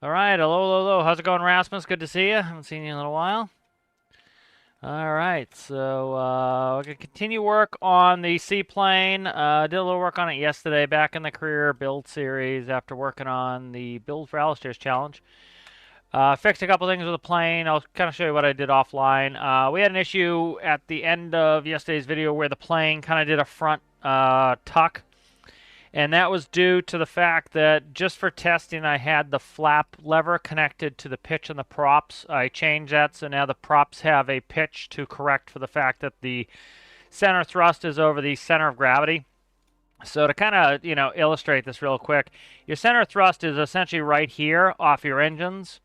All right, hello, hello, hello. How's it going, Rasmus? Good to see you. Haven't seen you in a little while. All right, so we're gonna continue work on the seaplane. Did a little work on it yesterday, back in the career build series after working on the build for Alistair's challenge. Fixed a couple things with the plane. I'll kind of show you what I did offline. We had an issue at the end of yesterday's video where the plane kind of did a front tuck. And that was due to the fact that just for testing, I had the flap lever connected to the pitch and the props. I changed that, so now the props have a pitch to correct for the fact that the center thrust is over the center of gravity. So to kind of, illustrate this real quick, your center thrust is essentially right here off your engines.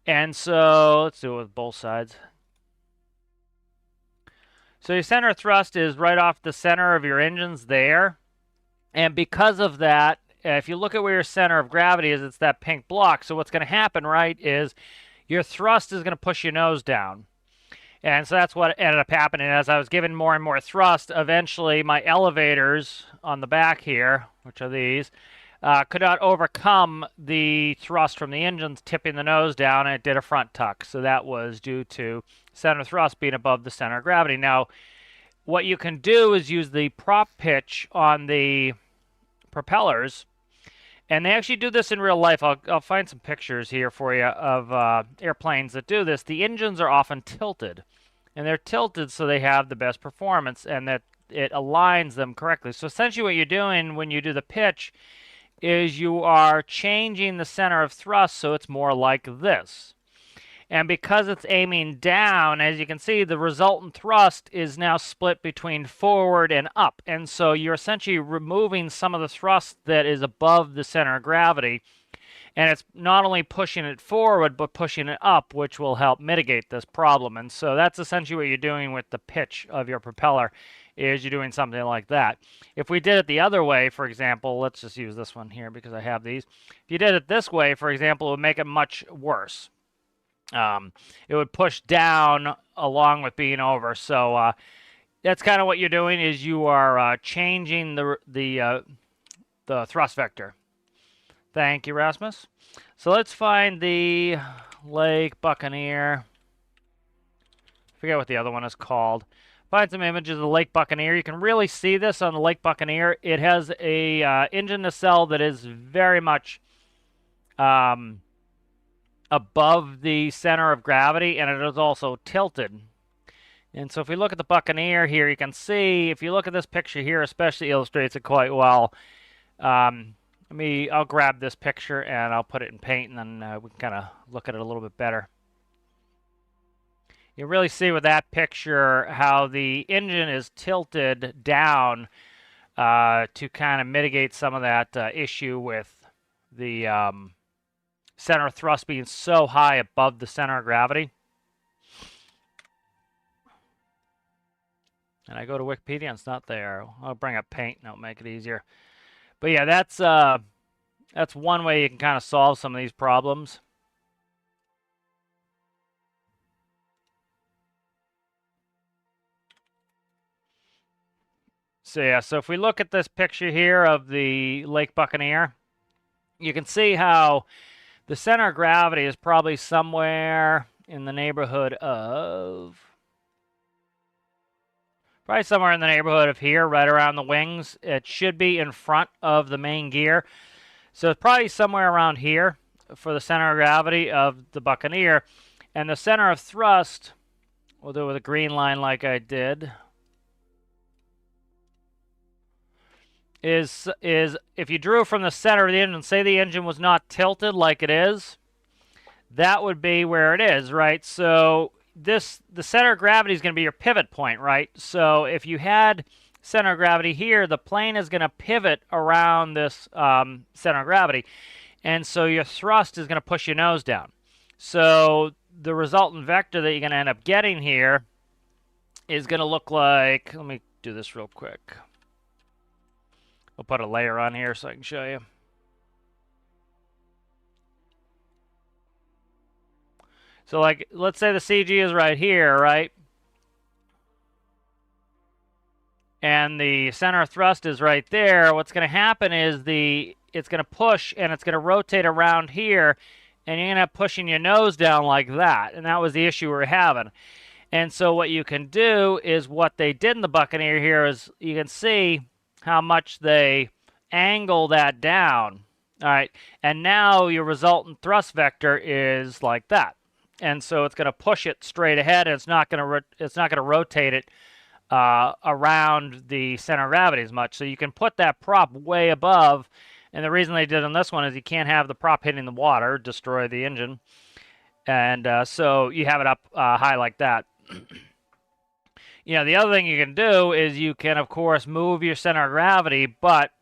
And so let's do it with both sides. So your center thrust is right off the center of your engines there. And because of that, if you look at where your center of gravity is, it's that pink block. So what's going to happen, right, is your thrust is going to push your nose down. And so that's what ended up happening. As I was giving more and more thrust, eventually my elevators on the back here, which are these, could not overcome the thrust from the engines tipping the nose down, and it did a front tuck. So that was due to center thrust being above the center of gravity. Now, what you can do is use the prop pitch on the propellers, and they actually do this in real life. I'll find some pictures here for you of airplanes that do this. The engines are often tilted, and they're tilted so they have the best performance and that it aligns them correctly. So essentially what you're doing when you do the pitch is you are changing the center of thrust so it's more like this. And because it's aiming down, as you can see, the resultant thrust is now split between forward and up. And so you're essentially removing some of the thrust that is above the center of gravity. And it's not only pushing it forward, but pushing it up, which will help mitigate this problem. And so that's essentially what you're doing with the pitch of your propeller, is you're doing something like that. If we did it the other way, for example, let's just use this one here because I have these. If you did it this way, for example, it would make it much worse. It would push down along with being over. So that's kind of what you're doing, is you are changing the thrust vector. Thank you, Rasmus. So let's find the Lake Buccaneer. I forget what the other one is called. Find some images of the Lake Buccaneer. You can really see this on the Lake Buccaneer. It has a engine nacelle that is very much above the center of gravity, and it is also tilted. And so if we look at the Buccaneer here, you can see, if you look at this picture here, especially illustrates it quite well. I'll grab this picture and I'll put it in paint, and then we can kind of look at it a little bit better. You really see with that picture how the engine is tilted down to kind of mitigate some of that issue with the center of thrust being so high above the center of gravity. And I go to Wikipedia and it's not there. I'll bring up paint and that'll make it easier. But yeah, that's one way you can kind of solve some of these problems. So yeah, so if we look at this picture here of the Lake Buccaneer, you can see how the center of gravity is probably somewhere in the neighborhood of... Probably somewhere in the neighborhood of here, right around the wings. It should be in front of the main gear. So it's probably somewhere around here for the center of gravity of the Buccaneer. And the center of thrust, we'll do it with a green line like I did, is if you drew from the center of the engine, say the engine was not tilted like it is, that would be where it is, right? So the center of gravity is going to be your pivot point, right? So if you had center of gravity here, the plane is going to pivot around this center of gravity. And so your thrust is going to push your nose down. So the resultant vector that you're going to end up getting here is going to look like, let me do this real quick. I'll put a layer on here so I can show you. So like, let's say the CG is right here, right? And the center of thrust is right there. What's going to happen is it's going to push and it's going to rotate around here, and you're going to end up pushing your nose down like that. And that was the issue we were having. And so what you can do is what they did in the Buccaneer here is you can see how much they angle that down. All right, and now your resultant thrust vector is like that. And so it's going to push it straight ahead, and it's not going to rotate it around the center of gravity as much. So you can put that prop way above. And the reason they did on this one is you can't have the prop hitting the water, destroy the engine. And so you have it up high like that. You know, the other thing you can do is you can, of course, move your center of gravity, but,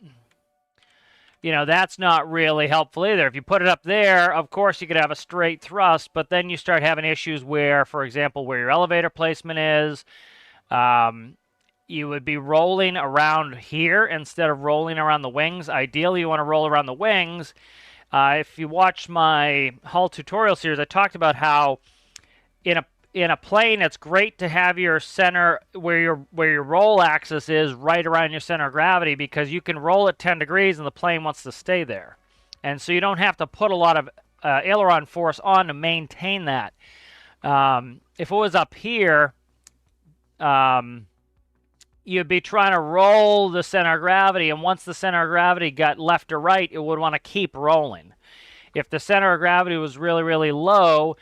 you know, that's not really helpful either. If you put it up there, of course, you could have a straight thrust, but then you start having issues where, for example, where your elevator placement is, you would be rolling around here instead of rolling around the wings. Ideally, you want to roll around the wings. If you watch my hull tutorial series, I talked about how in a plane, it's great to have your center where your roll axis is right around your center of gravity, because you can roll at 10 degrees and the plane wants to stay there, and so you don't have to put a lot of aileron force on to maintain that. If it was up here, you'd be trying to roll the center of gravity, and once the center of gravity got left or right, it would want to keep rolling. If the center of gravity was really, really low,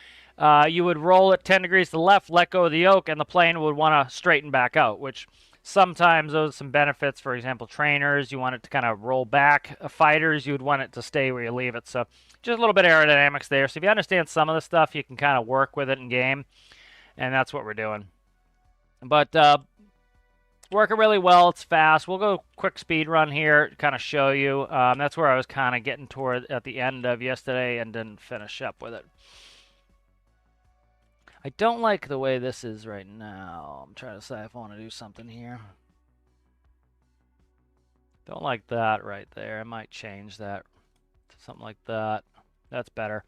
you would roll it 10 degrees to the left, let go of the yoke, and the plane would want to straighten back out, which sometimes those are some benefits. For example, trainers, you want it to kind of roll back. Fighters, you would want it to stay where you leave it. So just a little bit of aerodynamics there. So if you understand some of the stuff, you can kind of work with it in game, and that's what we're doing. But working really well. It's fast. We'll go quick speed run here to kind of show you. That's where I was kind of getting toward at the end of yesterday and didn't finish up with it. I don't like the way this is right now. I'm trying to decide if I want to do something here. Don't like that right there. I might change that to something like that. That's better.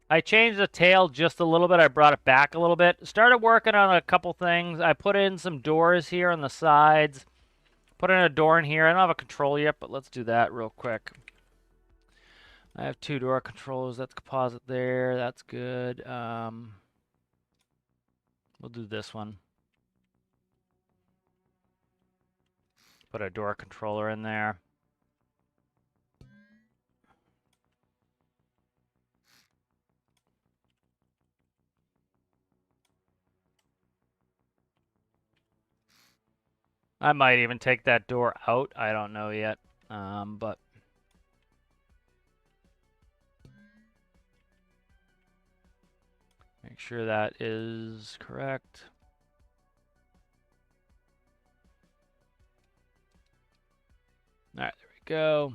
I changed the tail just a little bit. I brought it back a little bit. Started working on a couple things. I put in some doors here on the sides. Put in a door in here. I don't have a control yet, but let's do that real quick. I have 2 door controls. That's composite there. That's good. We'll do this one. Put a door controller in there. I might even take that door out. I don't know yet, but make sure that is correct. All right, there we go.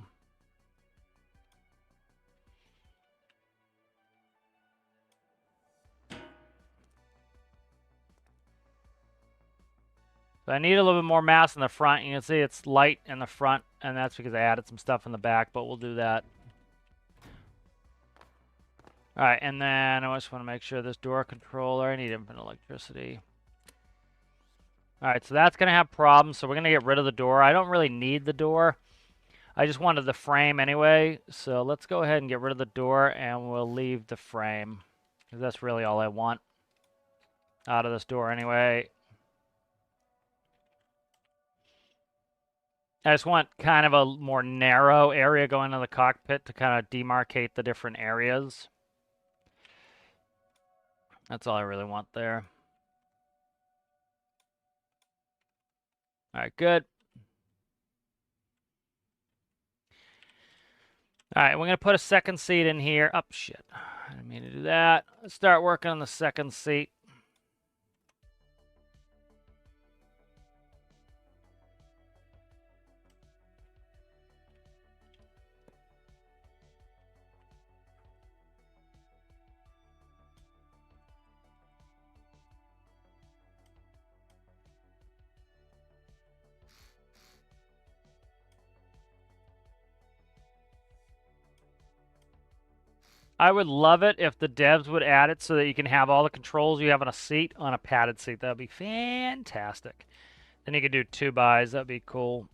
So I need a little bit more mass in the front. You can see it's light in the front, and that's because I added some stuff in the back, but we'll do that. All right, and then I just want to make sure this door controller, I need infinite electricity. All right, so that's going to have problems, so we're going to get rid of the door. I don't really need the door. I just wanted the frame anyway, so let's go ahead and get rid of the door, and we'll leave the frame, because that's really all I want out of this door anyway. I just want kind of a more narrow area going into the cockpit to kind of demarcate the different areas. That's all I really want there. All right, good. All right, we're going to put a second seat in here. Oh, shit. I didn't mean to do that. Let's start working on the second seat. I would love it if the devs would add it so that you can have all the controls you have on a seat on a padded seat. That would be fantastic. Then you could do 2 buys. That would be cool.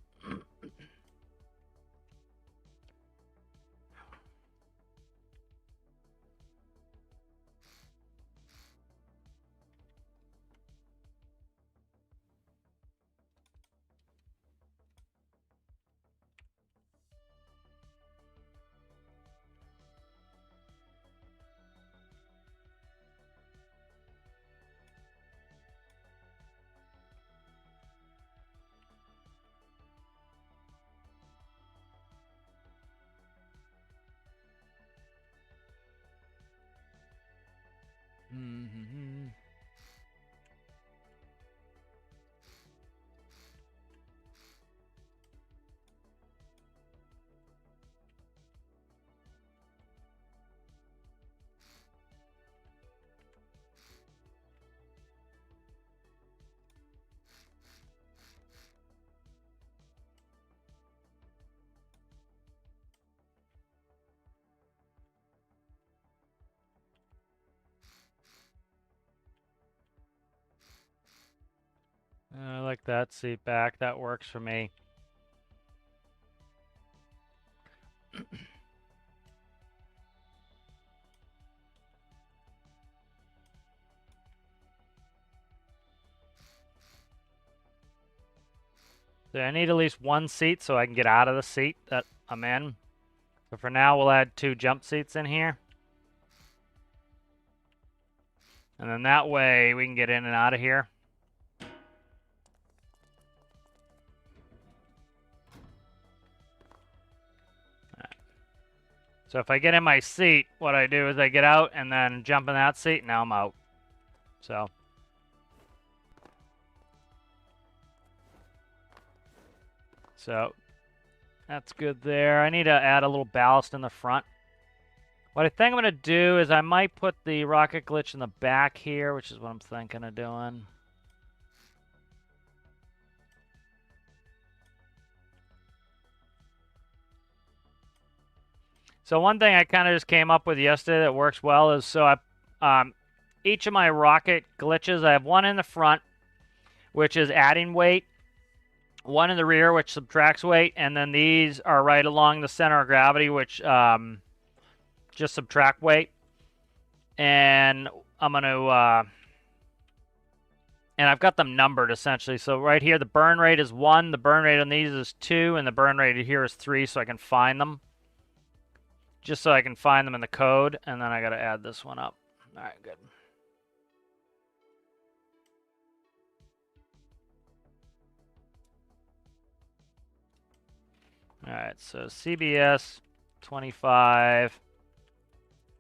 I like that seat back. That works for me. So I need at least one seat so I can get out of the seat that I'm in. So for now, we'll add 2 jump seats in here. And then that way we can get in and out of here. So if I get in my seat, what I do is I get out and then jump in that seat, and now I'm out. So that's good there. I need to add a little ballast in the front. What I think I'm going to do is I might put the rocket glitch in the back here, which is what I'm thinking of doing. So one thing I kind of just came up with yesterday that works well is so each of my rocket glitches, I have one in the front, which is adding weight, one in the rear, which subtracts weight, and then these are right along the center of gravity, which just subtract weight. And I'm going to... and I've got them numbered, essentially. So right here, the burn rate is 1, the burn rate on these is 2, and the burn rate here is 3, so I can find them. Just so I can find them in the code, and then I got to add this one up. All right, good. All right, so CBS 25,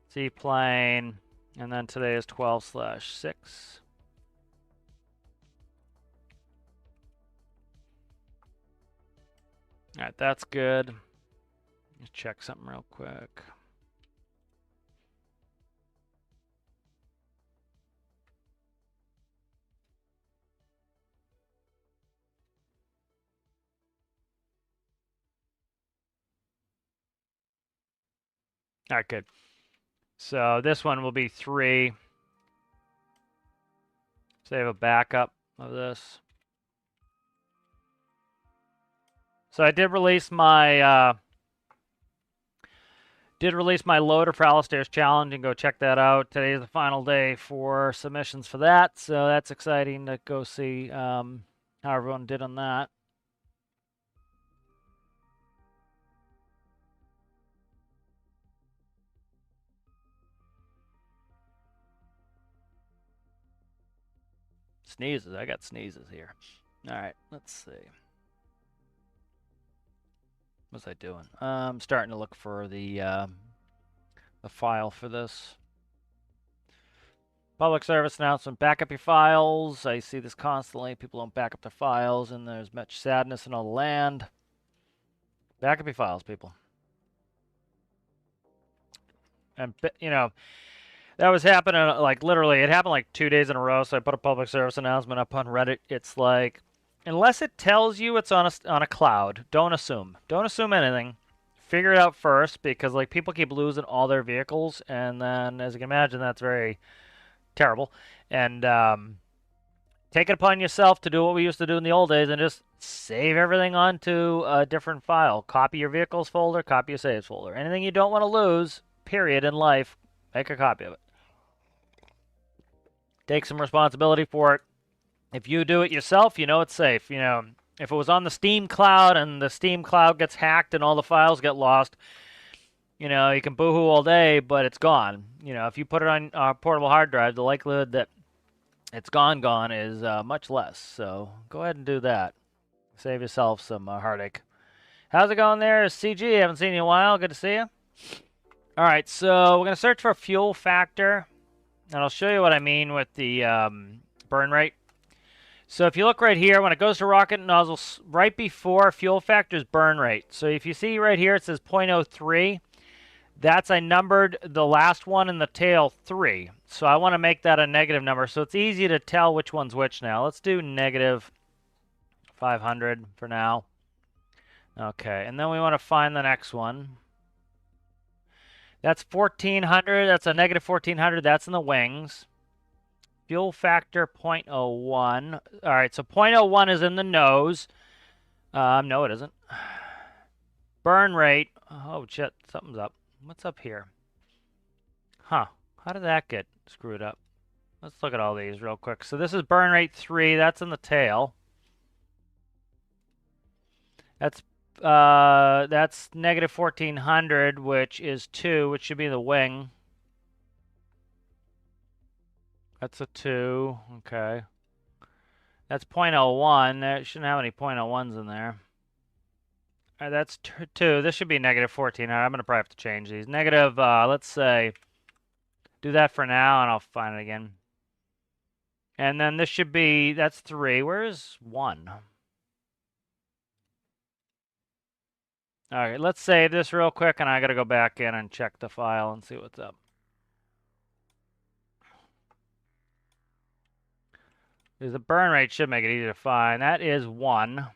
seaplane, and then today is 12/6. All right, that's good. Let's check something real quick. All right, good. So this one will be 3. Save a backup of this. So I did release my loader for Alistair's challenge, and go check that out. Today is the final day for submissions for that, so that's exciting to go see how everyone did on that. Sneezes. I got sneezes here. All right, let's see. What's I doing? I'm starting to look for the file for this. Public service announcement, back up your files. I see this constantly. People don't back up their files, and there's much sadness in all the land. Back up your files, people. And, you know, that was happening, like, literally, it happened like 2 days in a row, so I put a public service announcement up on Reddit. It's like, unless it tells you it's on a cloud, don't assume. Don't assume anything. Figure it out first, because, like, people keep losing all their vehicles, and then, as you can imagine, that's very terrible. And take it upon yourself to do what we used to do in the old days and just save everything onto a different file. Copy your vehicles folder, copy your saves folder. Anything you don't want to lose, period, in life, make a copy of it. Take some responsibility for it. If you do it yourself, you know it's safe. You know, if it was on the Steam cloud and the Steam cloud gets hacked and all the files get lost, you know, you can boohoo all day, but it's gone. You know, if you put it on a portable hard drive, the likelihood that it's gone is much less. So go ahead and do that. Save yourself some heartache. How's it going there, CG? Haven't seen you in a while. Good to see you. All right, so we're going to search for a fuel factor. And I'll show you what I mean with the burn rate. So if you look right here, when it goes to rocket nozzle, right before fuel factor is burn rate. So if you see right here, it says 0.03. That's I numbered the last one in the tail 3. So I want to make that a negative number. So it's easy to tell which one's which now. Let's do negative 500 for now. Okay, and then we want to find the next one. That's 1400. That's a negative 1400. That's in the wings. Fuel factor 0.01. All right, so 0.01 is in the nose. No, it isn't. Burn rate. Oh, shit. Something's up. What's up here? Huh. How did that get screwed up? Let's look at all these real quick. So this is burn rate 3. That's in the tail. That's negative 1400, which is 2, which should be the wing. That's a 2. Okay. That's 0.01. There shouldn't have any 0.01s in there. All right, that's 2. This should be negative 1400. I'm going to probably have to change these. Negative, let's say, do that for now, and I'll find it again. And then this should be, that's 3. Where's 1? All right, let's save this real quick, and I got to go back in and check the file and see what's up. The burn rate should make it easy to find. That is 1.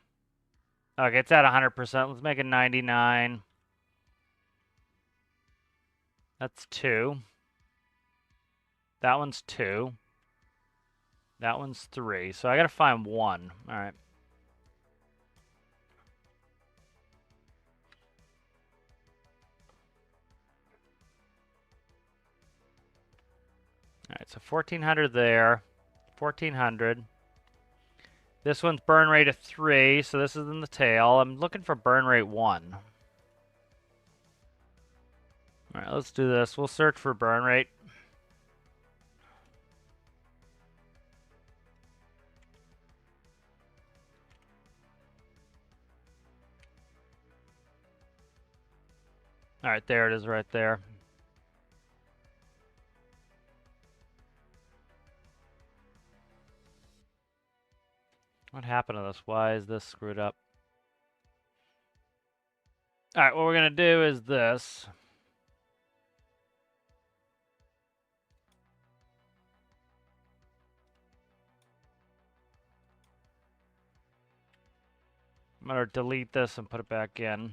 Okay, it's at 100%. Let's make it 99. That's 2. That one's 2. That one's 3. So I got to find 1. All right. All right, so 1400 there. 1400. This one's burn rate of 3, so this is in the tail. I'm looking for burn rate 1. All right, let's do this. We'll search for burn rate. All right, there it is right there. What happened to this? Why is this screwed up? All right, what we're going to do is this. I'm going to delete this and put it back in.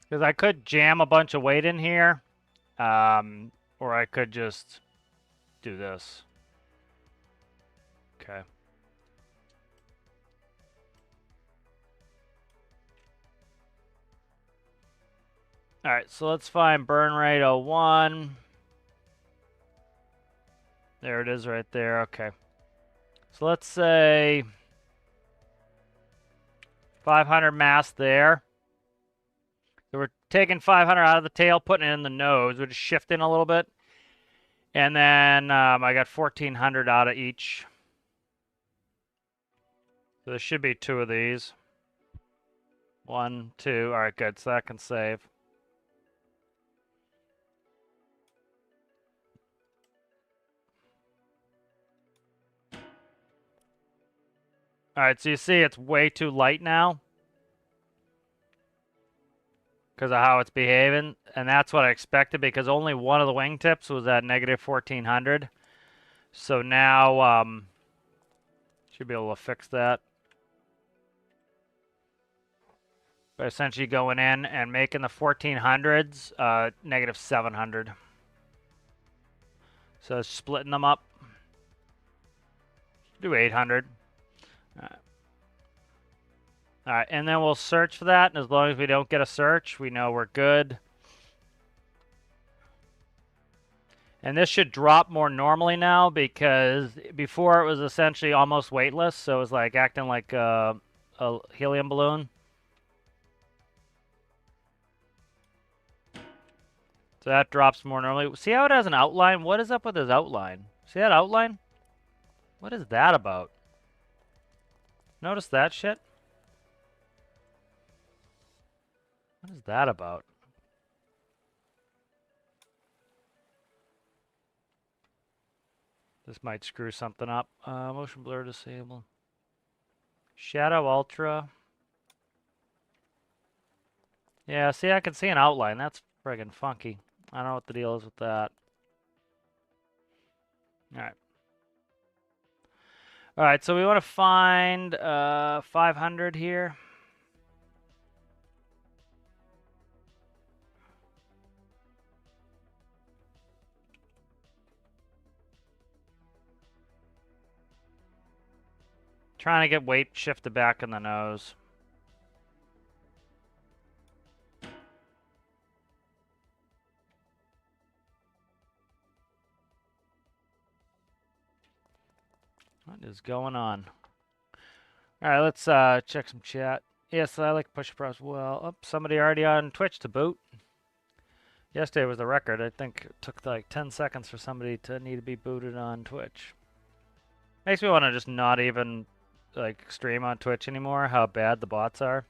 Because I could jam a bunch of weight in here, or I could just do this. Okay. All right, so let's find burn rate 01. There it is right there. Okay. So let's say 500 mass there. So we're taking 500 out of the tail, putting it in the nose. We're just shifting a little bit. And then I got 1400 out of each. So there should be 2 of these. 1, 2. All right, good. So that can save. All right, so you see it's way too light now because of how it's behaving, and that's what I expected because only one of the wingtips was at negative 1400. So now should be able to fix that by essentially going in and making the 1400s negative 700. So splitting them up. Do 800. All right, and then we'll search for that, and as long as we don't get a search, we know we're good. And this should drop more normally now because before it was essentially almost weightless, so it was like acting like a helium balloon. So that drops more normally. See how it has an outline? What is up with his outline? See that outline? What is that about? Notice that shit? What is that about? This might screw something up. Motion blur disabled. Shadow ultra. Yeah, see, I can see an outline. That's friggin' funky. I don't know what the deal is with that. Alright. Alright, so we want to find 500 here. Trying to get weight shifted back in the nose. What is going on? All right, let's check some chat. Yes, I like push pro as well. Oh, somebody already on Twitch to boot. Yesterday was the record. I think it took like 10 seconds for somebody to need to be booted on Twitch. Makes me want to just not even like stream on Twitch anymore, how bad the bots are.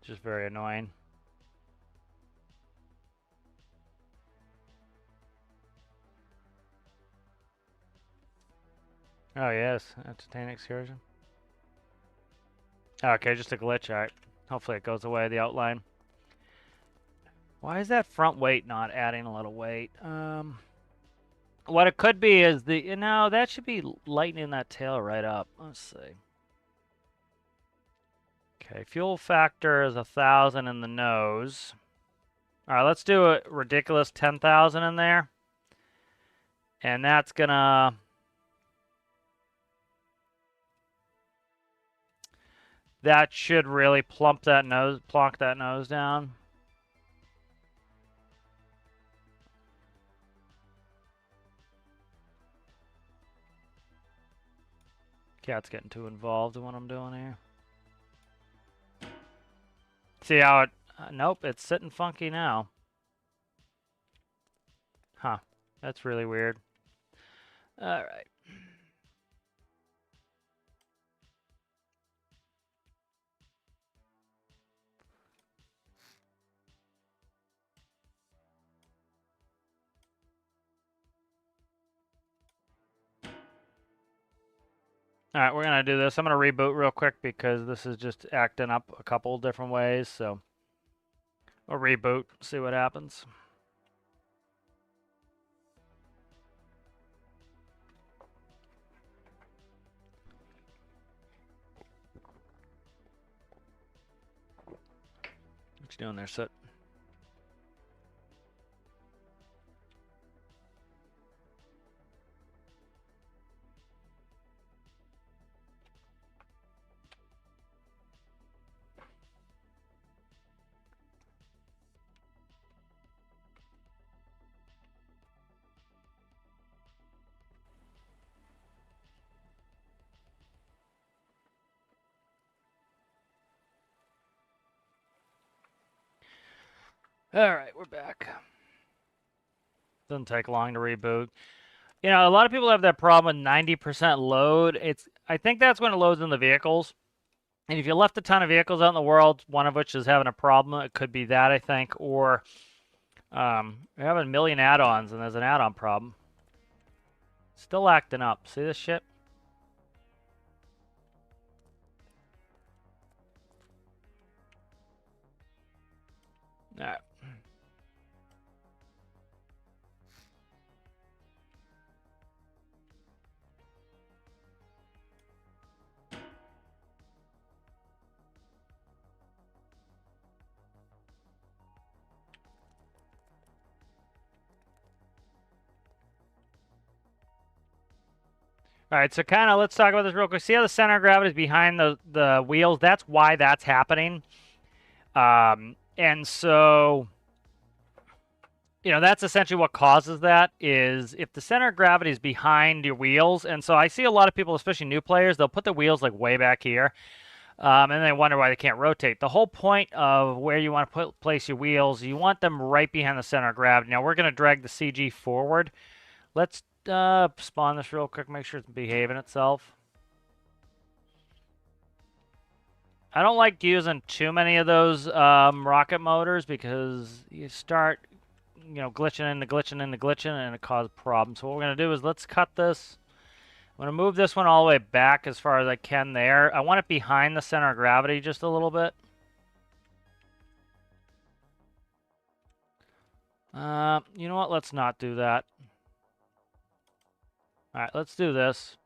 Just very annoying. Oh yes, entertaining excursion. Okay, just a glitch. Alright. Hopefully it goes away, the outline. Why is that front weight not adding a little weight? What it could be is the... No, that should be lightening that tail right up. Let's see. Okay, fuel factor is 1,000 in the nose. Alright, let's do a ridiculous 10,000 in there. And that's gonna... That should really plonk that nose down. Cat's getting too involved in what I'm doing here. See how it... nope, it's sitting funky now. Huh. That's really weird. Alright. Alright, we're going to do this. I'm going to reboot real quick because this is just acting up a couple different ways. So we'll reboot, see what happens. What you doing there, Soot? Alright, we're back. Doesn't take long to reboot. You know, a lot of people have that problem with 90% load. I think that's when it loads in the vehicles. And if you left a ton of vehicles out in the world, one of which is having a problem, it could be that, I think. Or you're having a million add-ons and there's an add-on problem. Still acting up. See this shit? Alright. All right, so kind of let's talk about this real quick. See how the center of gravity is behind the wheels? That's why that's happening. And so, you know, that's essentially what causes that is if the center of gravity is behind your wheels. And so I see a lot of people, especially new players, they'll put the wheels like way back here. And they wonder why they can't rotate. The whole point of where you want to place your wheels, you want them right behind the center of gravity. Now, we're going to drag the CG forward. Let's spawn this real quick, make sure it's behaving itself. I don't like using too many of those rocket motors because you start, you know, glitching, and it causes problems. So what we're going to do is let's cut this. I'm going to move this one all the way back as far as I can there. I want it behind the center of gravity just a little bit. You know what? Let's not do that. All right, let's do this.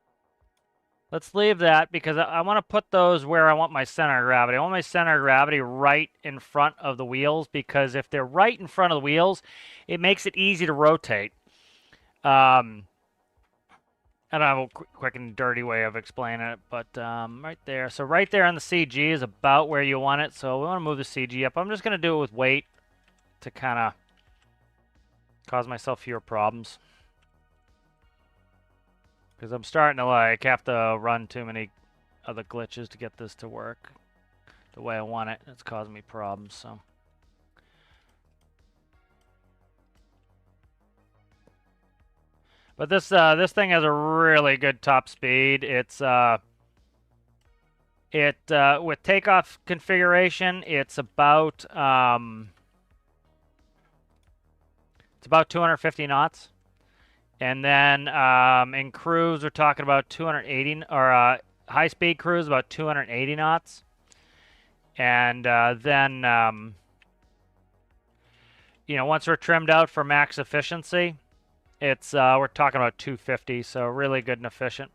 Let's leave that because I want to put those where I want my center of gravity. I want my center of gravity right in front of the wheels because if they're right in front of the wheels, it makes it easy to rotate. I don't have a quick and dirty way of explaining it, but right there. So right there on the CG is about where you want it. So we want to move the CG up. I'm just going to do it with weight to kind of cause myself fewer problems. Because I'm starting to like have to run too many other glitches to get this to work the way I want it. It's causing me problems, so. But this thing has a really good top speed. It's with takeoff configuration, it's about 250 knots. And then in cruise, we're talking about 280, or high-speed cruise, about 280 knots. And then, you know, once we're trimmed out for max efficiency, it's we're talking about 250, so really good and efficient.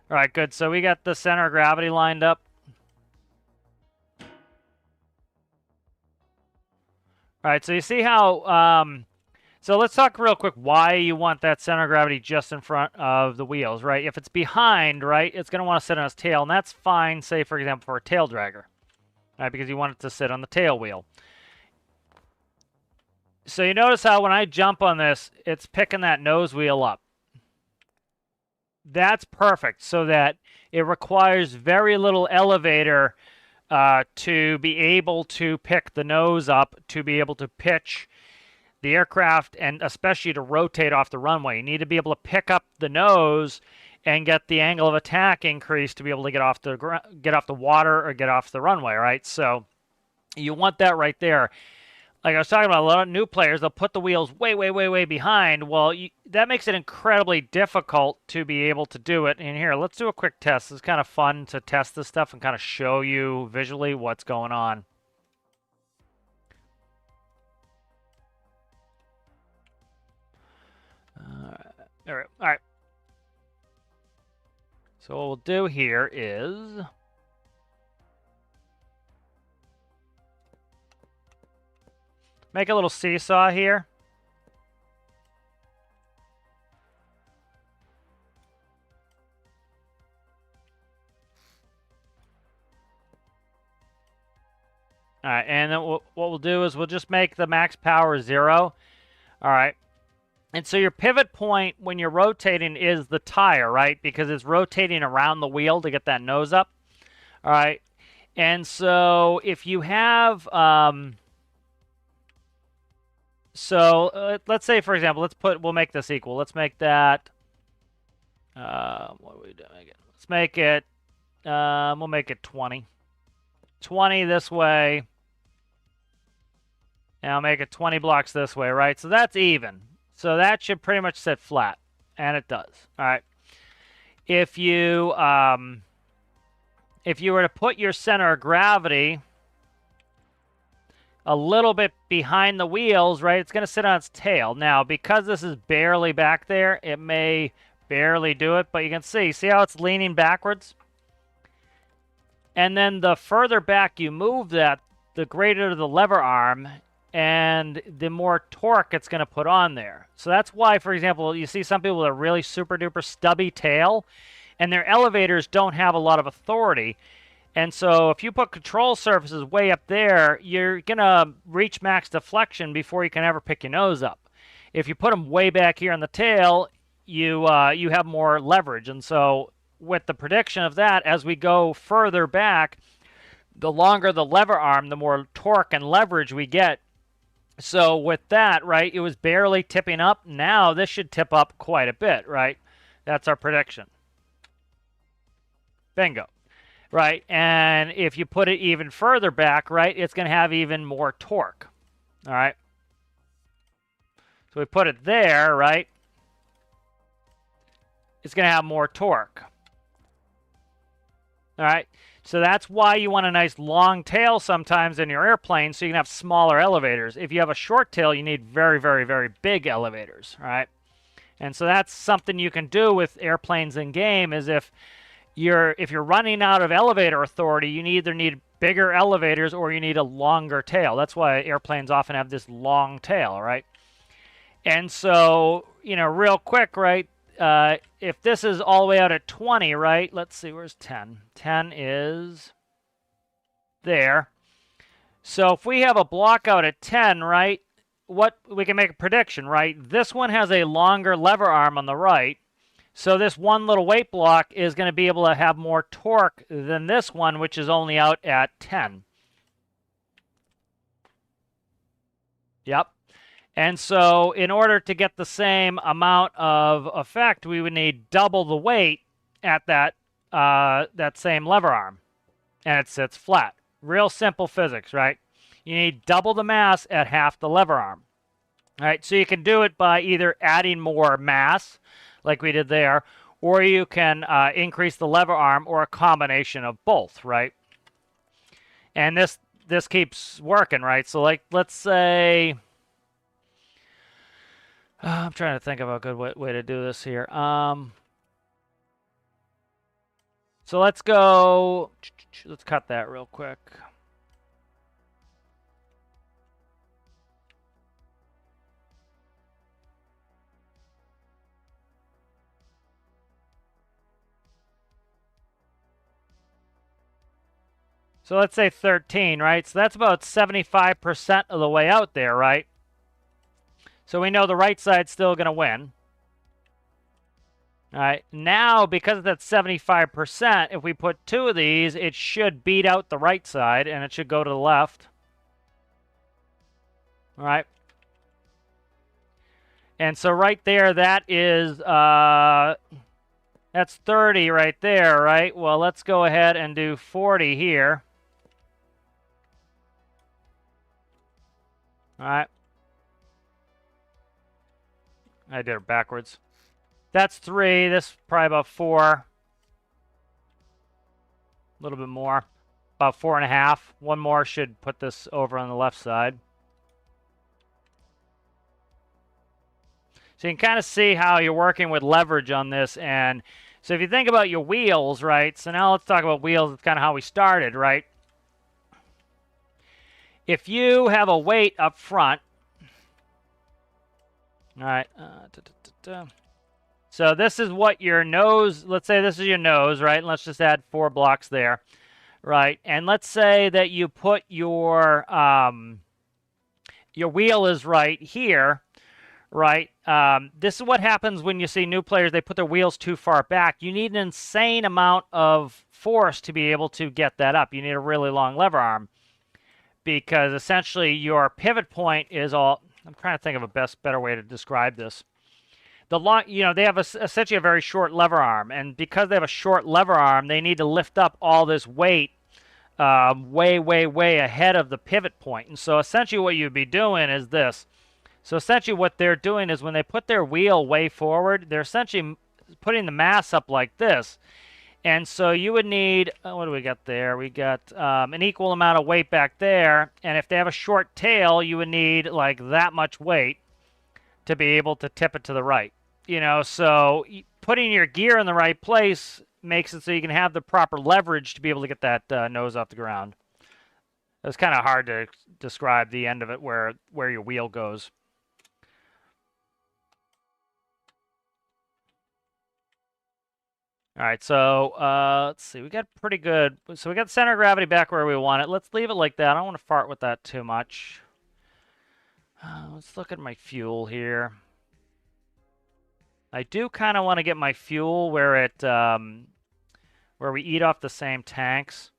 All right, good. So we got the center of gravity lined up. All right, so you see how... So let's talk real quick why you want that center of gravity just in front of the wheels, right? If it's behind, right, it's going to want to sit on its tail, and that's fine, say, for example, for a tail dragger, right, because you want it to sit on the tail wheel. So you notice how when I jump on this, it's picking that nose wheel up. That's perfect, so that it requires very little elevator to be able to pick the nose up, to be able to pitch the aircraft, and especially to rotate off the runway. You need to be able to pick up the nose and get the angle of attack increased to be able to get off the water or get off the runway, right? So you want that right there. Like I was talking about, a lot of new players, they'll put the wheels way, way, way, way behind. Well, that makes it incredibly difficult to be able to do it. And here, let's do a quick test. It's kind of fun to test this stuff and kind of show you visually what's going on. All right. So what we'll do here is make a little seesaw here. All right, and then what we'll do is we'll just make the max power 0. All right. And so your pivot point when you're rotating is the tire, right? Because it's rotating around the wheel to get that nose up. All right. And so if you have, let's say, for example, we'll make this equal. Let's make that, what are we doing again? Let's make it, we'll make it 20. 20 this way. And I'll make it 20 blocks this way, right? So that's even. So that should pretty much sit flat, and it does. All right. If you were to put your center of gravity a little bit behind the wheels, right, it's going to sit on its tail. Now, because this is barely back there, it may barely do it, but you can see how it's leaning backwards? And then the further back you move that, the greater the lever arm, and the more torque it's going to put on there. So that's why, for example, you see some people with a really super duper stubby tail, and their elevators don't have a lot of authority. And so if you put control surfaces way up there, you're going to reach max deflection before you can ever pick your nose up. If you put them way back here on the tail, you have more leverage. And so with the prediction of that, as we go further back, the longer the lever arm, the more torque and leverage we get. So with that, right, it was barely tipping up. Now this should tip up quite a bit, right? That's our prediction. Bingo. Right, and if you put it even further back, right, it's going to have even more torque. All right. So we put it there, right? It's going to have more torque. All right. So that's why you want a nice long tail sometimes in your airplane, so you can have smaller elevators. If you have a short tail, you need very, very, very big elevators, all right? And so that's something you can do with airplanes in game is if you're running out of elevator authority, you either need bigger elevators or you need a longer tail. That's why airplanes often have this long tail, right? And so, real quick, right, if this is all the way out at 20, right, let's see, where's 10? 10 is there. So if we have a block out at 10, right, we can make a prediction, right? This one has a longer lever arm on the right. So this one little weight block is going to be able to have more torque than this one, which is only out at 10. Yep. And so in order to get the same amount of effect, we would need double the weight at that same lever arm. And it sits flat. Real simple physics, right? You need double the mass at half the lever arm. All right, so you can do it by either adding more mass, like we did there, or you can increase the lever arm, or a combination of both, right? And this keeps working, right? So like, let's say, I'm trying to think of a good way to do this here. So let's cut that real quick. So let's say 13, right? So that's about 75% of the way out there, right? So we know the right side's still going to win. All right, now because that's 75%, if we put two of these, it should beat out the right side, and it should go to the left. All right. And so right there, that is, that's 30 right there, right? Well, let's go ahead and do 40 here. All right. I did it backwards. That's 3. This is probably about 4. A little bit more. About 4.5. One more should put this over on the left side. So you can kind of see how you're working with leverage on this. And so if you think about your wheels, right? So now let's talk about wheels. It's kind of how we started, right? If you have a weight up front, all right, so this is what your nose, let's say this is your nose, right? And let's just add 4 blocks there, right? And let's say that you put your wheel is right here, right? This is what happens when you see new players, they put their wheels too far back. You need an insane amount of force to be able to get that up. You need a really long lever arm because essentially your pivot point is all, I'm trying to think of a better way to describe this. They have essentially a very short lever arm, and because they have a short lever arm, they need to lift up all this weight way, way, way ahead of the pivot point. And so essentially what you'd be doing is this. So essentially what they're doing is when they put their wheel way forward, they're essentially putting the mass up like this. And so you would need, what do we got there? We got an equal amount of weight back there. And if they have a short tail, you would need like that much weight to be able to tip it to the right. So putting your gear in the right place makes it so you can have the proper leverage to be able to get that nose off the ground. It's kind of hard to describe the end of it where your wheel goes. All right, so let's see. We got pretty good. So we got center of gravity back where we want it. Let's leave it like that. I don't want to fart with that too much. Let's look at my fuel here. I do kind of want to get my fuel where we eat off the same tanks.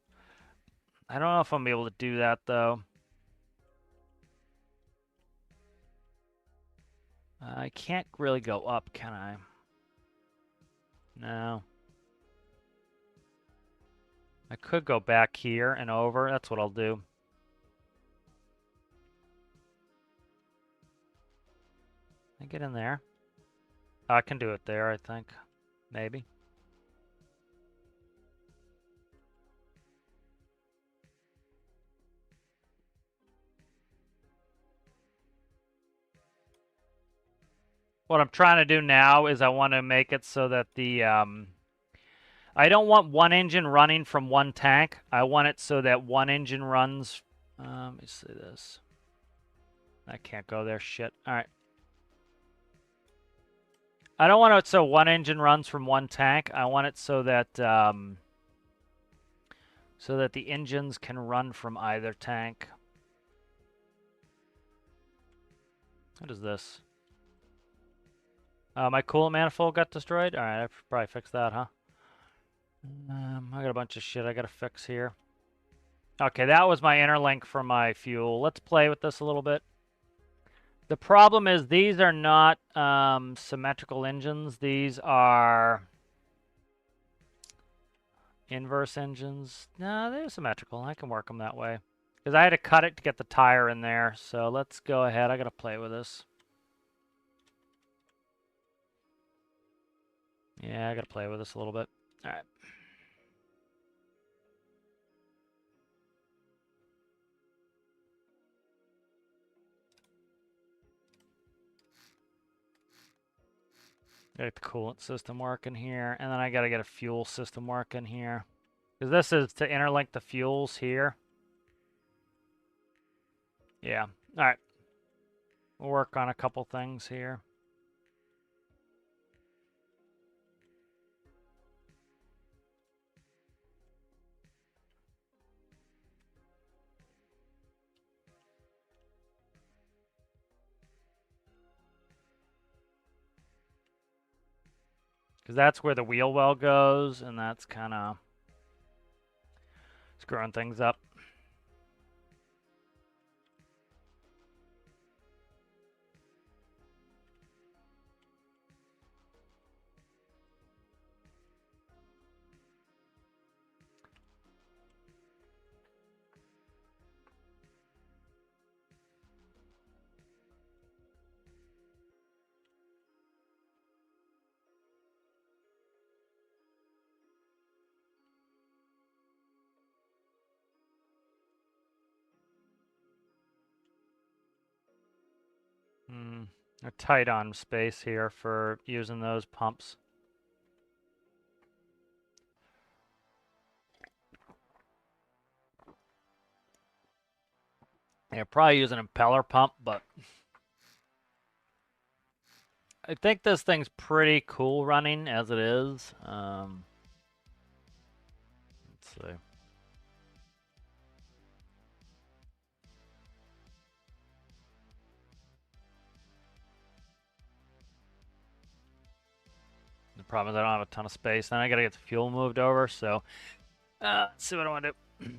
I don't know if I'm able to do that though. I can't really go up, can I? No. I could go back here and over. That's what I'll do. Can I get in there? I can do it there, I think. Maybe. what I'm trying to do now is I want to make it so that the I don't want one engine running from one tank. I want it so that one engine runs. Let me see this. I can't go there. Shit. All right. I don't want it so one engine runs from one tank. I want it so that the engines can run from either tank. What is this? My coolant manifold got destroyed? Alright, I should probably fix that, huh? I got a bunch of shit I gotta fix here. Okay, that was my interlink for my fuel. Let's play with this a little bit. The problem is these are not symmetrical engines. These are inverse engines. No, they're symmetrical. I can work them that way. Because I had to cut it to get the tire in there. So let's go ahead. I gotta play with this. Yeah, I gotta play with this a little bit. Alright. Get the coolant system working here. And then I gotta get a fuel system working here. Because this is to interlink the fuels here. Yeah. Alright. We'll work on a couple things here. Because that's where the wheel well goes, and that's kind of screwing things up. They're tight on space here for using those pumps. Yeah, probably use an impeller pump, but I think this thing's pretty cool running as it is. Let's see. The problem is I don't have a ton of space. Then I gotta get the fuel moved over, so let's see what I want to do.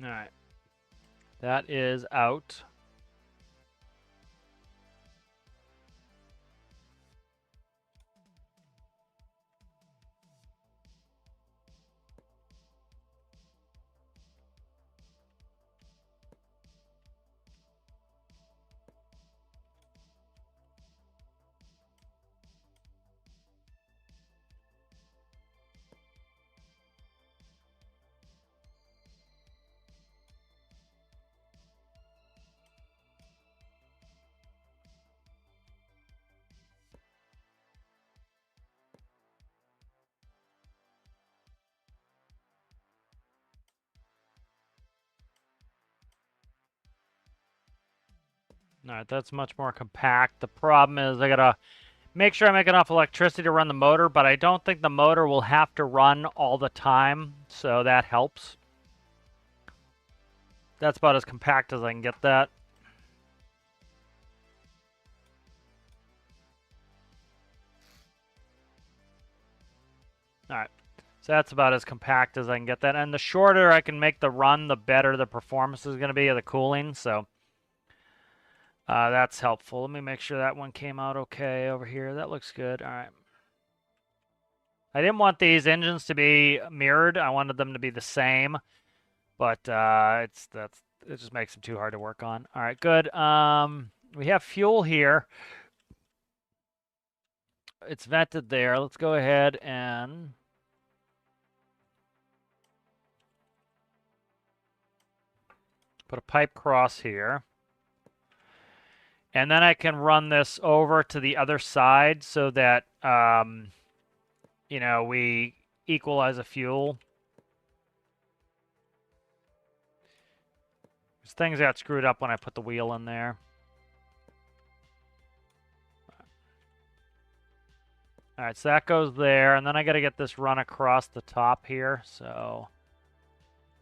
All right. That is out. All right, that's much more compact. The problem is I gotta make sure I make enough electricity to run the motor, but I don't think the motor will have to run all the time, so that helps. That's about as compact as I can get that. All right. So that's about as compact as I can get that. And the shorter I can make the run, the better the performance is going to be of the cooling. So that's helpful. Let me make sure that one came out okay over here. That looks good. All right. I didn't want these engines to be mirrored. I wanted them to be the same, but it just makes them too hard to work on. All right, good. We have fuel here. It's vented there. Let's go ahead and put a pipe cross here. And then I can run this over to the other side so that, you know, we equalize the fuel. Because things got screwed up when I put the wheel in there. All right, so that goes there. And then I got to get this run across the top here. So,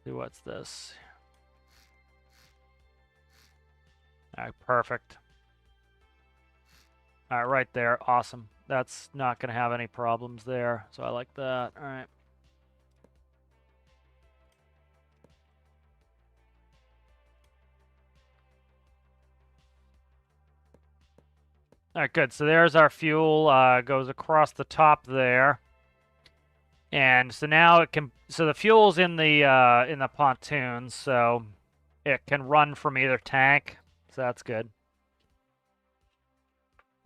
see what's this? All right, perfect. All right, right there. Awesome. That's not going to have any problems there. So I like that. All right. All right, good. So there's our fuel. Goes across the top there. And so now it can. So the fuel's in the pontoon, so it can run from either tank. So that's good.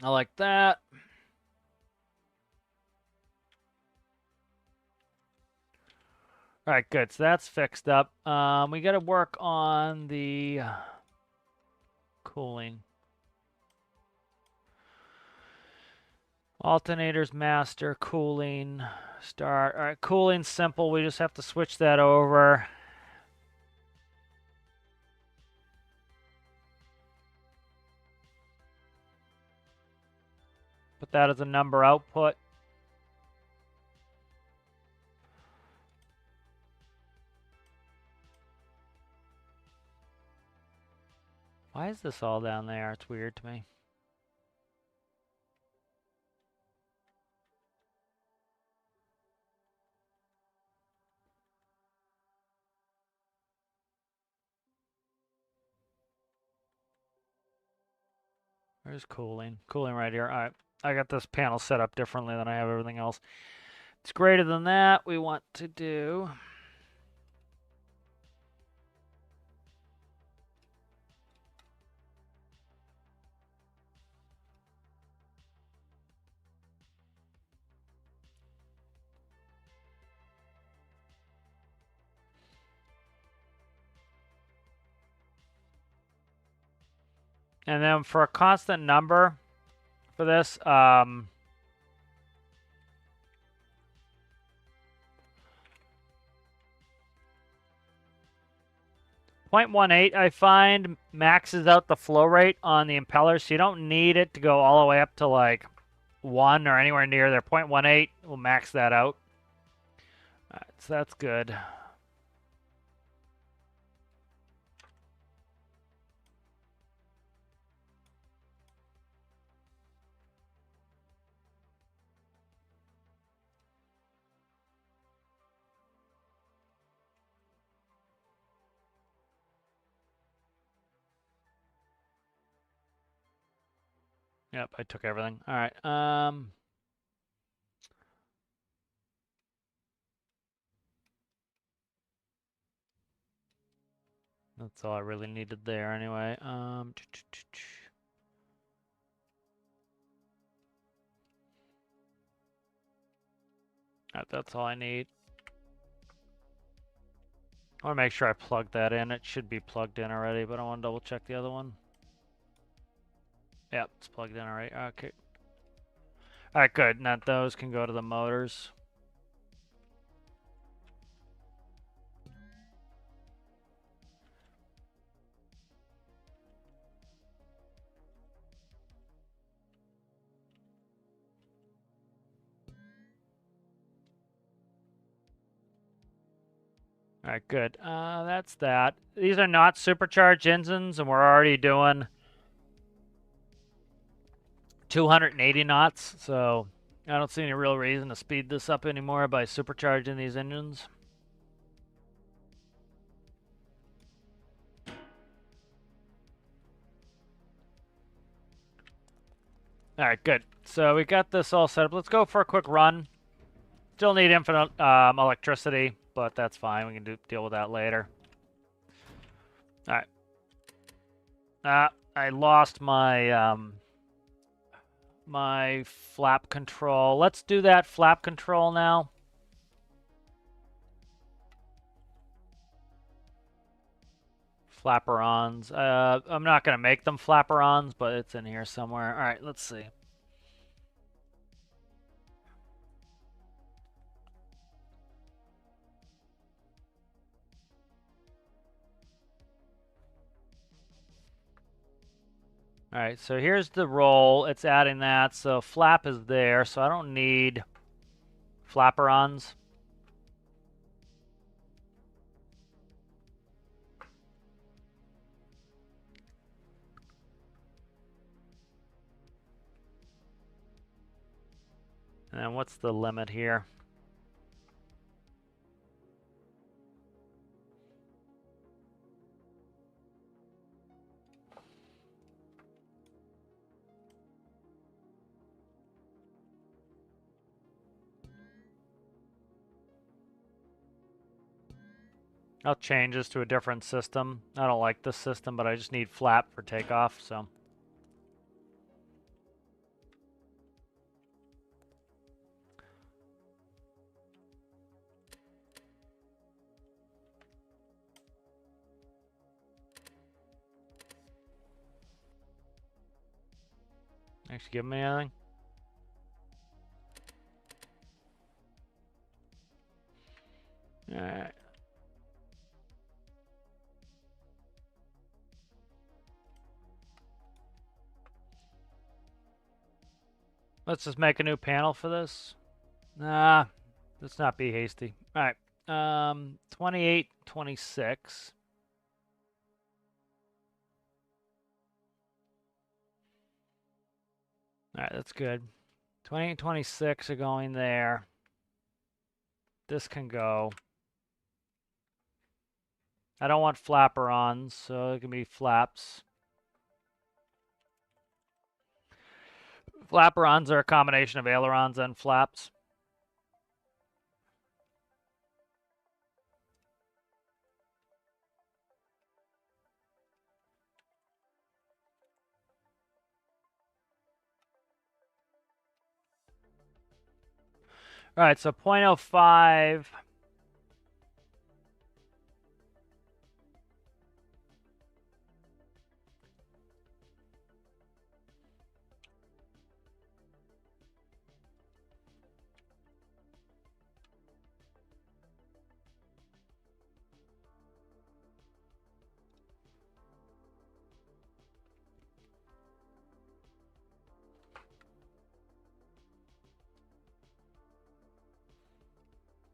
I like that. All right, good. So that's fixed up. We got to work on the cooling. Alternators, master, cooling, start. All right, cooling's simple. We just have to switch that over. Put that as a number output. Why is this all down there? It's weird to me. Where's cooling? Cooling right here. All right. I got this panel set up differently than I have everything else. It's greater than that. We want to do... And then for a constant number for this, 0.18 I find maxes out the flow rate on the impeller, so you don't need it to go all the way up to like 1 or anywhere near there. 0.18 will max that out. All right, so that's good. Yep, I took everything. All right. That's all I really needed there anyway. All right, that's all I need. I want to make sure I plug that in. It should be plugged in already, but I want to double check the other one. Yep, it's plugged in already. Okay. All right, good. Now those can go to the motors. All right, good. That's that. These are not supercharged engines, and we're already doing 280 knots, so I don't see any real reason to speed this up anymore by supercharging these engines. All right, good. So we got this all set up. Let's go for a quick run. Still need infinite electricity, but that's fine. We can deal with that later. All right. I lost my my flap control. Let's do that flap control now. Flapperons. I'm not going to make them flapperons, but it's in here somewhere. All right, let's see. All right, so here's the roll. It's adding that. So flap is there, so I don't need flapperons. And then what's the limit here? I'll change this to a different system. I don't like this system, but I just need flap for takeoff, so. Actually, give me anything. All right. Let's just make a new panel for this. Nah, let's not be hasty. All right. 28, 26. All right, that's good. 28, 26 are going there. This can go. I don't want flapperons, so it can be flaps. Flapperons are a combination of ailerons and flaps. All right, so 0.05.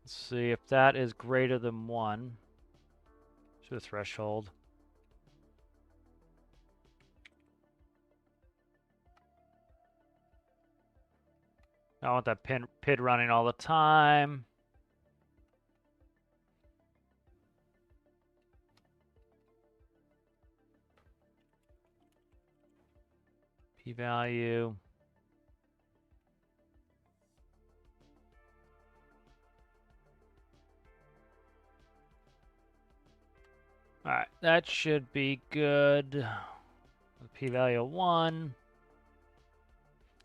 Let's see if that is greater than 1. To the threshold. I want that PID running all the time. P-value. All right, that should be good. P-value 1.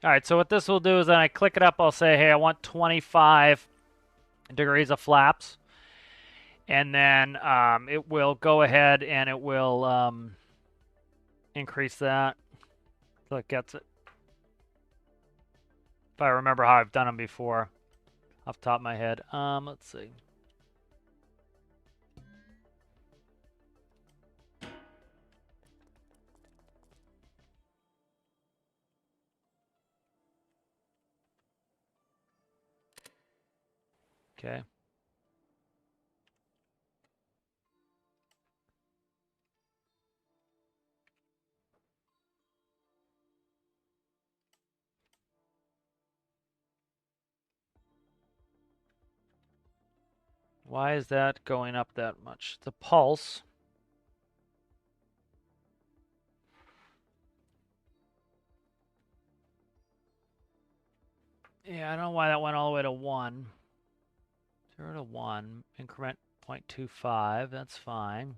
All right, so what this will do is then I click it up, I'll say, hey, I want 25 degrees of flaps. And then it will go ahead and it will increase that so it gets it. If I remember how I've done them before off the top of my head. Let's see. Okay. Why is that going up that much? The pulse. Yeah, I don't know why that went all the way to 1. 0 to 1. Increment 0.25. That's fine.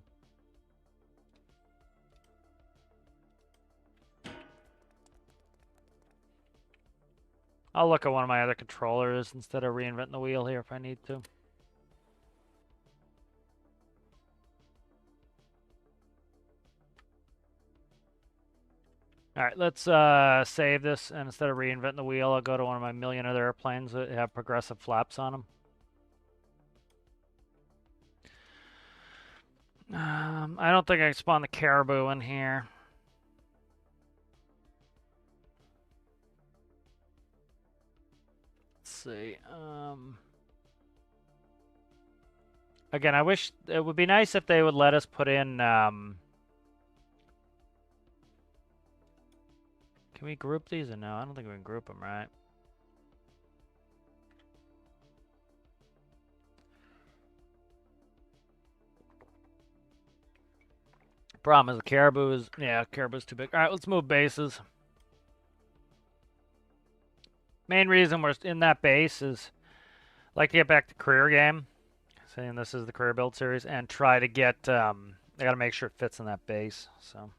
I'll look at one of my other controllers instead of reinventing the wheel here if I need to. All right, let's save this, and instead of reinventing the wheel, I'll go to one of my million other airplanes that have progressive flaps on them. I don't think I can spawn the caribou in here. Let's see. Again, I wish it would be nice if they would let us put in. Can we group these or no? I don't think we can group them, right? Problem is the caribou is, yeah, caribou's too big. All right, let's move bases. Main reason we're in that base is I'd like to get back to career game. Saying this is the career build series and try to get, I got to make sure it fits in that base, so.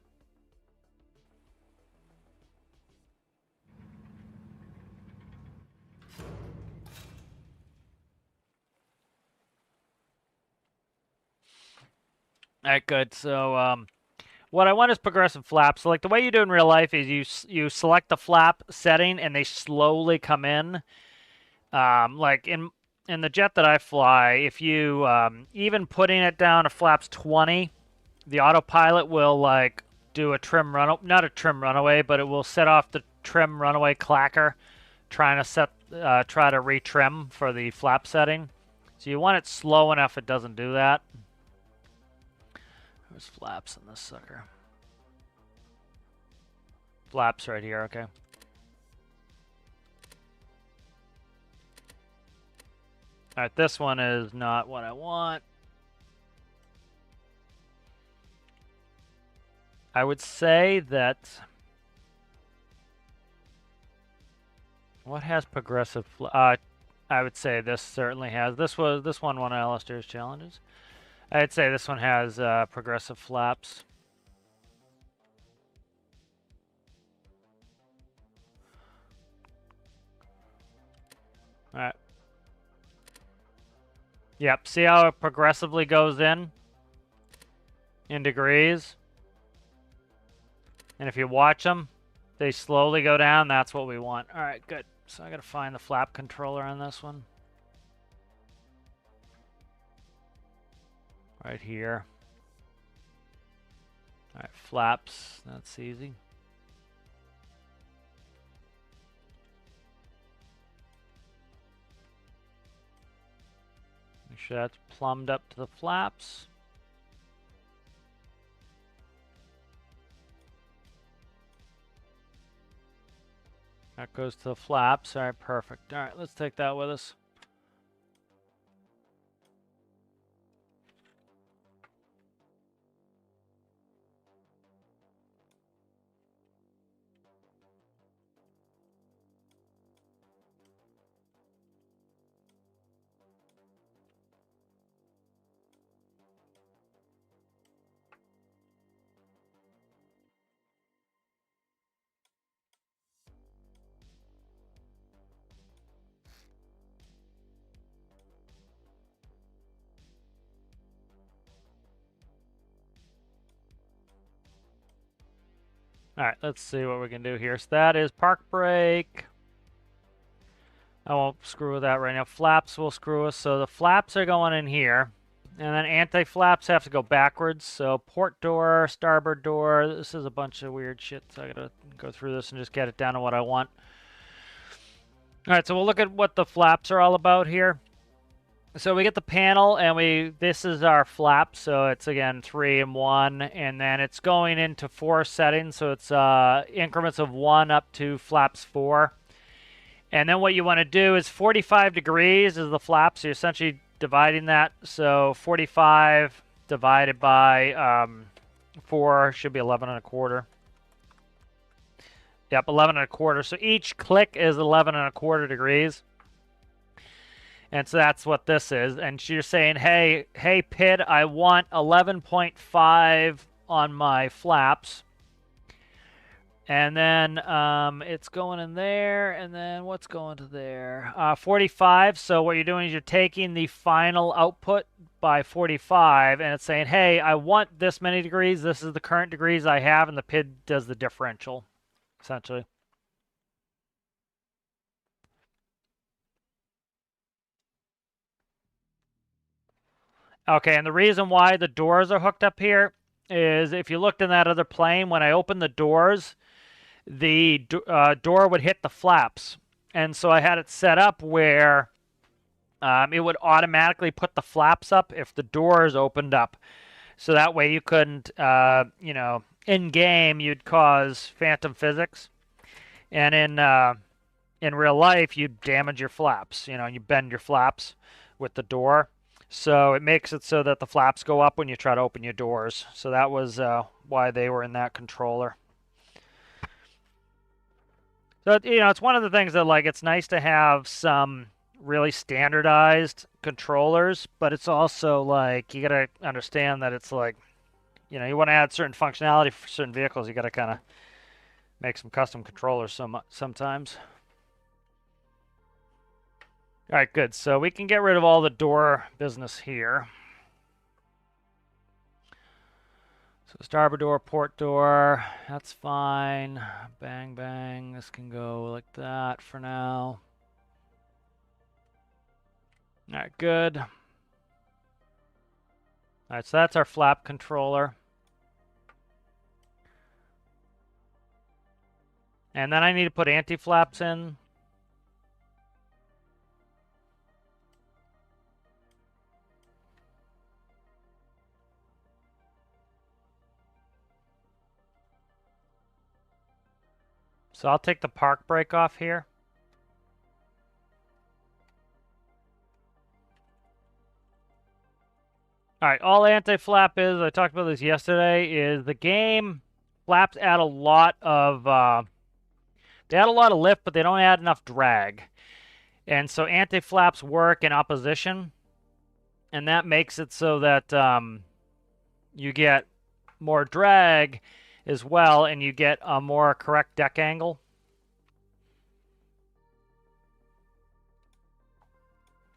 All right, good. So what I want is progressive flaps. So like the way you do in real life is you select the flap setting and they slowly come in. Like in the jet that I fly, if you even putting it down to flaps 20, the autopilot will like do a trim run, not a trim runaway, but it will set off the trim runaway clacker, trying to try to retrim for the flap setting. So you want it slow enough it doesn't do that. There's flaps in this sucker. Flaps right here, okay. Alright, this one is not what I want. I would say that... What has progressive... I would say this certainly has. This one won Alistair's challenges. I'd say this one has progressive flaps. Alright. Yep, see how it progressively goes in degrees? And if you watch them, they slowly go down. That's what we want. Alright, good. So I gotta find the flap controller on this one. Right here. Alright, flaps. That's easy. Make sure that's plumbed up to the flaps. That goes to the flaps. All right, perfect. All right, let's take that with us. All right, let's see what we can do here. So that is park brake. I won't screw with that right now. Flaps will screw us. So the flaps are going in here. And then anti-flaps have to go backwards. So port door, starboard door. This is a bunch of weird shit. So I gotta go through this and just get it down to what I want. All right, so we'll look at what the flaps are all about here. So we get the panel, and this is our flap. So it's again 3 and 1, and then it's going into 4 settings. So it's increments of 1 up to flaps 4. And then what you want to do is 45 degrees is the flap. So you essentially dividing that. So 45 divided by 4 should be 11 1/4. Yep, 11 1/4. So each click is 11 1/4 degrees. And so that's what this is. And you're saying, hey, PID, I want 11.5 on my flaps. And then it's going in there, and then what's going to there? 45. So what you're doing is you're taking the final output by 45, and it's saying, hey, I want this many degrees. This is the current degrees I have, and the PID does the differential, essentially. Okay, and the reason why the doors are hooked up here is if you looked in that other plane, when I opened the doors, the door would hit the flaps. And so I had it set up where it would automatically put the flaps up if the doors opened up. So that way you couldn't, you know, in game you'd cause phantom physics. And in real life you'd damage your flaps, you know, you bend your flaps with the door. So it makes it so that the flaps go up when you try to open your doors. So that was why they were in that controller. So, you know, it's one of the things that, like, it's nice to have some really standardized controllers, but it's also, like, you got to understand that it's, like, you know, you want to add certain functionality for certain vehicles, you got to kind of make some custom controllers sometimes. All right, good. So we can get rid of all the door business here. So starboard door, port door, that's fine. Bang, bang. This can go like that for now. All right, good. All right, so that's our flap controller. And then I need to put anti-flaps in. So I'll take the park brake off here. All right, all anti-flap is, I talked about this yesterday, is the game flaps add a lot of lift, but they don't add enough drag. And so anti-flaps work in opposition, and that makes it so that you get more drag as well, and you get a more correct deck angle.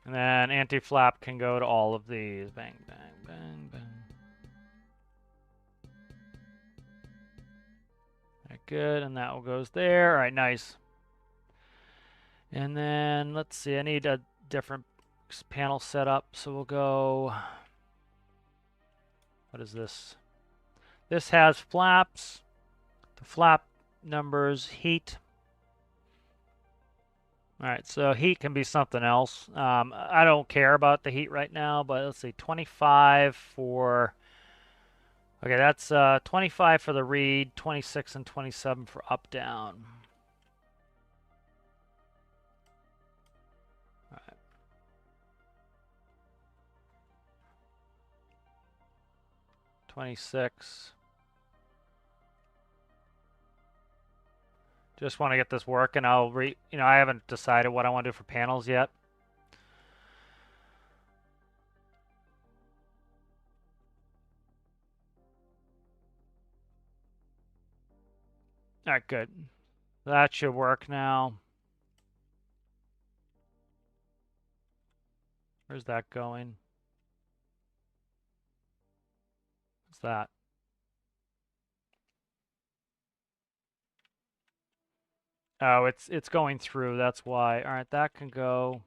And then anti-flap can go to all of these. Bang, bang, bang, bang. All right, good, and that goes there. All right, nice. And then, let's see, I need a different panel setup, so we'll go... What is this? This has flaps, the flap numbers, heat. All right, so heat can be something else. I don't care about the heat right now, but let's see, 25 for... Okay, that's 25 for the read, 26 and 27 for up-down. All right. $26. Just want to get this working. You know, I haven't decided what I want to do for panels yet. All right, good. That should work now. Where's that going? What's that? Oh, it's going through, that's why. All right, that can go.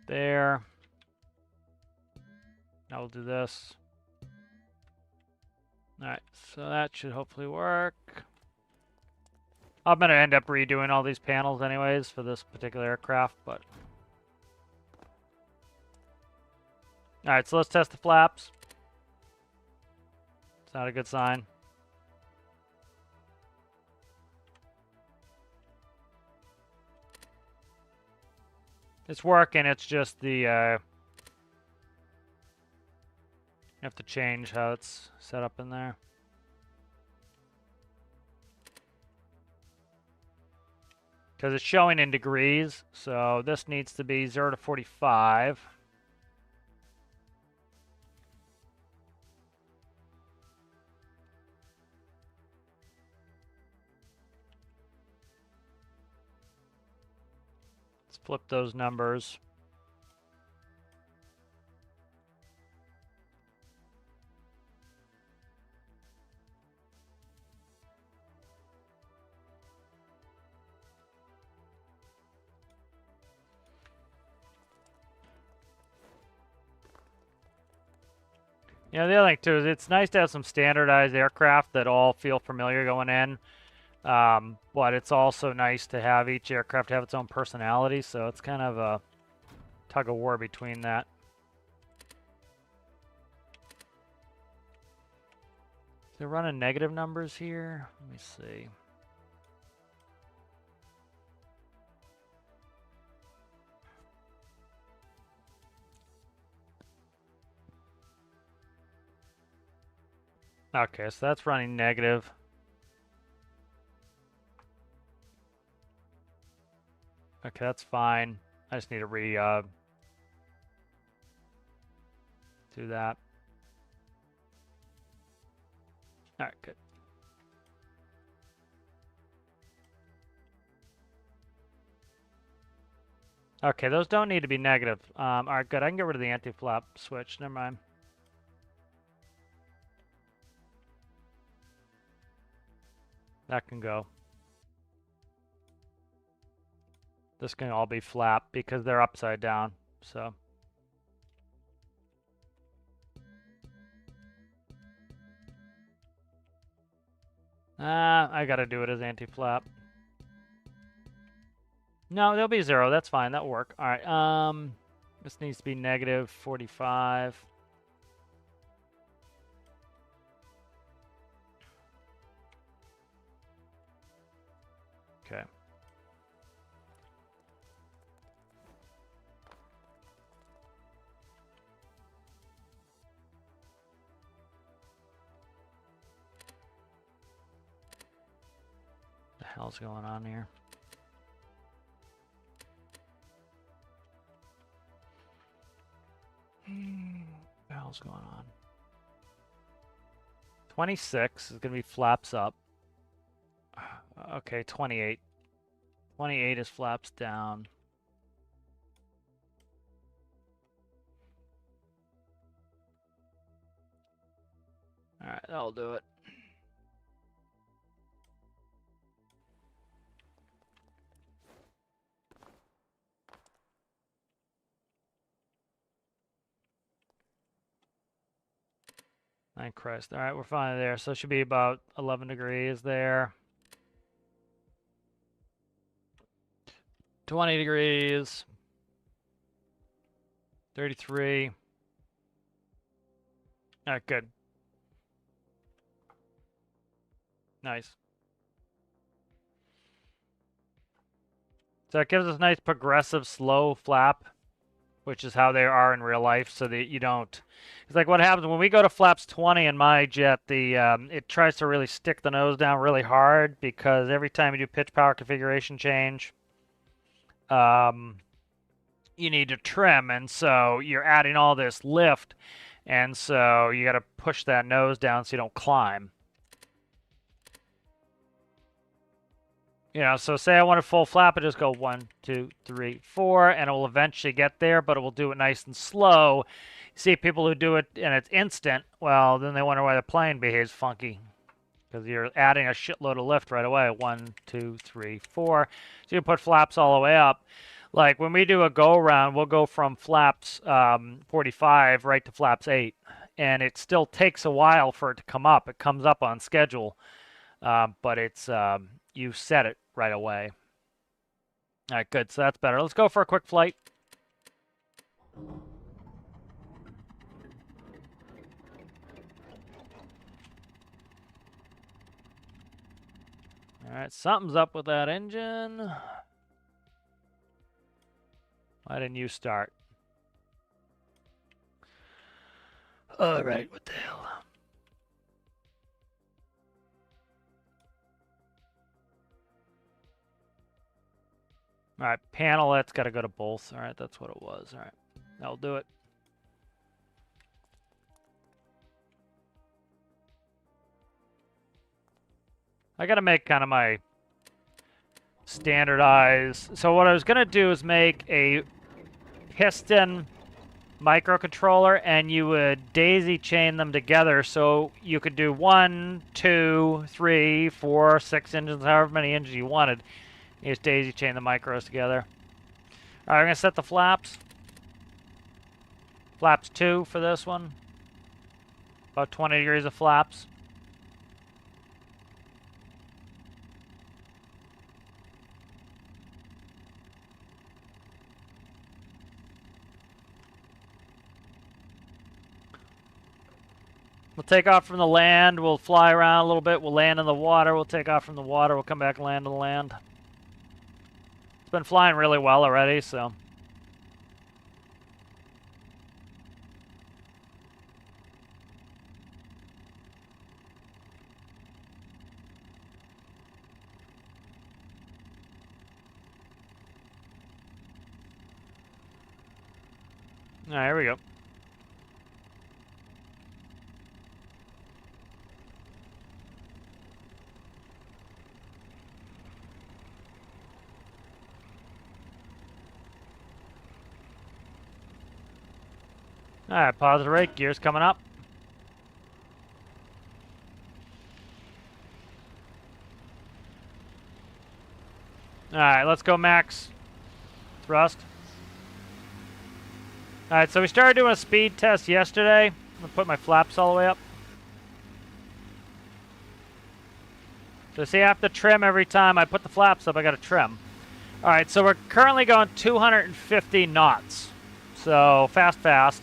There. Now we'll do this. All right, so that should hopefully work. I'm going to end up redoing all these panels anyways for this particular aircraft, but... All right, so let's test the flaps. It's not a good sign. It's working, it's just the, you have to change how it's set up in there. Because it's showing in degrees, so this needs to be 0 to 45. Let's flip those numbers. You know, the other thing too is it's nice to have some standardized aircraft that all feel familiar going in. But it's also nice to have each aircraft have its own personality, so it's kind of a tug of war between that. They're running negative numbers here. Let me see. Okay, so that's running negative. Okay, that's fine. I just need to do that. All right, good. Okay, those don't need to be negative. All right, good. I can get rid of the anti-flap switch. Never mind. That can go. This can all be flap because they're upside down, so. I gotta do it as anti-flap. No, they'll be 0. That's fine. That'll work. All right. This needs to be negative 45. Okay. The hell's going on here? What the hell's going on? 26 is going to be flaps up. Okay, 28. 28 is flaps down. All right, that'll do it. Thank Christ. All right, we're finally there. So it should be about 11 degrees there. 20 degrees. 33. All right, good. Nice. So it gives us a nice progressive slow flap, which is how they are in real life, so that you don't. It's like what happens when we go to flaps 20 in my jet. It tries to really stick the nose down really hard because every time you do pitch power configuration change, you need to trim, and so you're adding all this lift, and so you got to push that nose down so you don't climb. You know, so say I want a full flap, I just go 1, 2, 3, 4, and it will eventually get there, but it will do it nice and slow. You see people who do it and it's instant, well, then they wonder why the plane behaves funky. Because you're adding a shitload of lift right away. 1, 2, 3, 4. So you put flaps all the way up. Like when we do a go-around, we'll go from flaps 45 right to flaps 8. And it still takes a while for it to come up. It comes up on schedule. But it's you set it right away. All right, good. So that's better. Let's go for a quick flight. All right, something's up with that engine. Why didn't you start? All right, what the hell? All right, panellet's got to go to both. All right, that's what it was. All right, that'll do it. I got to make kind of my standardized. So what I was going to do is make a piston microcontroller, and you would daisy chain them together, so you could do 1, 2, 3, 4, 6 engines, however many engines you wanted. You just daisy chain the micros together. All right, I'm going to set the flaps. Flaps 2 for this one. About 20 degrees of flaps. We'll take off from the land, we'll fly around a little bit, we'll land in the water, we'll take off from the water, we'll come back and land on the land. It's been flying really well already, so. All right, here we go. All right, pause the rate. Gears coming up. All right, let's go max thrust. All right, so we started doing a speed test yesterday. I'm gonna put my flaps all the way up. So see, I have to trim every time I put the flaps up. I got to trim. All right, so we're currently going 250 knots. So fast.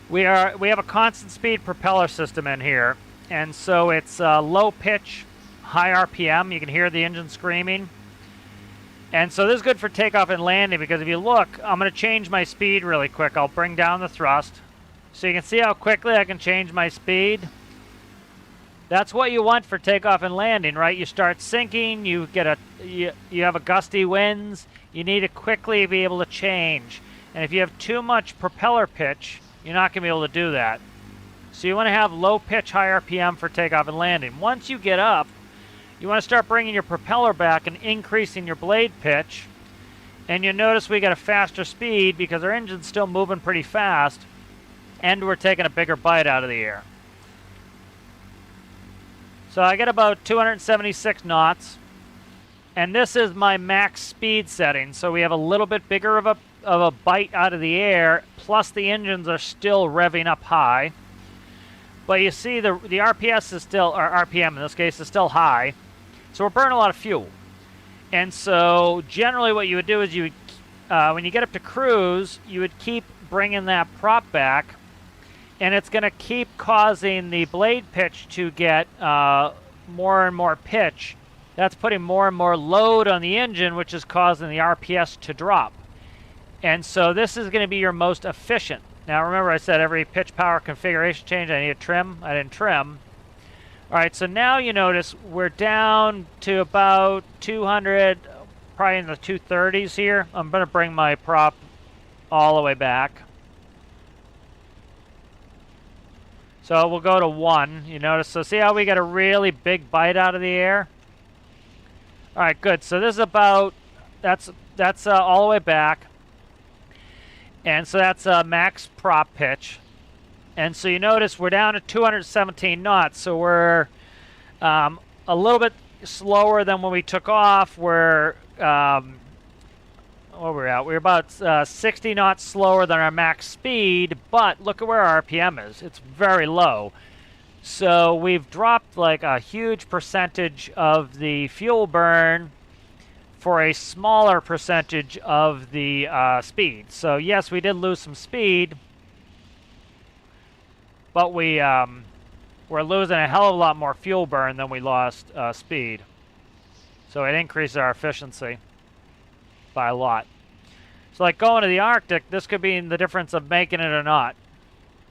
We have a constant speed propeller system in here, and so it's low pitch, high RPM. You can hear the engine screaming. And so this is good for takeoff and landing, because if you look, I'm going to change my speed really quick. I'll bring down the thrust. So you can see how quickly I can change my speed. That's what you want for takeoff and landing, right? You start sinking, you have a gusty winds, you need to quickly be able to change. And if you have too much propeller pitch, you're not going to be able to do that. So you want to have low pitch, high RPM for takeoff and landing. Once you get up, you want to start bringing your propeller back and increasing your blade pitch. And you'll notice we get a faster speed because our engine's still moving pretty fast, and we're taking a bigger bite out of the air. So I get about 276 knots, and this is my max speed setting. So we have a little bit bigger of a bite out of the air, plus the engines are still revving up high. But you see the RPS is still, or RPM in this case, is still high. So we're burning a lot of fuel. And so generally what you would do is you would, when you get up to cruise, you would keep bringing that prop back, and it's going to keep causing the blade pitch to get more and more pitch. That's putting more and more load on the engine, which is causing the RPS to drop. And so this is going to be your most efficient. Now remember, I said every pitch power configuration change I need to trim. I didn't trim. All right, so now you notice we're down to about 200, probably in the 230s here. I'm going to bring my prop all the way back. So we'll go to 1, you notice. So see how we get a really big bite out of the air? All right, good. So this is about, that's all the way back. And so that's max prop pitch. And so you notice we're down to 217 knots. So we're a little bit slower than when we took off. We're, what were we at? We're about 60 knots slower than our max speed, but look at where our RPM is. It's very low. So we've dropped like a huge percentage of the fuel burn for a smaller percentage of the speed. So yes, we did lose some speed, but we're losing a hell of a lot more fuel burn than we lost speed. So it increases our efficiency by a lot. So like going to the Arctic, this could be the difference of making it or not.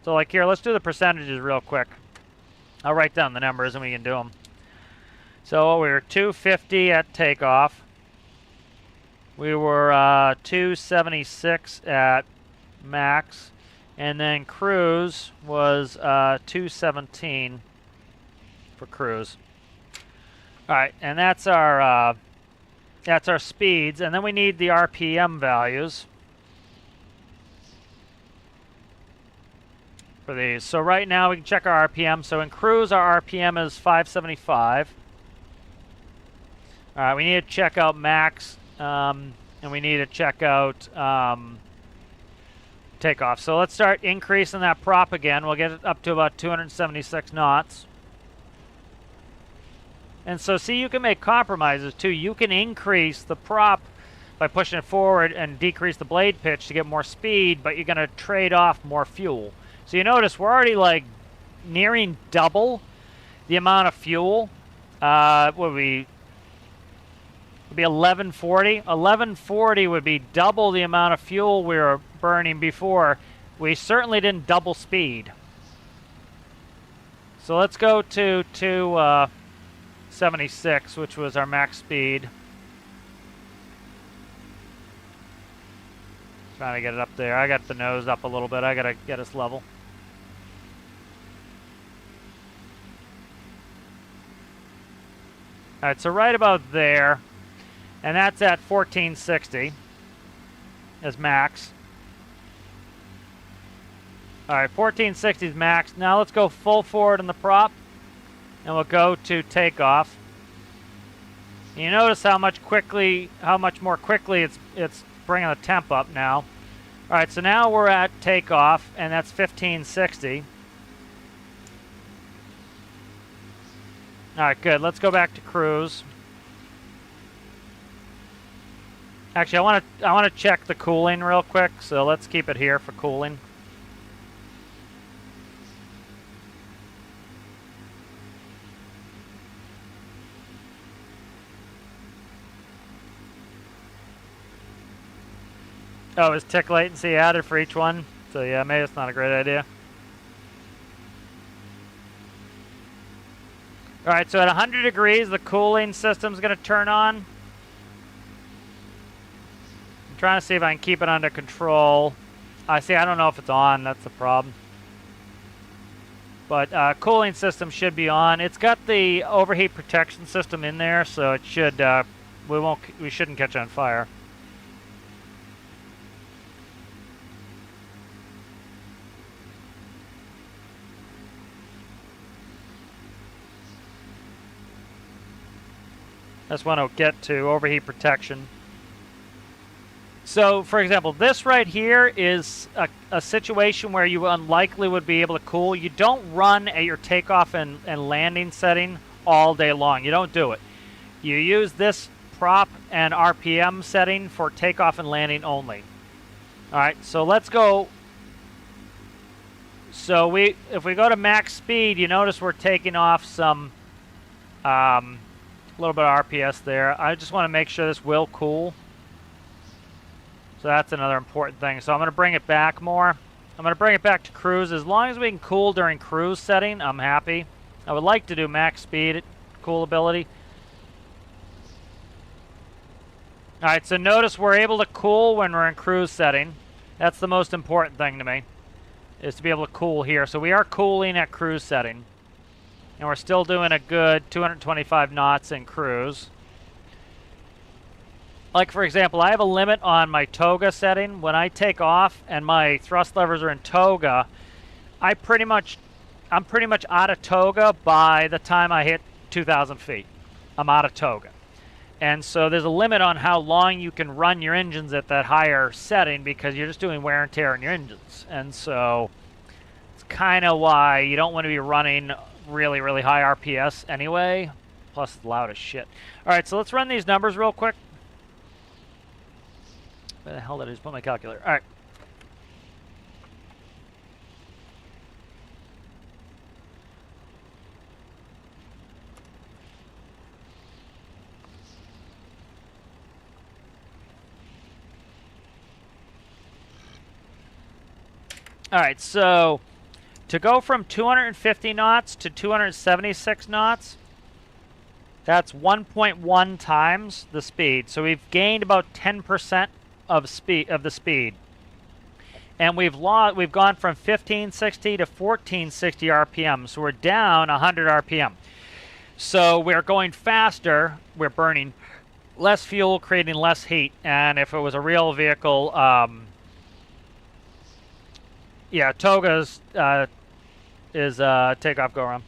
So like here, let's do the percentages real quick. I'll write down the numbers and we can do them. So we were 250 at takeoff. We were 276 at max. And then cruise was 217 for cruise. All right, and that's our speeds. And then we need the RPM values for these. So right now we can check our RPM. So in cruise, our RPM is 575. All right, we need to check out max, and we need to check out takeoff. So let's start increasing that prop again. We'll get it up to about 276 knots. And so see, you can make compromises too. You can increase the prop by pushing it forward and decrease the blade pitch to get more speed, but you're going to trade off more fuel. So you notice we're already like nearing double the amount of fuel. What would be 1140? 1140 would be double the amount of fuel we were burning before. We certainly didn't double speed. So let's go to 276, which was our max speed. Trying to get it up there. I got the nose up a little bit. I got to get us level. All right, so right about there. And that's at 1460 as max. All right, 1460 is max. Now let's go full forward in the prop, and we'll go to takeoff. You notice how much more quickly it's bringing the temp up now. All right, so now we're at takeoff, and that's 1560. All right, good. Let's go back to cruise. Actually, I want to check the cooling real quick, so let's keep it here for cooling. Oh, is tick latency added for each one? So yeah, maybe it's not a great idea. All right, so at 100 degrees, the cooling system's going to turn on. I'm trying to see if I can keep it under control. I don't know if it's on. That's the problem. But cooling system should be on. It's got the overheat protection system in there, so it should we shouldn't catch on fire. I just want to get to overheat protection. So, for example, this right here is a situation where you unlikely would be able to cool. You don't run at your takeoff and landing setting all day long. You don't do it. You use this prop and RPM setting for takeoff and landing only. All right, so let's go. So if we go to max speed, you notice we're taking off some, a little bit of RPS there. I just want to make sure this will cool. So that's another important thing. So I'm going to bring it back more. I'm going to bring it back to cruise. As long as we can cool during cruise setting, I'm happy. I would like to do max speed coolability. All right, so notice we're able to cool when we're in cruise setting. That's the most important thing to me, is to be able to cool here. So we are cooling at cruise setting. And we're still doing a good 225 knots in cruise. Like, for example, I have a limit on my toga setting. When I take off and my thrust levers are in toga, I'm pretty much out of toga by the time I hit 2,000 feet. I'm out of toga. And so there's a limit on how long you can run your engines at that higher setting because you're just doing wear and tear on your engines. And so it's kind of why you don't want to be running really, really high RPS anyway. Plus, it's loud as shit. All right, so let's run these numbers real quick. Where the hell did I just put my calculator? All right. All right, so to go from 250 knots to 276 knots, that's 1.1 times the speed. So we've gained about 10% of the speed. And we've gone from 1560 to 1460 RPM. So we're down 100 RPM. So we're going faster, we're burning less fuel, creating less heat. And if it was a real vehicle, yeah, Toga's is takeoff, go around.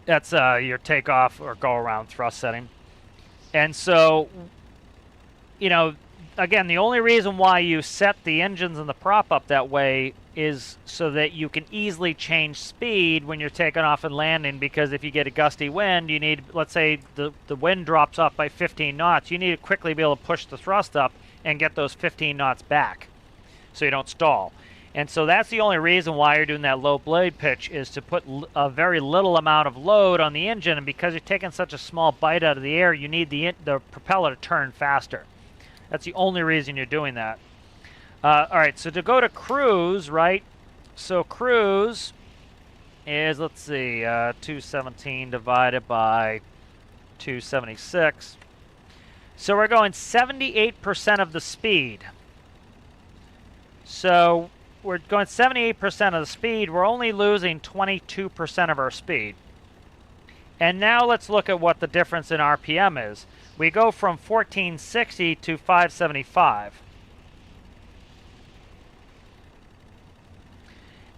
That's your takeoff or go around thrust setting. And so, you know, again, the only reason why you set the engines and the prop up that way is so that you can easily change speed when you're taking off and landing, because if you get a gusty wind, you need, let's say the wind drops off by 15 knots, you need to quickly be able to push the thrust up and get those 15 knots back so you don't stall. And so that's the only reason why you're doing that low blade pitch, is to put a very little amount of load on the engine, and because you're taking such a small bite out of the air, you need the propeller to turn faster. That's the only reason you're doing that. All right, so to go to cruise, right? So cruise is, let's see, 217 divided by 276. So we're going 78% of the speed. So we're going 78% of the speed. We're only losing 22% of our speed. And now let's look at what the difference in RPM is. We go from 1460 to 575.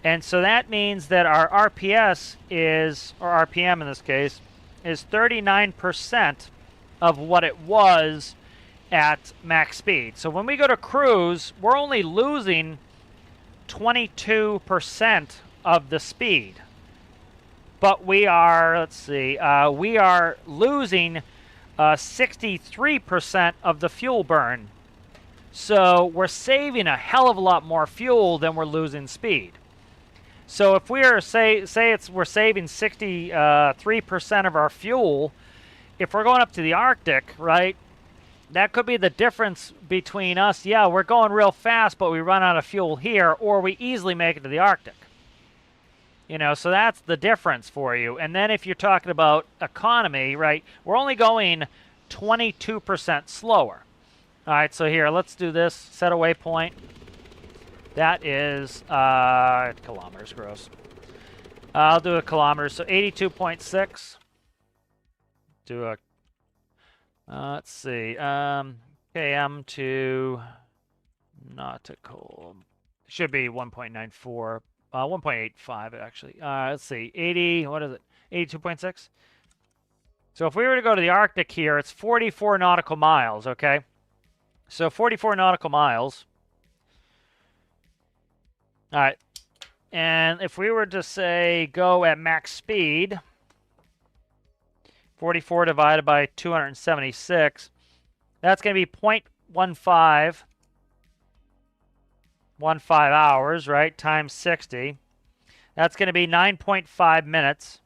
And so that means that our RPS is, or RPM in this case, is 39% of what it was at max speed. So when we go to cruise, we're only losing 22% of the speed. But we are, let's see, we are losing 63% of the fuel burn. So we're saving a hell of a lot more fuel than we're losing speed. So if we are, we're saving 63% of our fuel, if we're going up to the Arctic, right, that could be the difference between us. Yeah, we're going real fast, but we run out of fuel here, or we easily make it to the Arctic. You know, so that's the difference for you. And then if you're talking about economy, right, we're only going 22% slower. All right, so here, let's do this. Set a waypoint. That is kilometers, gross. I'll do a kilometers, so 82.6. Do a, let's see, km to nautical. Should be 1.94. 1.85 actually. Let's see, 80, what is it? 82.6? So if we were to go to the Arctic here, it's 44 nautical miles, okay? So 44 nautical miles. All right. And if we were to say go at max speed, 44 divided by 276, that's going to be 0.15 hours, right, times 60. That's going to be 9.5 minutes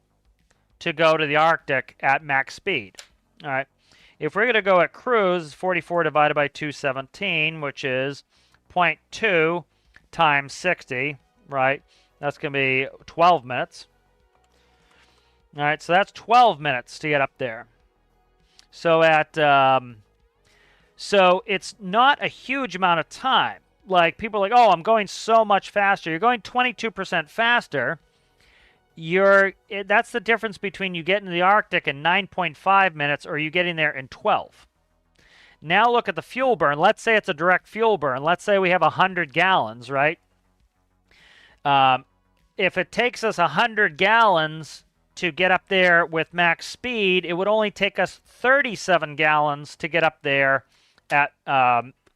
to go to the Arctic at max speed. All right. If we're going to go at cruise, 44 divided by 217, which is 0.2 times 60, right? That's going to be 12 minutes. All right, so that's 12 minutes to get up there. So at so it's not a huge amount of time. Like, people are like, oh, I'm going so much faster. You're going 22% faster. That's the difference between you getting to the Arctic in 9.5 minutes or you getting there in 12. Now look at the fuel burn. Let's say it's a direct fuel burn. Let's say we have 100 gallons, right? If it takes us 100 gallons to get up there with max speed, it would only take us 37 gallons to get up there at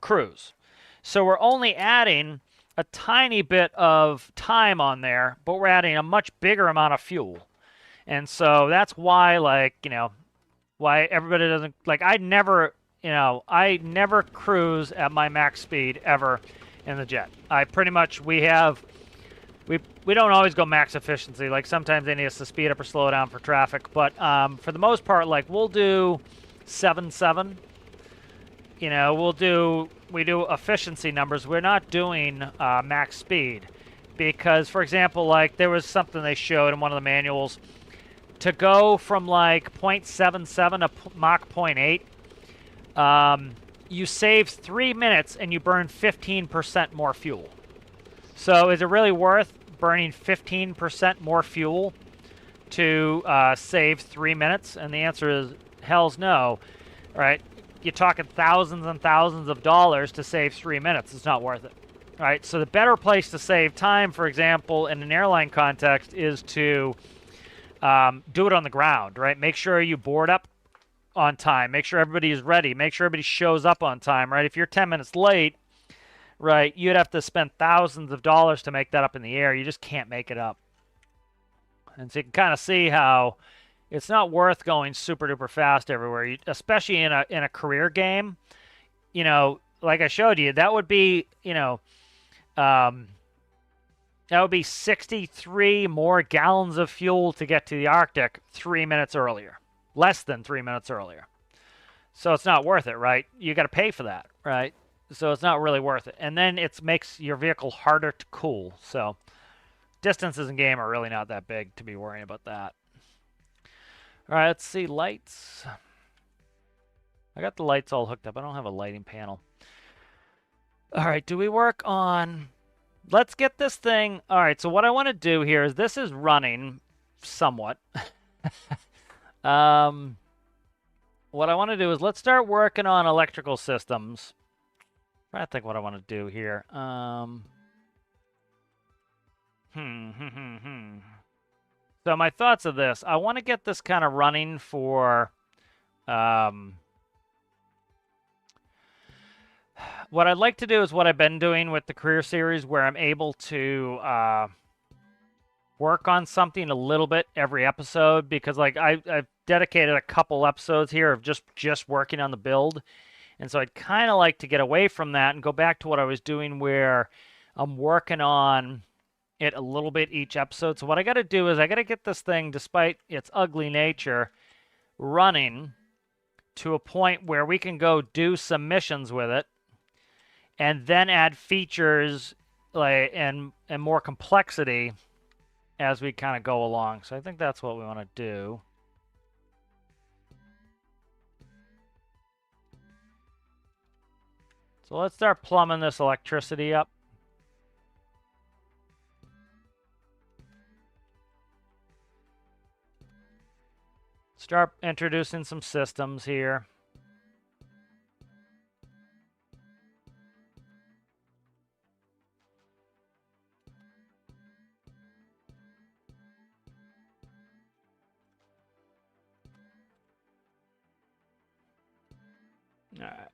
cruise. So we're only adding a tiny bit of time on there, but we're adding a much bigger amount of fuel. And so that's why, like, you know, why everybody doesn't, like, I never cruise at my max speed ever in the jet. I pretty much, we don't always go max efficiency. Like, sometimes they need us to speed up or slow down for traffic. But for the most part, like, we'll do 7.7. you know, we do efficiency numbers. We're not doing max speed because, for example, like there was something they showed in one of the manuals to go from like 0.77 to Mach 0.8. You save 3 minutes and you burn 15% more fuel. So is it really worth burning 15% more fuel to save 3 minutes? And the answer is hell's no. Right? You're talking thousands and thousands of dollars to save 3 minutes. It's not worth it. Right? So the better place to save time, for example, in an airline context, is to do it on the ground. Right? Make sure you board up on time. Make sure everybody is ready. Make sure everybody shows up on time. Right? If you're 10 minutes late, right, you'd have to spend thousands of dollars to make that up in the air. You just can't make it up. And so you can kind of see how it's not worth going super duper fast everywhere, especially in a career game. You know, like I showed you, that would be, you know, that would be 63 more gallons of fuel to get to the Arctic 3 minutes earlier, less than 3 minutes earlier. So it's not worth it, right? You got to pay for that, right? So it's not really worth it. And then it makes your vehicle harder to cool. So distances in game are really not that big to be worrying about that. All right, let's see, lights. I got the lights all hooked up. I don't have a lighting panel. All right, do we work on... Let's get this thing... All right, so what I want to do here is this is running somewhat. What I want to do is let's start working on electrical systems. I think what I want to do here. So my thoughts of this, I want to get this kind of running for, what I'd like to do is what I've been doing with the career series, where I'm able to work on something a little bit every episode, because like I've dedicated a couple episodes here of just working on the build. And so I'd kind of like to get away from that and go back to what I was doing, where I'm working on it a little bit each episode. So what I got to do is I got to get this thing, despite its ugly nature, running to a point where we can go do some missions with it and then add features like and more complexity as we kind of go along. So I think that's what we want to do. So let's start plumbing this electricity up. Start introducing some systems here. All right.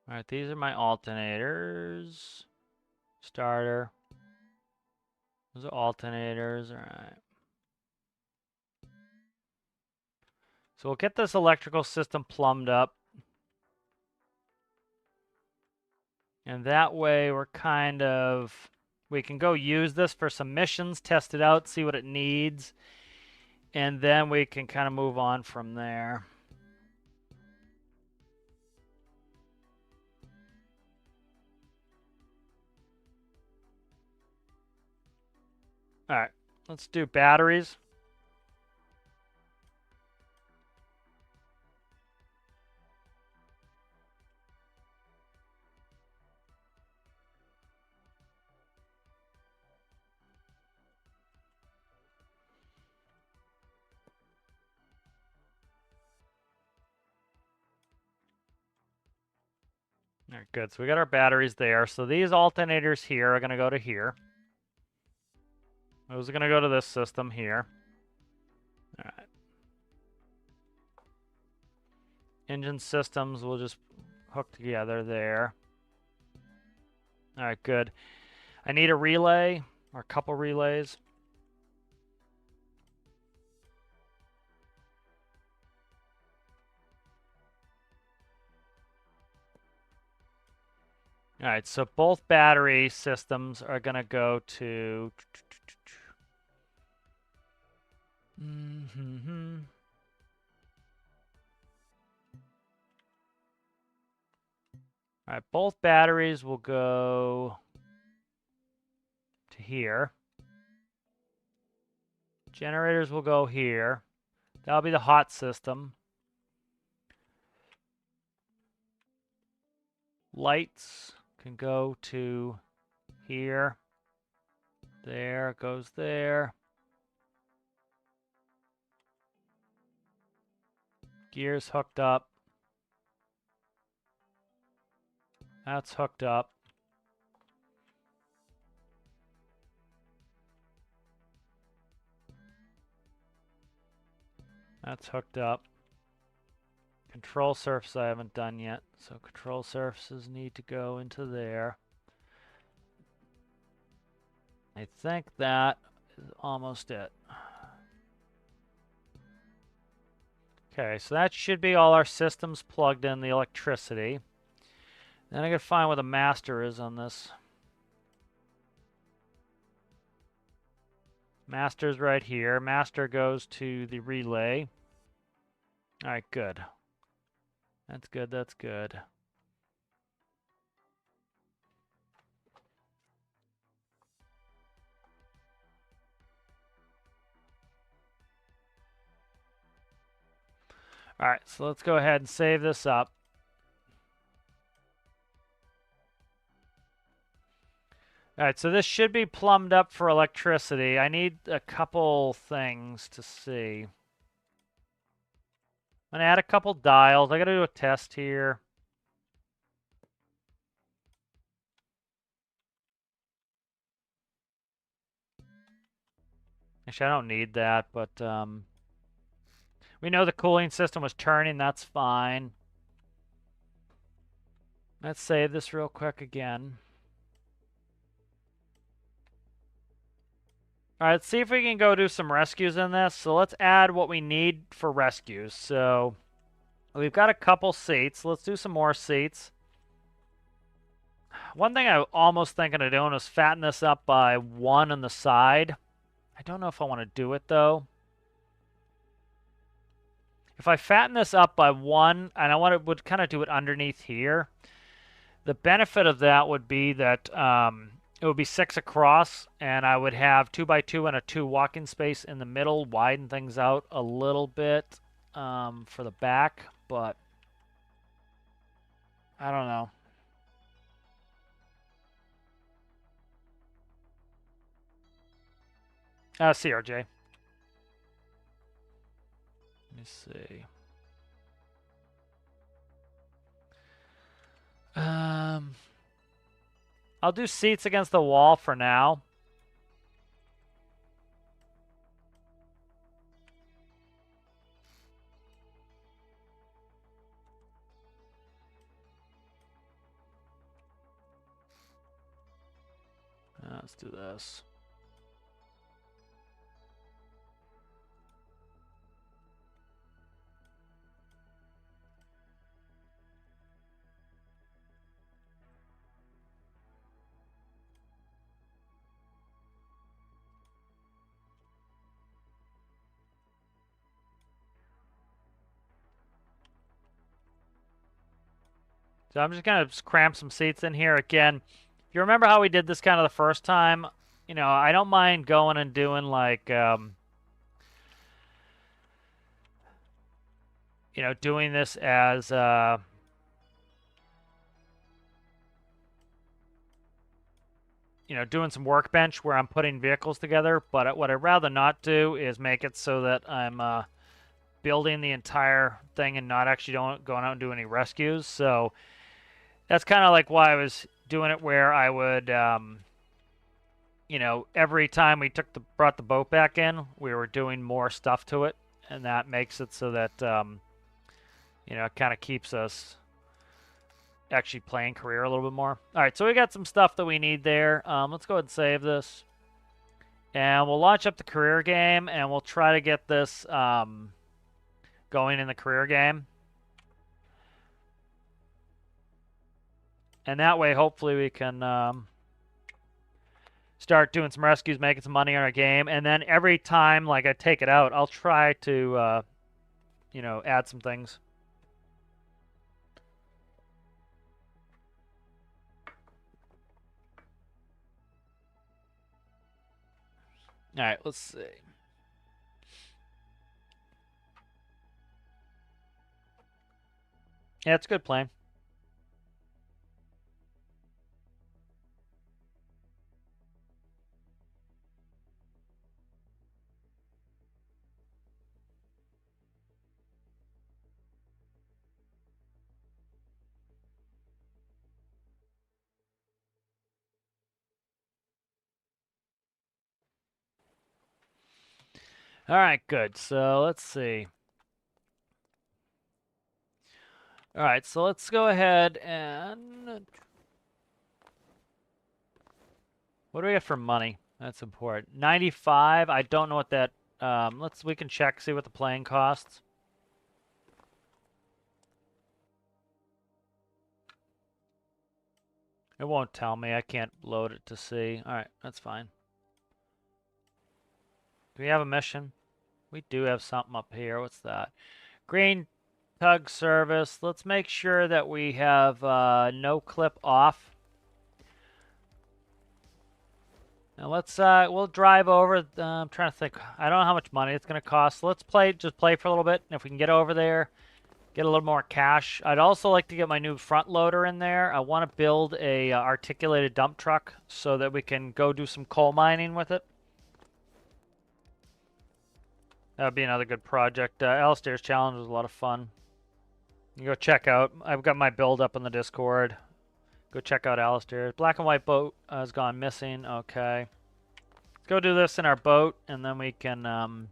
All right, these are my alternators. Starter. Those are alternators, all right. So we'll get this electrical system plumbed up. And that way we're kind of, we can go use this for some missions, test it out, see what it needs. And then we can kind of move on from there. All right, let's do batteries. All right, good. So we got our batteries there. So these alternators here are going to go to here. Those are going to go to this system here. All right. Engine systems will just hook together there. All right, good. I need a relay or a couple relays. All right, so both battery systems are going to go to... All right, both batteries will go to here. Generators will go here. That'll be the hot system. Lights can go to here. There, goes there. Gears hooked up. That's hooked up. That's hooked up. Control surface I haven't done yet, so control surfaces need to go into there. I think that is almost it. Okay, so that should be all our systems plugged in, the electricity. Then I gotta find where the master is on this. Master's right here. Master goes to the relay. All right, good. That's good, that's good. All right, so let's go ahead and save this up. All right, so this should be plumbed up for electricity. I need a couple things to see. I'm gonna add a couple dials. I gotta do a test here. Actually, I don't need that, but we know the cooling system was turning. That's fine. Let's save this real quick again. All right, let's see if we can go do some rescues in this. So let's add what we need for rescues. So we've got a couple seats. Let's do some more seats. One thing I'm almost thinking of doing is fatten this up by 1 on the side. I don't know if I want to do it, though. If I fatten this up by 1, and I would kind of do it underneath here, the benefit of that would be that it would be 6 across, and I would have 2 by 2 and a 2 walking space in the middle, widen things out a little bit for the back, but I don't know. CRJ. Let me see. I'll do seats against the wall for now. Let's do this. So I'm just going to cramp some seats in here. Again, if you remember how we did this kind of the first time, you know, I don't mind going and doing like, you know, doing this as, you know, doing some workbench where I'm putting vehicles together. But what I'd rather not do is make it so that I'm building the entire thing and not actually going out and do any rescues. So that's kind of like why I was doing it where I would, you know, every time we brought the boat back in, we were doing more stuff to it, and that makes it so that, you know, it kind of keeps us actually playing career a little bit more. All right, so we got some stuff that we need there. Let's go ahead and save this, and we'll launch up the career game, and we'll try to get this going in the career game. And that way, hopefully, we can start doing some rescues, making some money on our game. And then every time, like, I take it out, I'll try to, you know, add some things. All right, let's see. Yeah, it's a good plan. All right, good. So let's see. All right, so let's go ahead and what do we get for money? That's important. 95. I don't know what that. We can check, see what the plane costs. It won't tell me. I can't load it to see. All right, that's fine. Do we have a mission? We do have something up here. What's that? Green tug service. Let's make sure that we have no clip off. Now we'll drive over. I'm trying to think. I don't know how much money it's going to cost. So let's just play for a little bit. And if we can get over there, get a little more cash. I'd also like to get my new front loader in there. I want to build a articulated dump truck so that we can go do some coal mining with it. That would be another good project. Alistair's challenge was a lot of fun. You go check out. I've got my build up in the Discord. Go check out Alistair's. Black and white boat has gone missing. Okay. Let's go do this in our boat, and then we can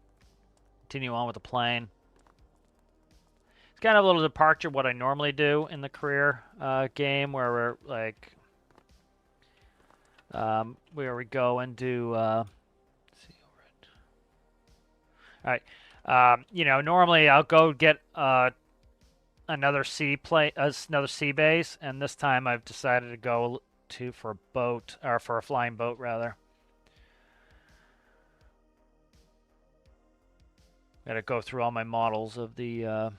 continue on with the plane. It's kind of a little departure of what I normally do in the career game, where we're like, where we go and do. Let's see, all right. You know, normally I'll go get another another sea base, and this time I've decided to go for a boat, or for a flying boat rather. Got to go through all my models of the. All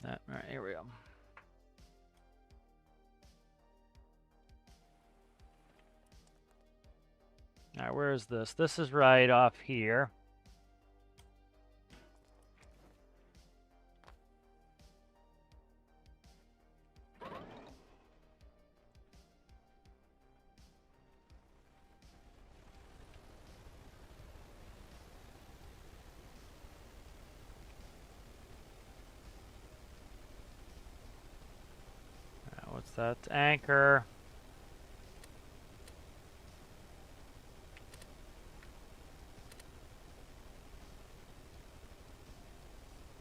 right, here we go. All right, where is this? This is right off here. What's that? Anchor.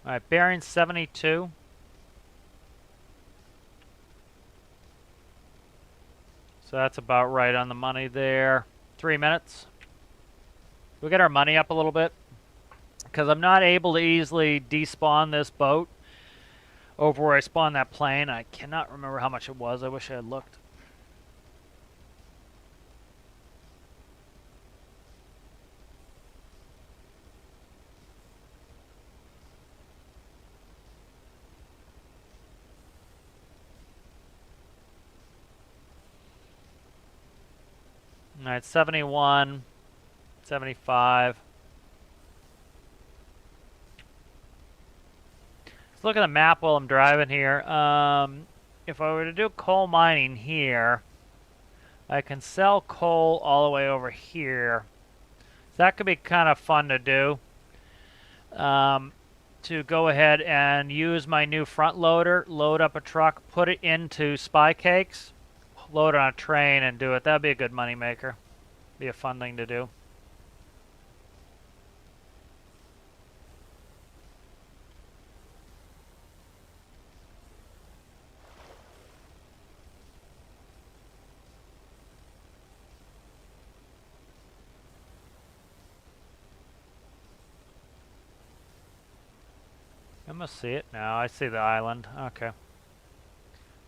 All right, bearing 72. So that's about right on the money there. 3 minutes. We'll get our money up a little bit, because I'm not able to easily despawn this boat over where I spawned that plane. I cannot remember how much it was. I wish I had looked. All right, 71, 75. Let's look at the map while I'm driving here. If I were to do coal mining here, I can sell coal all the way over here. So that could be kind of fun to do. To go ahead and use my new front loader, load up a truck, put it into spy cakes, load it on a train and do it. That'd be a good money maker. Be a fun thing to do. I must see it now. I see the island. Okay.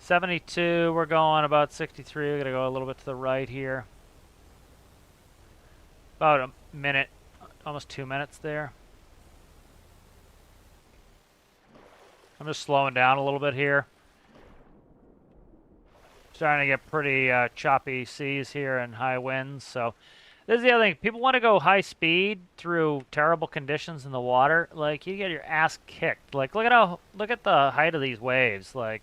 72, we're going about 63. We're going to go a little bit to the right here. About a minute, almost 2 minutes there. I'm just slowing down a little bit here. Starting to get pretty choppy seas here and high winds. So this is the other thing. People want to go high speed through terrible conditions in the water. Like, you get your ass kicked. Like, look at the height of these waves. Like,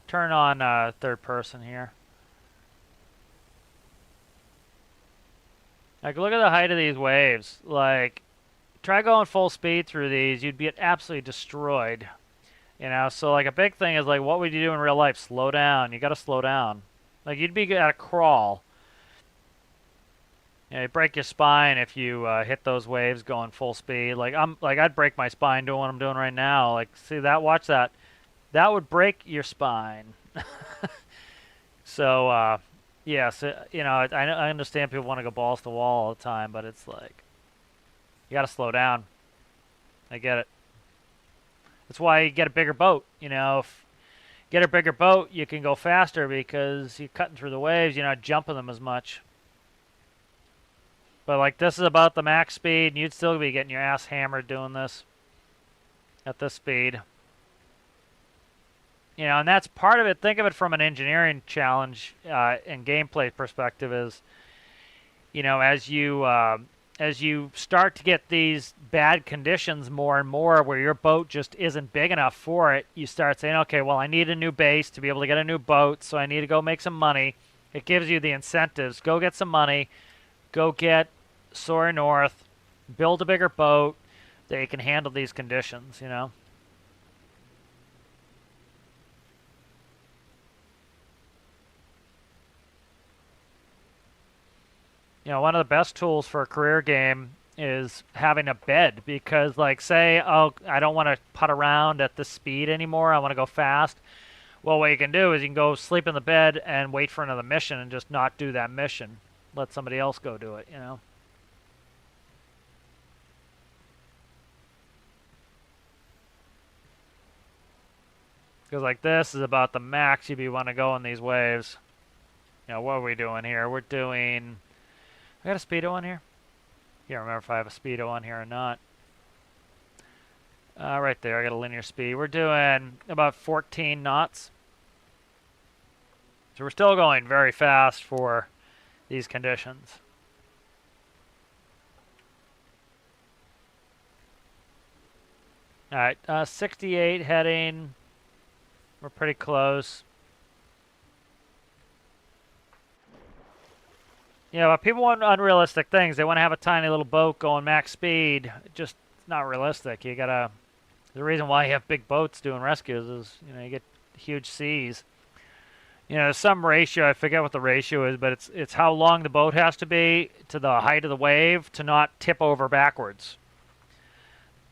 turn on third person here. Like, look at the height of these waves. Like, try going full speed through these. You'd get absolutely destroyed. You know, so like a big thing is like, what would you do in real life? Slow down. You got to slow down. Like, you'd be at a crawl. You know, you break your spine if you hit those waves going full speed. Like, I'd break my spine doing what I'm doing right now. Like, see that? Watch that. That would break your spine. So, yeah, so, you know, I understand people want to go balls to the wall all the time, but it's like, you got to slow down. I get it. That's why you get a bigger boat. You know, if you get a bigger boat, you can go faster because you're cutting through the waves. You're not jumping them as much. But like, this is about the max speed, and you'd still be getting your ass hammered doing this at this speed. You know, and that's part of it. Think of it from an engineering challenge and gameplay perspective is, you know, as you start to get these bad conditions more and more where your boat just isn't big enough for it, you start saying, okay, well, I need a new base to be able to get a new boat, so I need to go make some money. It gives you the incentives. Go get some money. Go get Soar North. Build a bigger boat that you can handle these conditions, you know? You know, one of the best tools for a career game is having a bed because, like, say, oh, I don't want to putt around at this speed anymore. I want to go fast. Well, what you can do is you can go sleep in the bed and wait for another mission and just not do that mission. Let somebody else go do it, you know? Because, like, this is about the max you'd want to go in these waves. You know, what are we doing here? We're doing... I got a speedo on here? Can't remember if I have a speedo on here or not. Right there, I got a linear speed. We're doing about 14 knots. So we're still going very fast for these conditions. All right, 68 heading. We're pretty close. You know, but people want unrealistic things. They want to have a tiny little boat going max speed. Just not realistic. You gotta. The reason why you have big boats doing rescues is, you know, you get huge seas. You know, some ratio. I forget what the ratio is, but it's how long the boat has to be to the height of the wave to not tip over backwards.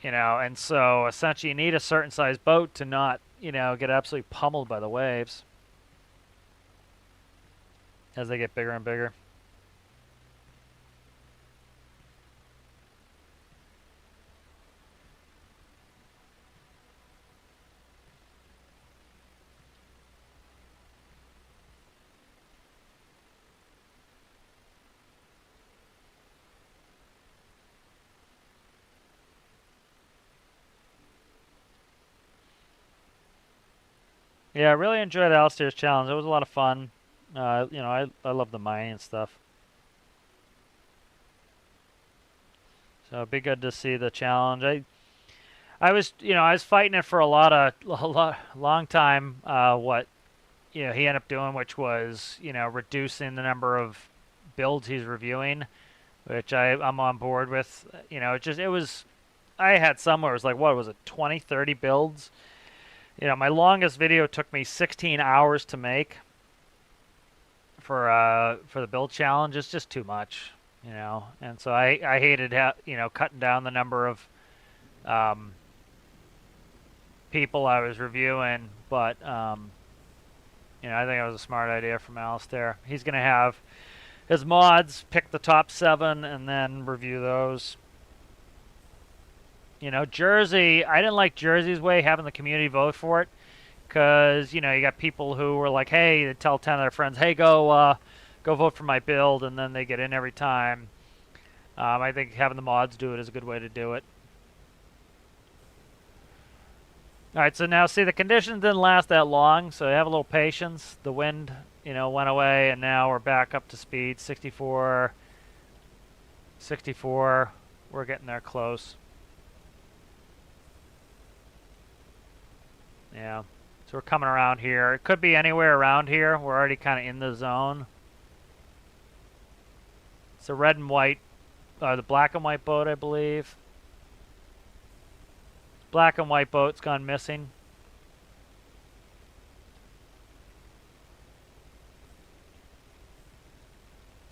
You know, and so essentially you need a certain size boat to not, you know, get absolutely pummeled by the waves as they get bigger and bigger. Yeah, I really enjoyed Alistair's challenge. It was a lot of fun. You know, I love the mining and stuff. So it'd be good to see the challenge. I was, you know, I was fighting it for a long time. What, you know, he ended up doing, which was, you know, reducing the number of builds he's reviewing, which I'm on board with. You know, it was, I had some where it was like, what was it, 20, 30 builds? You know, my longest video took me 16 hours to make for the build challenge. It's just too much, you know. And so I hated you know, cutting down the number of people I was reviewing, but you know, I think it was a smart idea from Alistair. He's gonna have his mods pick the top 7 and then review those. You know, Jersey, I didn't like Jersey's way, having the community vote for it, because you know you got people who were like, hey, they tell 10 of their friends, hey, go vote for my build, and then they get in every time. I think having the mods do it is a good way to do it. All right, so now see the conditions didn't last that long, so have a little patience. The wind, you know, went away, and now we're back up to speed. 64, 64. We're getting there close. Yeah, so we're coming around here. It could be anywhere around here. We're already kind of in the zone. It's the red and white, the black and white boat, I believe. Black and white boat's gone missing.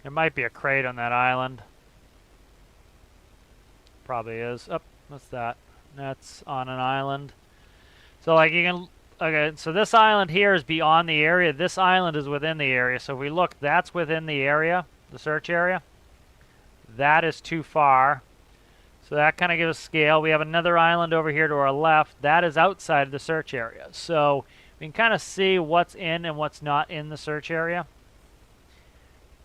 There might be a crate on that island. Probably is. Oh, what's that? That's on an island. So like you can, okay, so this island here is beyond the area. This island is within the area. So if we look, that's within the area, the search area. That is too far. So that kind of gives us scale. We have another island over here to our left. That is outside of the search area. So we can kind of see what's in and what's not in the search area.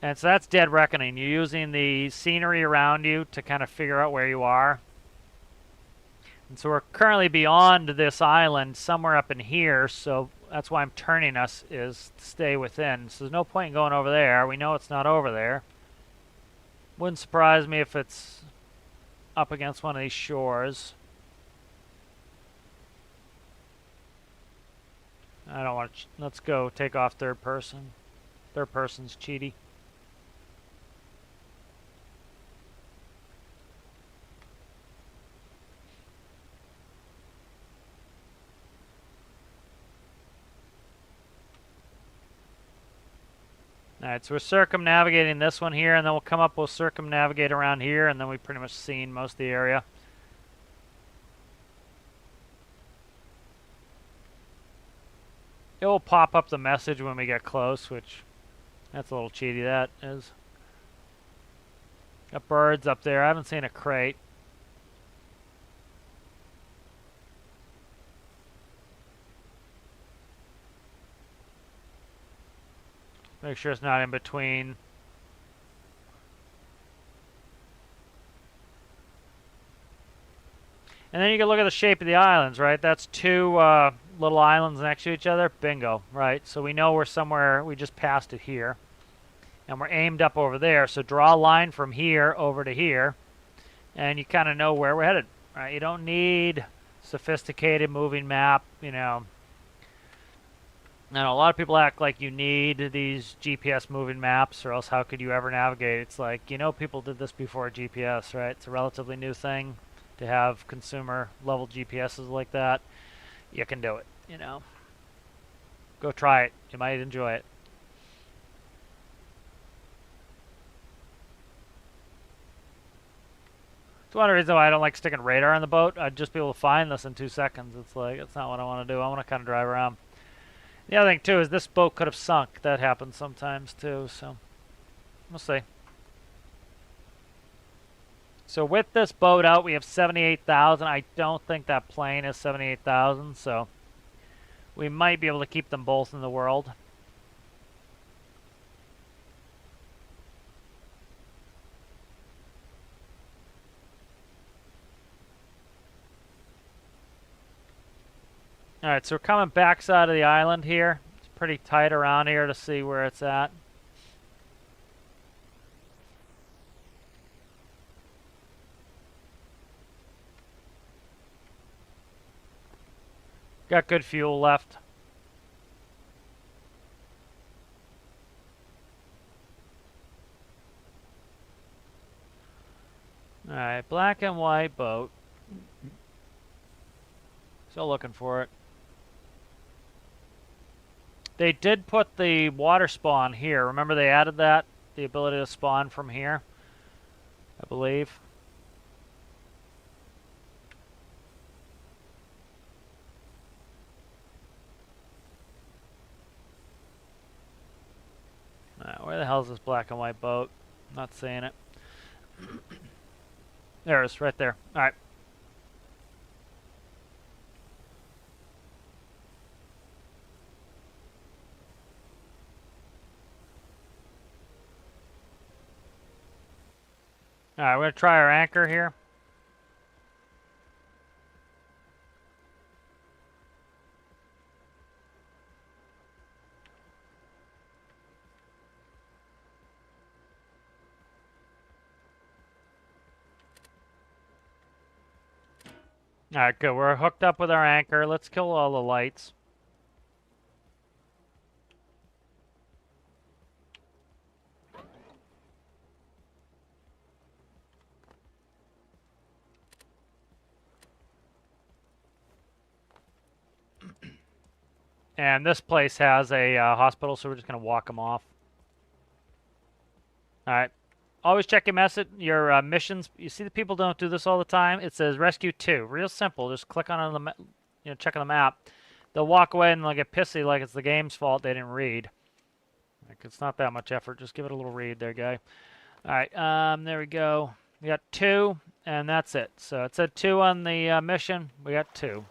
And so that's Dead Reckoning. You're using the scenery around you to kind of figure out where you are. And so we're currently beyond this island, somewhere up in here. So that's why I'm turning us, is to stay within. So there's no point in going over there. We know it's not over there. Wouldn't surprise me if it's up against one of these shores. I don't want to. Let's go take off third person. Third person's cheaty. Alright, so we're circumnavigating this one here, and then we'll come up, we'll circumnavigate around here, and then we've pretty much seen most of the area. It will pop up the message when we get close, which, that's a little cheaty, that is. Got birds up there. I haven't seen a crate. Make sure it's not in between. And then you can look at the shape of the islands, right? That's two little islands next to each other. Bingo, right? So we know we're somewhere, we just passed it here. And we're aimed up over there. So draw a line from here over to here. And you kind of know where we're headed, right? You don't need sophisticated moving map, you know. I know a lot of people act like you need these GPS moving maps, or else how could you ever navigate? It's like, you know, people did this before GPS, right? It's a relatively new thing to have consumer level GPSs like that. You can do it, you know. Go try it. You might enjoy it. It's one reason why I don't like sticking radar on the boat. I'd just be able to find this in 2 seconds. It's like, it's not what I want to do. I want to kind of drive around. The other thing, too, is this boat could have sunk. That happens sometimes, too, so we'll see. So with this boat out, we have 78,000. I don't think that plane is 78,000, so we might be able to keep them both in the world. Alright, so we're coming backside of the island here. It's pretty tight around here to see where it's at. Got good fuel left. Alright, black and white boat. Still looking for it. They did put the water spawn here. Remember they added that? The ability to spawn from here, I believe. Where the hell is this black and white boat? I'm not seeing it. There it is, right there. Alright. All right, we're going to try our anchor here. All right, good. We're hooked up with our anchor. Let's kill all the lights. And this place has a hospital, so we're just going to walk them off. All right. Always check your missions. You see the people don't do this all the time. It says rescue 2. Real simple. Just click on the check on the map. They'll walk away and they'll get pissy like it's the game's fault they didn't read. Like, it's not that much effort. Just give it a little read there, guy. All right. There we go. We got 2, and that's it. So it said 2 on the mission. We got 2.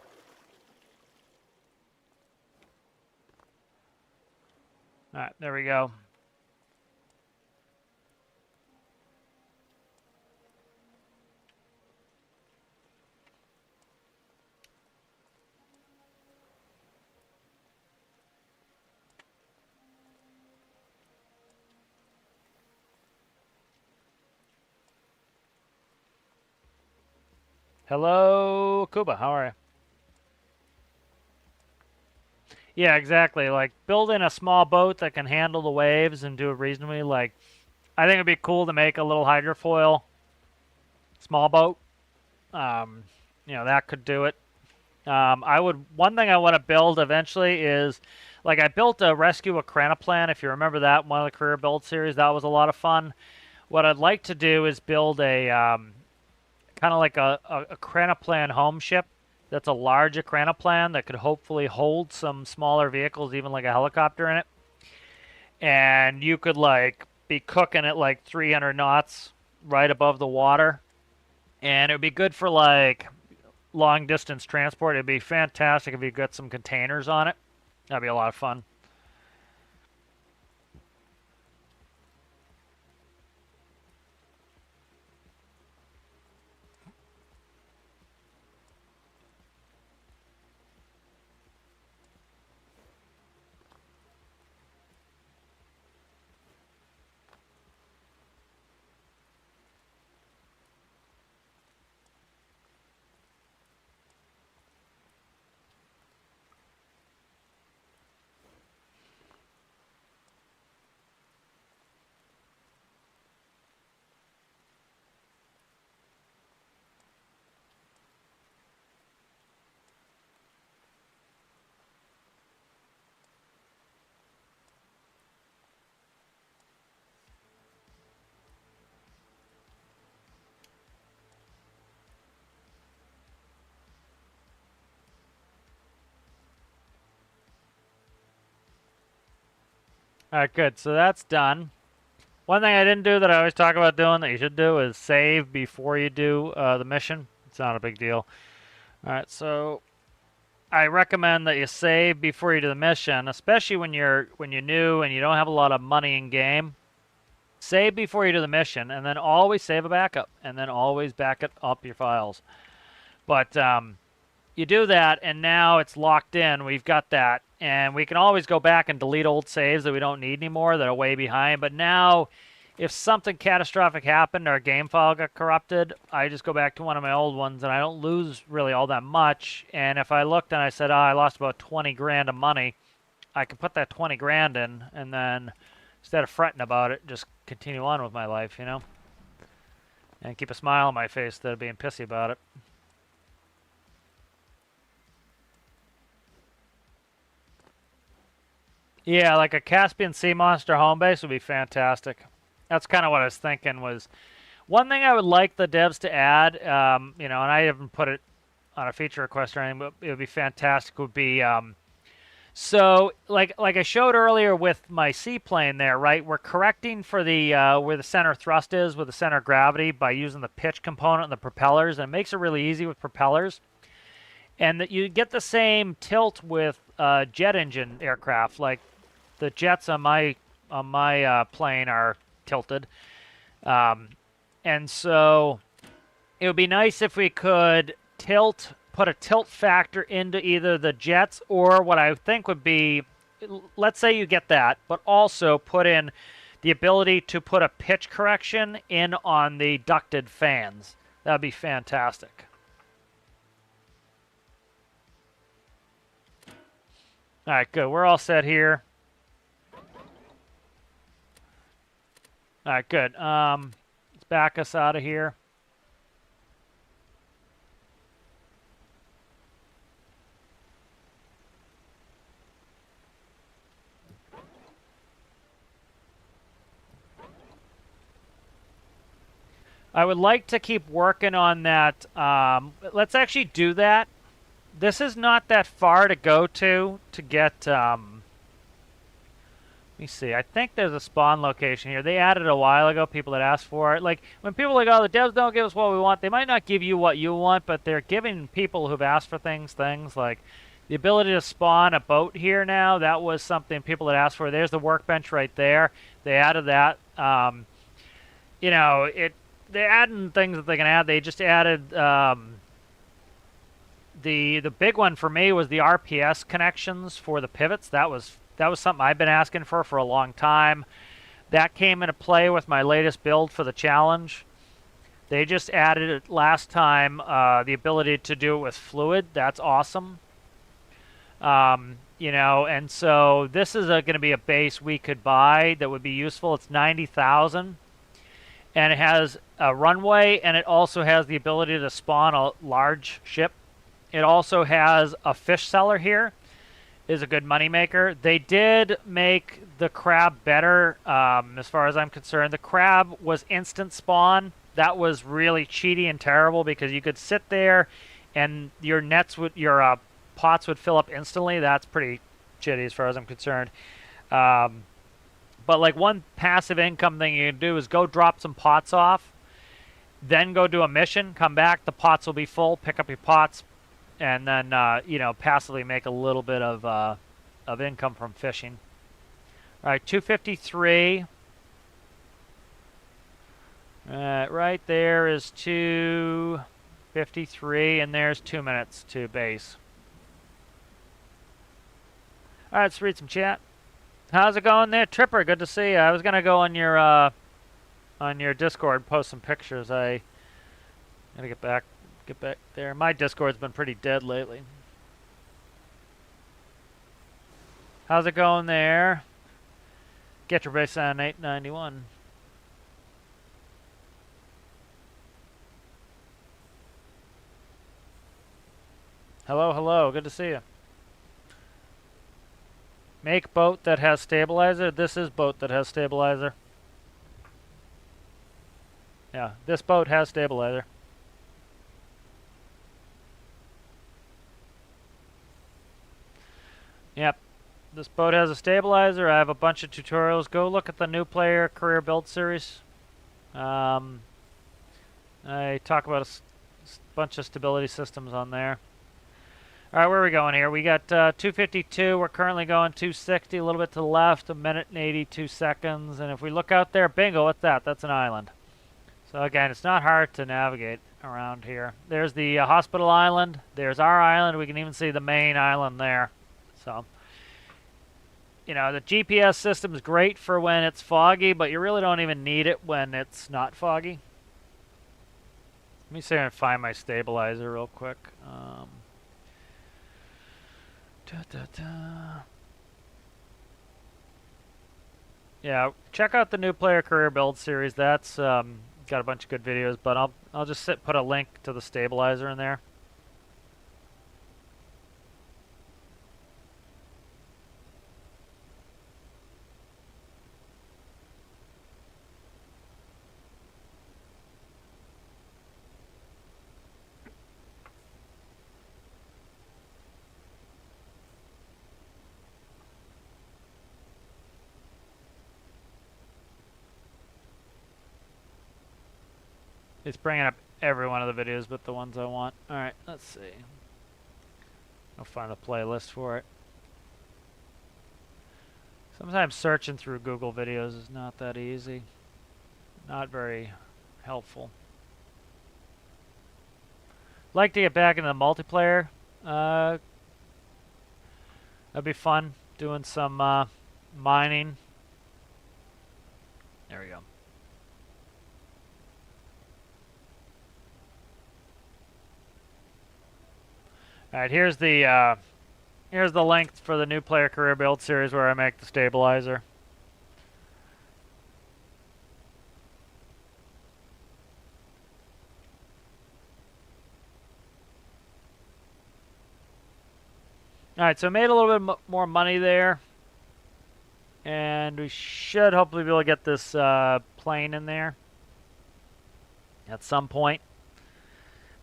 All right. There we go. Hello, Kuba. How are you? Yeah, exactly. Like, building a small boat that can handle the waves and do it reasonably. Like, I think it'd be cool to make a little hydrofoil small boat. That could do it. One thing I want to build eventually is, like, I built a rescue Acranoplan. If you remember that, one of the career build series, that was a lot of fun. What I'd like to do is build a kind of like a Acranoplan home ship. That's a large Acranoplan that could hopefully hold some smaller vehicles, even like a helicopter in it. And you could like be cooking at like 300 knots right above the water. And it would be good for like long distance transport. It'd be fantastic if you got some containers on it. That'd be a lot of fun. All right, good. So that's done. One thing I didn't do that I always talk about doing that you should do is save before you do the mission. It's not a big deal. All right, so I recommend that you save before you do the mission, especially when you're new and you don't have a lot of money in game. Save before you do the mission, and then always save a backup, and then always back it up your files. But you do that, and now it's locked in. We've got that, and we can always go back and delete old saves that we don't need anymore that are way behind. But now, if something catastrophic happened or a game file got corrupted, I just go back to one of my old ones, and I don't lose really all that much. And if I looked and I said, I lost about 20 grand of money, I can put that 20 grand in, and then instead of fretting about it, just continue on with my life, and keep a smile on my face instead of being pissy about it. Yeah, like a Caspian Sea Monster home base would be fantastic. That's kind of what I was thinking was one thing I would like the devs to add, and I haven't put it on a feature request or anything, but it would be fantastic, would be, so like I showed earlier with my seaplane there, right? We're correcting for the where the center thrust is with the center of gravity by using the pitch component and the propellers, and it makes it really easy with propellers. And that you get the same tilt with jet engine aircraft, like the jets on my plane are tilted. And so it would be nice if we could put a tilt factor into either the jets or what I think would be, let's say you get that, but also put in the ability to put a pitch correction in on the ducted fans. That would be fantastic. All right, good. We're all set here. All right, good. Let's back us out of here. I would like to keep working on that. Let's actually do that. This is not that far to go to get... let me see. I think there's a spawn location here. They added it a while ago. People that asked for it. Like, when people are like, oh, the devs don't give us what we want, they might not give you what you want, but they're giving people who've asked for things like the ability to spawn a boat here now. That was something people had asked for. There's the workbench right there. They added that. You know, they're adding things that they can add. They just added the big one for me was the RPS connections for the pivots. That was something I've been asking for a long time. That came into play with my latest build for the challenge. They just added it last time, the ability to do it with fluid. That's awesome. You know, and so this is going to be a base we could buy that would be useful. It's 90,000. And it has a runway, and it also has the ability to spawn a large ship. It also has a fish seller here. Is a good moneymaker. They did make the crab better, as far as I'm concerned. The crab was instant spawn. That was really cheaty and terrible because you could sit there, and your pots would fill up instantly. That's pretty shitty as far as I'm concerned. But like one passive income thing you can do is go drop some pots off, then go do a mission, come back, the pots will be full, pick up your pots, and then, you know, passively make a little bit of income from fishing. All right, 253. Right there is 253, and there's 2 minutes to base. All right, let's read some chat. How's it going there, Tripper? Good to see you. I was gonna go on your Discord, post some pictures. I gotta get back there. My Discord's been pretty dead lately. How's it going there? Get your base on 891. Hello, hello. Good to see you. Make boat that has stabilizer. This is boat that has stabilizer. Yeah, this boat has stabilizer. Yep. This boat has a stabilizer. I have a bunch of tutorials. Go look at the new player career build series. I talk about a bunch of stability systems on there. All right, where are we going here? We got 252. We're currently going 260, a little bit to the left, 1 minute and 82 seconds. And if we look out there, bingo, what's that? That's an island. So again, it's not hard to navigate around here. There's the hospital island. There's our island. We can even see the main island there. So, you know, the GPS system is great for when it's foggy, but you really don't even need it when it's not foggy. Let me see if I can find my stabilizer real quick. Yeah, check out the new player career build series. That's got a bunch of good videos, but I'll just put a link to the stabilizer in there. It's bringing up every one of the videos but the ones I want. Alright, let's see. I'll find a playlist for it. Sometimes searching through Google videos is not that easy. Not very helpful. Like to get back into the multiplayer. That'd be fun, doing some mining. There we go. All right, here's the link for the new player career build series where I make the stabilizer. All right, so I made a little bit more money there. And we should hopefully be able to get this plane in there at some point.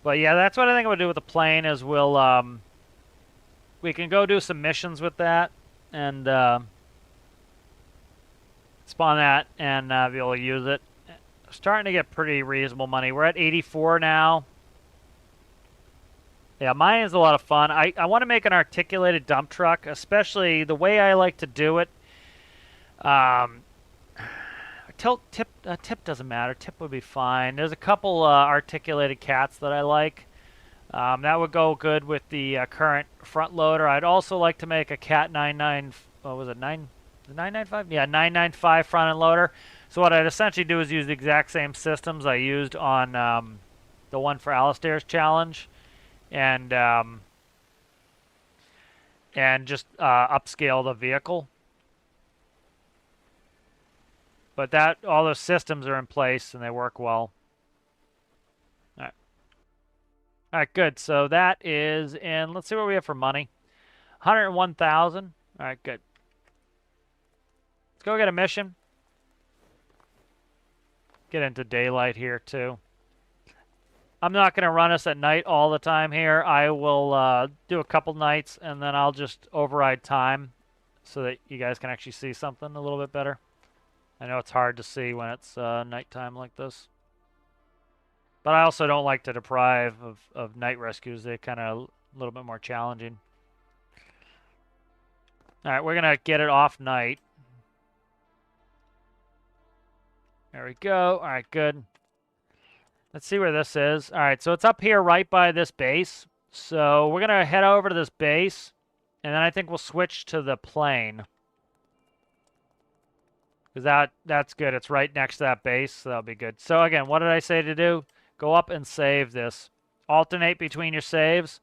But yeah, that's what I think I'm going to do with the plane is we can go do some missions with that and spawn that and be able to use it. Starting to get pretty reasonable money. We're at 84 now. Yeah, mine is a lot of fun. I want to make an articulated dump truck, especially the way I like to do it. Tip doesn't matter. Tip would be fine. There's a couple articulated cats that I like. That would go good with the current front loader. I'd also like to make a cat 99. What was it? 995? Yeah, 995 front end loader. So what I'd essentially do is use the exact same systems I used on the one for Alistair's challenge, and just upscale the vehicle. But all those systems are in place and they work well. All right. All right, good. So that is in, let's see what we have for money. 101,000. All right, good. Let's go get a mission. Get into daylight here too. I'm not going to run us at night all the time here. I will do a couple nights and then I'll just override time so that you guys can actually see something a little bit better. I know it's hard to see when it's nighttime like this. But I also don't like to deprive of night rescues. They're kind of a little bit more challenging. All right, we're going to get it off night. There we go. All right, good. Let's see where this is. All right, so it's up here right by this base. So we're going to head over to this base, and then I think we'll switch to the plane. Because that's good. It's right next to that base, so that'll be good. So again, what did I say to do? Go up and save this. Alternate between your saves.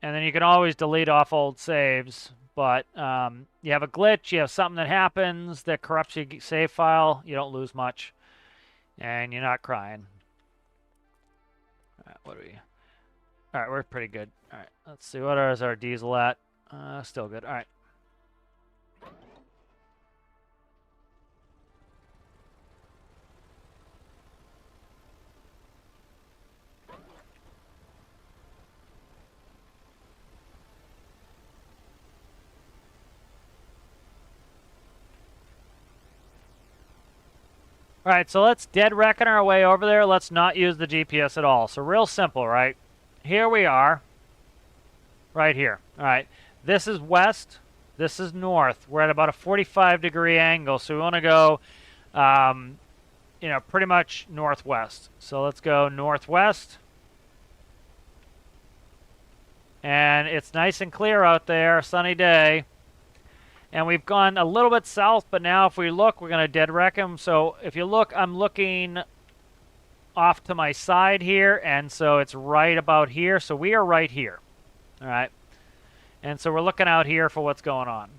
And then you can always delete off old saves. But you have a glitch, you have something that happens that corrupts your save file, you don't lose much. And you're not crying. All right, what are we? All right, we're pretty good. All right, let's see. What is our diesel at? Still good. All right. All right, so let's dead reckon our way over there. Let's not use the GPS at all. So real simple, right? Here we are. Right here. All right. This is west. This is north. We're at about a 45-degree angle. So we want to go, pretty much northwest. So let's go northwest. And it's nice and clear out there. Sunny day. And we've gone a little bit south, but now if we look, we're going to dead wreck them. So if you look, I'm looking off to my side here, and so it's right about here. So we are right here, all right? And so we're looking out here for what's going on.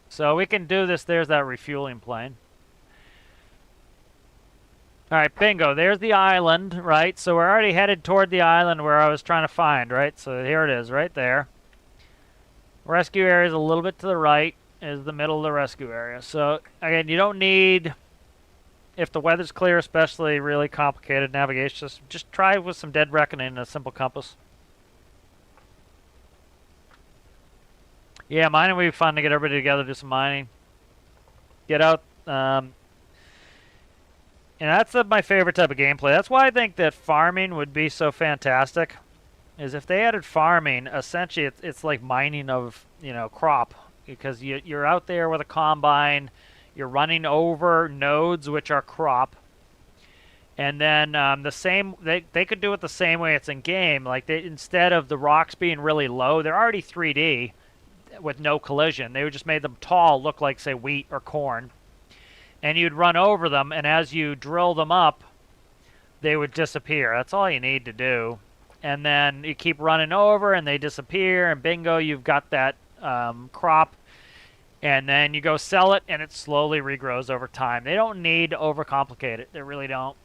So we can do this. There's that refueling plane. All right, bingo. There's the island, right? So we're already headed toward the island where I was trying to find, right? So here it is, right there. Rescue area is a little bit to the right, is the middle of the rescue area. So, again, you don't need, if the weather's clear, especially really complicated navigation, just try with some dead reckoning and a simple compass. Yeah, mining would be fun to get everybody together, do some mining. Get out. And that's my favorite type of gameplay. That's why I think that farming would be so fantastic. Is if they added farming, essentially it's like mining of crop, because you're out there with a combine, You're running over nodes, which are crop. And then the same, they could do it the same way it's in game. Like instead of the rocks being really low, they're already 3D with no collision. They would just made them tall, look like say wheat or corn. And you'd run over them, and as you drill them up, they would disappear. That's all you need to do. And then you keep running over, and they disappear, and bingo, you've got that crop. And then you go sell it, and it slowly regrows over time. They don't need to overcomplicate it. They really don't.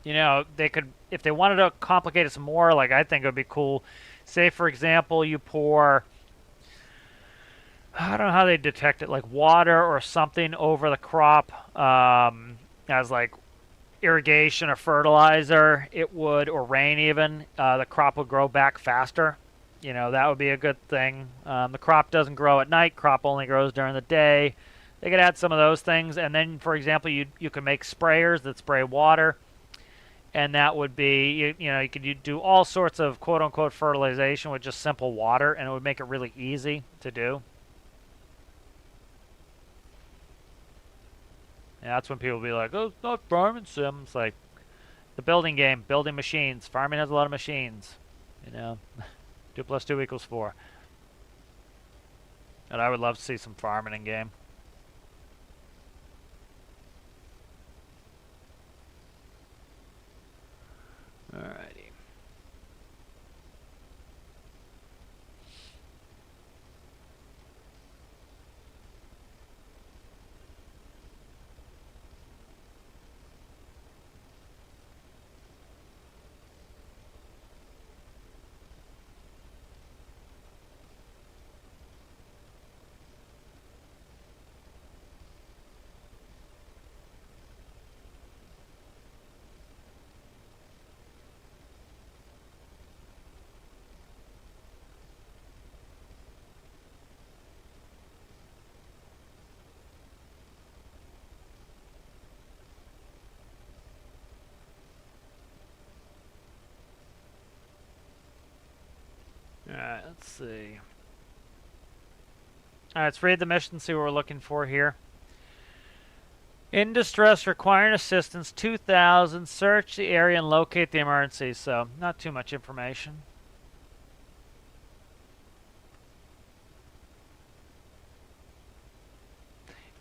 You know, they could, if they wanted to complicate it some more, like I think it would be cool. Say, for example, you pour, I don't know how they detect it, like water or something over the crop as like irrigation or fertilizer, it would, or rain even, the crop would grow back faster. You know, that would be a good thing. The crop doesn't grow at night. Crop only grows during the day. They could add some of those things. And then, for example, you could make sprayers that spray water. And that would be, you know, you could do all sorts of quote-unquote fertilization with just simple water, and it would make it really easy to do. And that's when people will be like, oh, it's not farming sim. It's like the building game, building machines. Farming has a lot of machines, you know. 2 + 2 = 4. And I would love to see some farming in game. Alrighty. Alright, let's see. Alright, let's read the mission, see what we're looking for here. In distress, requiring assistance, 2,000. Search the area and locate the emergency. So, not too much information.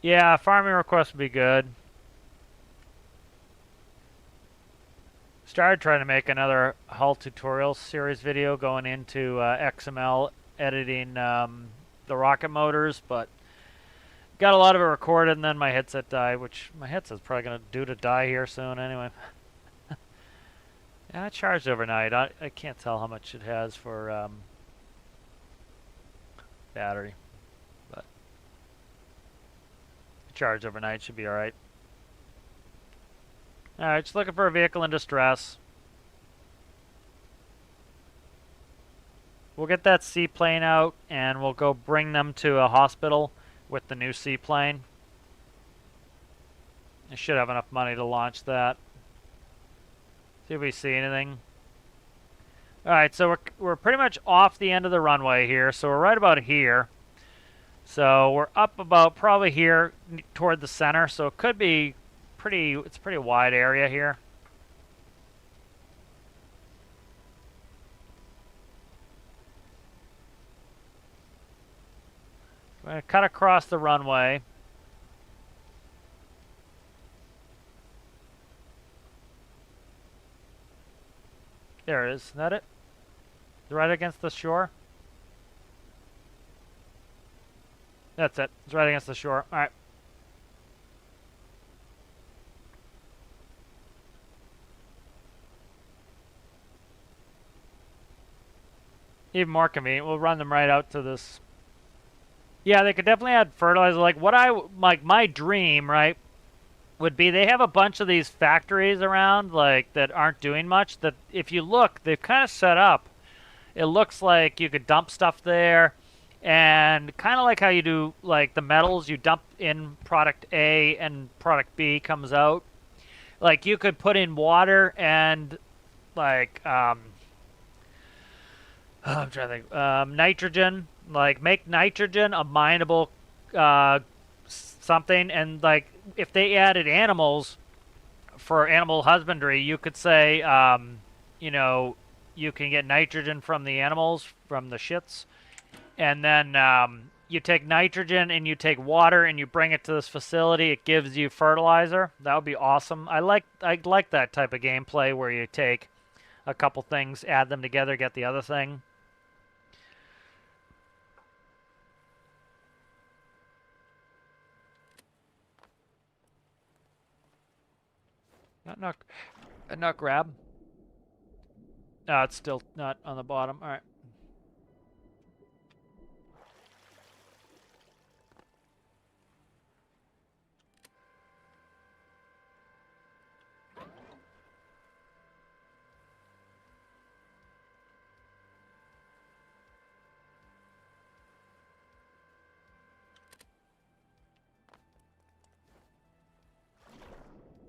Yeah, farming request would be good. Started trying to make another hull tutorial series video going into XML editing the rocket motors, but got a lot of it recorded, and then my headset died, which my headset's probably going to due to die here soon anyway. Yeah, it charged overnight. I can't tell how much it has for battery, but charged overnight should be alright. Alright, just looking for a vehicle in distress. We'll get that seaplane out, and we'll go bring them to a hospital with the new seaplane. I should have enough money to launch that. See if we see anything. Alright, so we're pretty much off the end of the runway here, so we're right about here. So we're up about probably here toward the center, so it could be it's a pretty wide area here. We're going to cut across the runway. There it is. Is that it? Right against the shore? That's it. It's right against the shore. All right. Even more convenient. We'll run them right out to this. Yeah, they could definitely add fertilizer. Like my dream, right, would be they have a bunch of these factories around, like, that aren't doing much. That if you look, they've kind of set up. It looks like you could dump stuff there, and kind of like how you do, like, the metals, you dump in product A and product B comes out. Like, you could put in water and, like, I'm trying to think, nitrogen. Like, make nitrogen a mineable something, and like if they added animals for animal husbandry, you could say, you know, you can get nitrogen from the animals, from the shits, and then you take nitrogen and you take water and you bring it to this facility. It gives you fertilizer. That would be awesome. I like that type of gameplay where you take a couple things, add them together, get the other thing. Not grab. No, it's still not on the bottom. All right.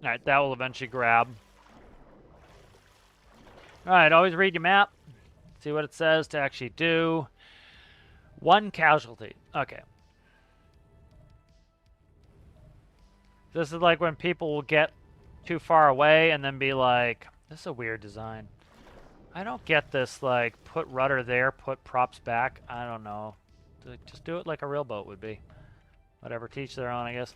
All right, that will eventually grab. All right, always read your map. See what it says to actually do. 1 casualty. Okay. This is like when people will get too far away and then be like, this is a weird design. I don't get this, like, put rudder there, put props back. I don't know. Just do it like a real boat would be. Whatever, teach their own, I guess.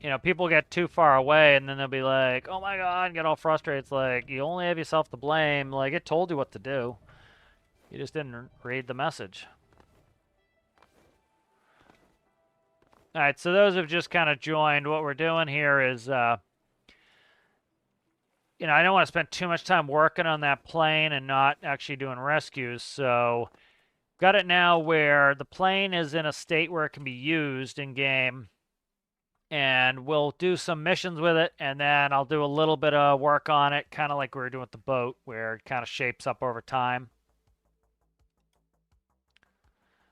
You know, people get too far away and then they'll be like, oh my god, and get all frustrated. It's like, you only have yourself to blame. Like, it told you what to do. You just didn't read the message. Alright, so those who've just kind of joined, what we're doing here is, you know, I don't want to spend too much time working on that plane and not actually doing rescues, so got it now where the plane is in a state where it can be used in-game, and we'll do some missions with it, and then I'll do a little bit of work on it, kind of like we were doing with the boat, where it kind of shapes up over time.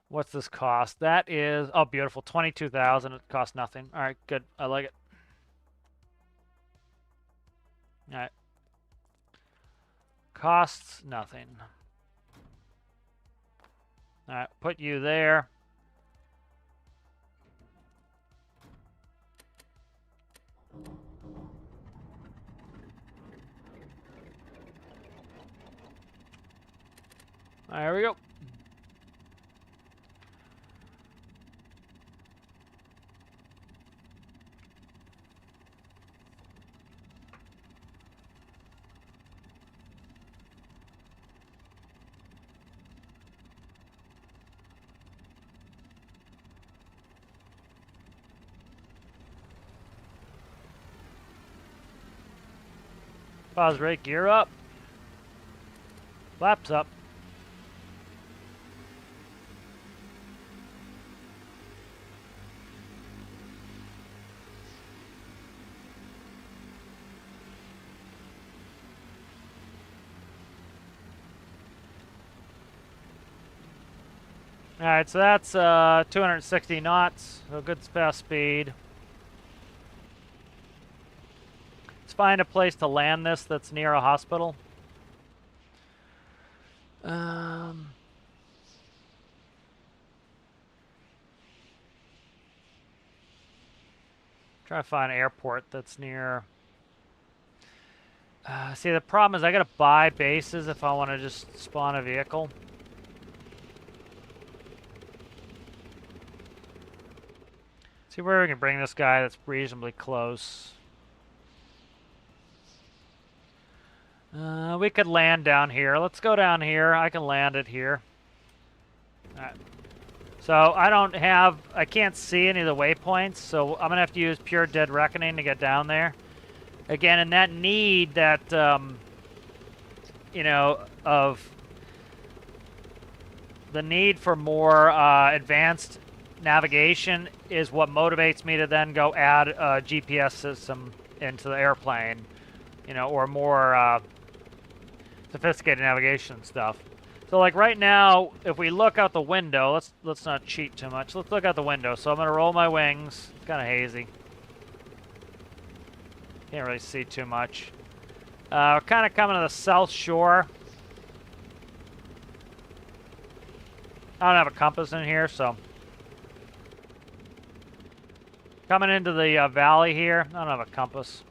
What's this cost? That is, oh, beautiful, 22,000. It costs nothing. All right, good. I like it. All right. Costs nothing. All right, put you there. There we go. Pause rate, gear up. Flaps up. Alright, so that's 260 knots, so good fast speed. Let's find a place to land this that's near a hospital. Try to find an airport that's near. See, the problem is I gotta buy bases if I want to just spawn a vehicle. See where we can bring this guy that's reasonably close. We could land down here. Let's go down here. I can land it here. Alright. So I can't see any of the waypoints, so I'm gonna have to use pure Dead Reckoning to get down there. Again, and that need that, you know, of the need for more advanced navigation is what motivates me to then go add a GPS system into the airplane, you know, or more sophisticated navigation stuff. So like right now, if we look out the window, let's not cheat too much. Let's look out the window. So I'm gonna roll my wings. It's kind of hazy. Can't really see too much. We're kind of coming to the south shore. I don't have a compass in here, so. Coming into the valley here, I don't have a compass.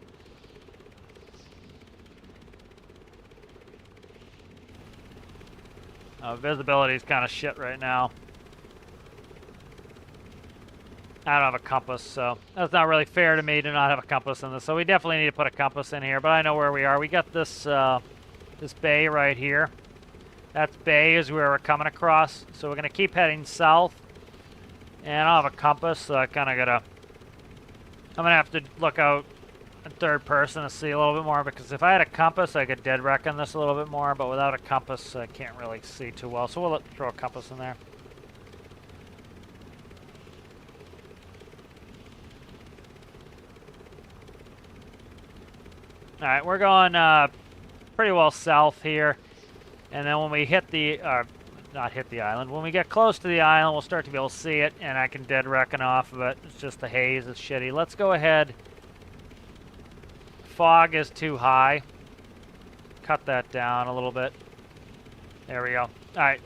Visibility is kind of shit right now. I don't have a compass, so that's not really fair to me to not have a compass in this. So we definitely need to put a compass in here, but I know where we are. We got this this bay right here. That bay is where we're coming across. So we're going to keep heading south. And I don't have a compass, so I kind of got to... I'm going to have to look out in third person to see a little bit more, because if I had a compass, I could dead reckon this a little bit more, but without a compass, I can't really see too well. So we'll throw a compass in there. Alright, we're going pretty well south here. And then when we hit the, not hit the island, when we get close to the island, we'll start to be able to see it, and I can dead reckon off of it. It's just the haze is shitty. Let's go ahead. Fog is too high. Cut that down a little bit. There we go. Alright.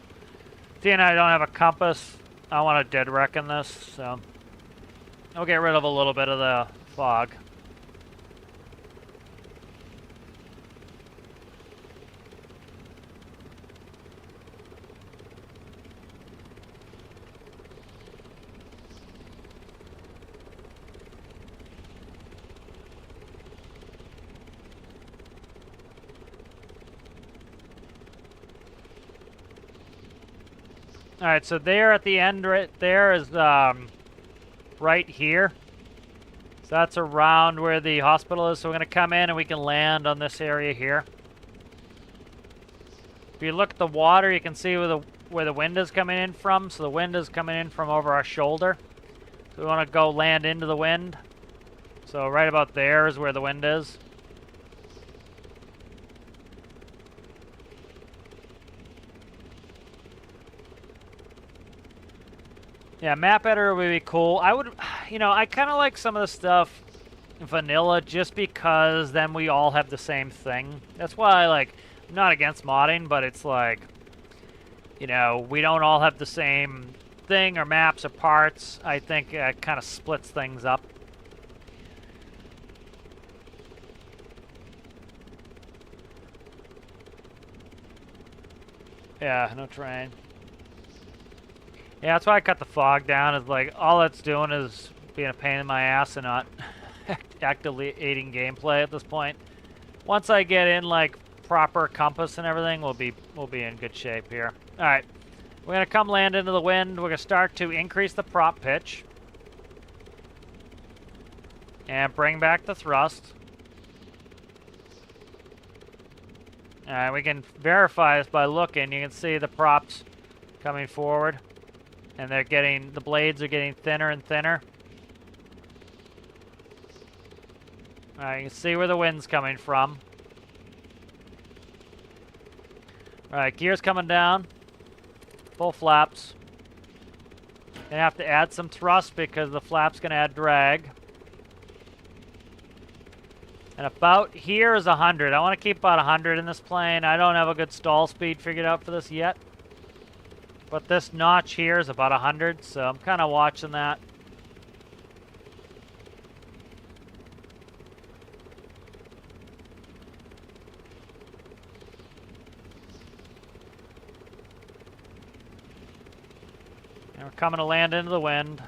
Seeing I don't have a compass, I want to dead reckon this, so I'll get rid of a little bit of the fog. Alright, so there at the end right there is right here. So that's around where the hospital is. So we're going to come in and we can land on this area here. If you look at the water, you can see where the wind is coming in from. So the wind is coming in from over our shoulder. So we want to go land into the wind. So right about there is where the wind is. Yeah, map editor would be cool. I would, you know, I kind of like some of the stuff in vanilla just because then we all have the same thing. That's why, like, I'm not against modding, but it's like, you know, we don't all have the same thing or maps or parts. I think it kind of splits things up. Yeah, no train. Yeah, that's why I cut the fog down, is like, all it's doing is being a pain in my ass and not actively aiding gameplay at this point. Once I get in, like, proper compass and everything, we'll be in good shape here. Alright, we're going to come land into the wind. We're going to start to increase the prop pitch. And bring back the thrust. Alright, we can verify this by looking. You can see the props coming forward. And they're getting, the blades are getting thinner and thinner. Alright, you can see where the wind's coming from. Alright, gear's coming down. Full flaps. Gonna have to add some thrust because the flap's gonna add drag. And about here is 100. I want to keep about 100 in this plane. I don't have a good stall speed figured out for this yet. But this notch here is about 100, so I'm kind of watching that. And we're coming to land into the wind.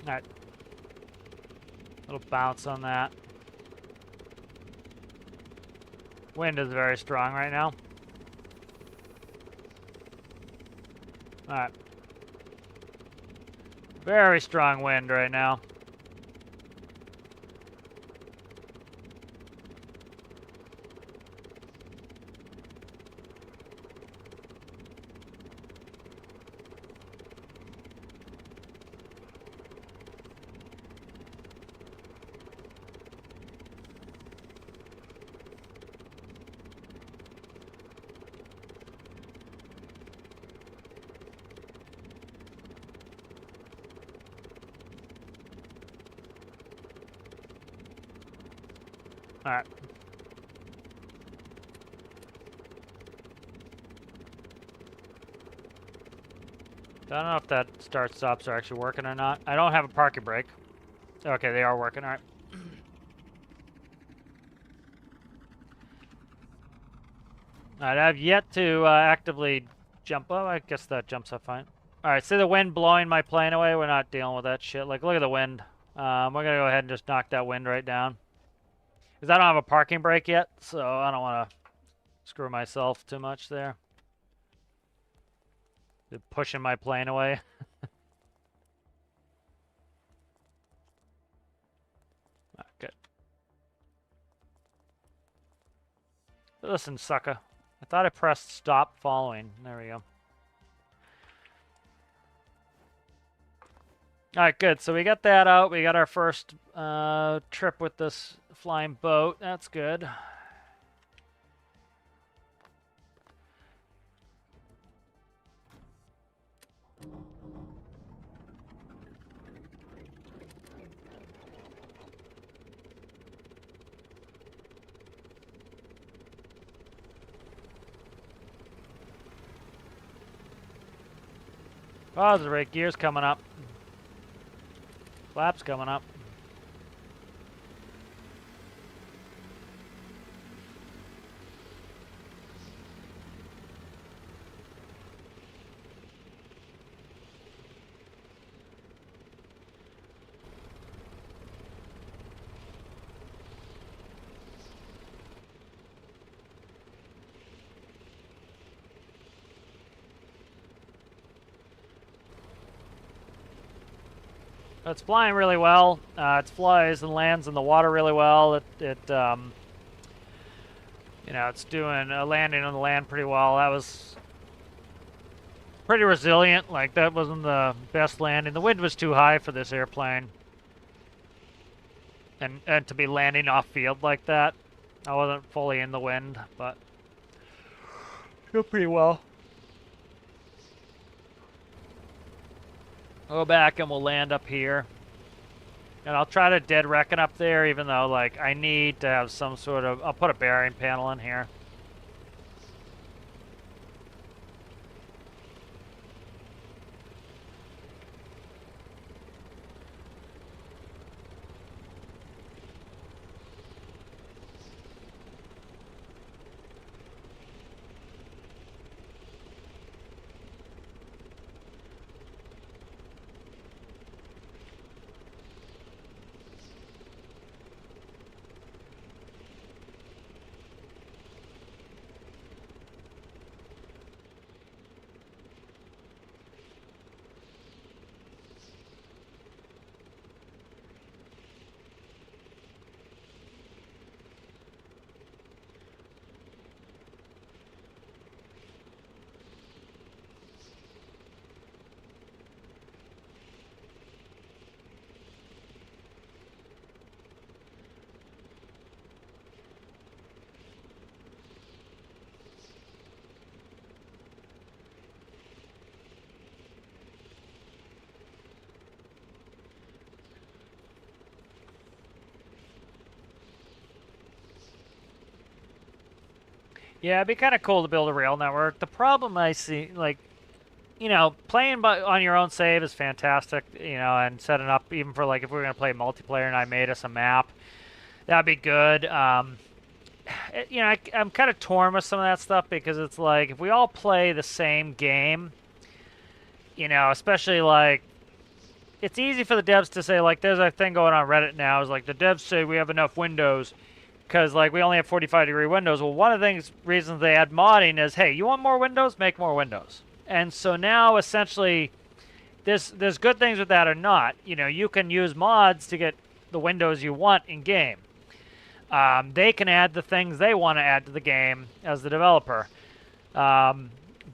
Alright. Little bounce on that. Wind is very strong right now. Alright. Very strong wind right now. All right. I don't know if that start-stops are actually working or not. I don't have a parking brake. Okay, they are working. All right. All right, I've yet to actively jump. Oh, I guess that jumps up fine. All right, see the wind blowing my plane away? We're not dealing with that shit. Like, look at the wind. We're going to go ahead and just knock that wind right down. Because I don't have a parking brake yet, so I don't want to screw myself too much there. They're pushing my plane away. Good. Listen, sucker. I thought I pressed stop following. There we go. Alright, good. So we got that out. We got our first trip with this flying boat. That's good. Oh, there's right gears coming up. Flaps coming up. It's flying really well. It flies and lands in the water really well. You know, it's doing landing on the land pretty well. That was pretty resilient. Like, that wasn't the best landing. The wind was too high for this airplane. And to be landing off field like that. I wasn't fully in the wind, but feel pretty well. I'll go back and we'll land up here. And I'll try to dead reckon up there, even though, like, I need to have some sort of... I'll put a bearing panel in here. Yeah, it'd be kind of cool to build a rail network. The problem I see, like, you know, playing on your own save is fantastic, you know, and setting up even for, like, if we were going to play multiplayer and I made us a map, that'd be good. You know, I'm kind of torn with some of that stuff because it's like, if we all play the same game, you know, especially, like, it's easy for the devs to say, like, there's a thing going on Reddit now, is like, the devs say we have enough windows, because, like, we only have 45-degree windows. Well, one of the reasons they add modding is, hey, you want more windows? Make more windows. And so now, essentially, there's good things with that or not. You know, you can use mods to get the windows you want in-game. They can add the things they want to add to the game as the developer.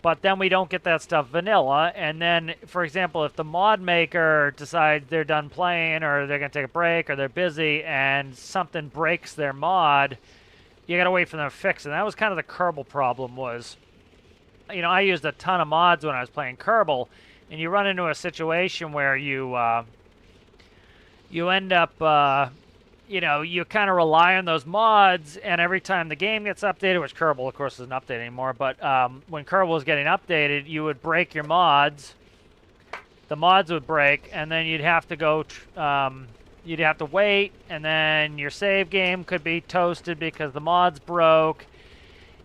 But then we don't get that stuff vanilla. And then, for example, if the mod maker decides they're done playing or they're going to take a break or they're busy and something breaks their mod, you got to wait for them to fix it. And that was kind of the Kerbal problem was, you know, I used a ton of mods when I was playing Kerbal, and you run into a situation where you end up you know, you kind of rely on those mods, and every time the game gets updated, which Kerbal, of course, isn't updated anymore, but when Kerbal was getting updated, you would break your mods. The mods would break, and then you'd have to go, you'd have to wait, and then your save game could be toasted because the mods broke,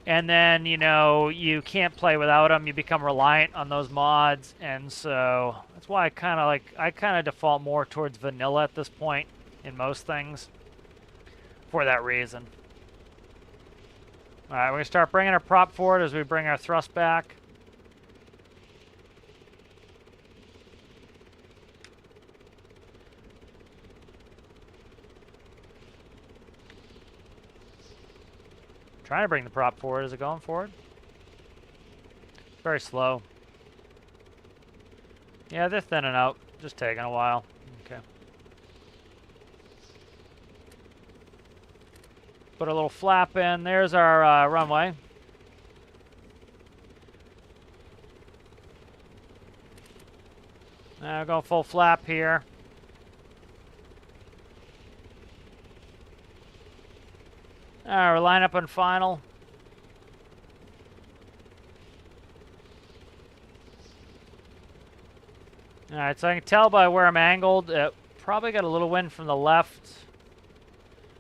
and then, you know, you can't play without them. You become reliant on those mods, and so that's why I kind of default more towards vanilla at this point in most things for that reason. All right, we're going to start bringing our prop forward as we bring our thrust back. Trying to bring the prop forward. Is it going forward? Very slow. Yeah, they're thinning out. Just taking a while. Okay. Put a little flap in. There's our runway. Now go full flap here. All right, we're line up on final. All right, so I can tell by where I'm angled. Probably got a little wind from the left.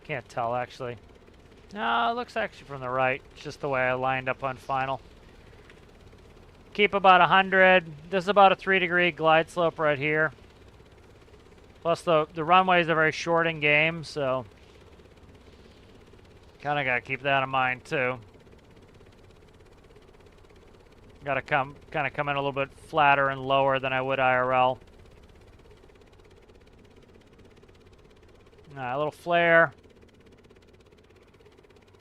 Can't tell, actually. No, it looks actually from the right. It's just the way I lined up on final. Keep about 100. This is about a 3-degree glide slope right here. Plus, the runway is a very short in game, so kind of got to keep that in mind, too. Got to kind of come in a little bit flatter and lower than I would IRL. All right, a little flare.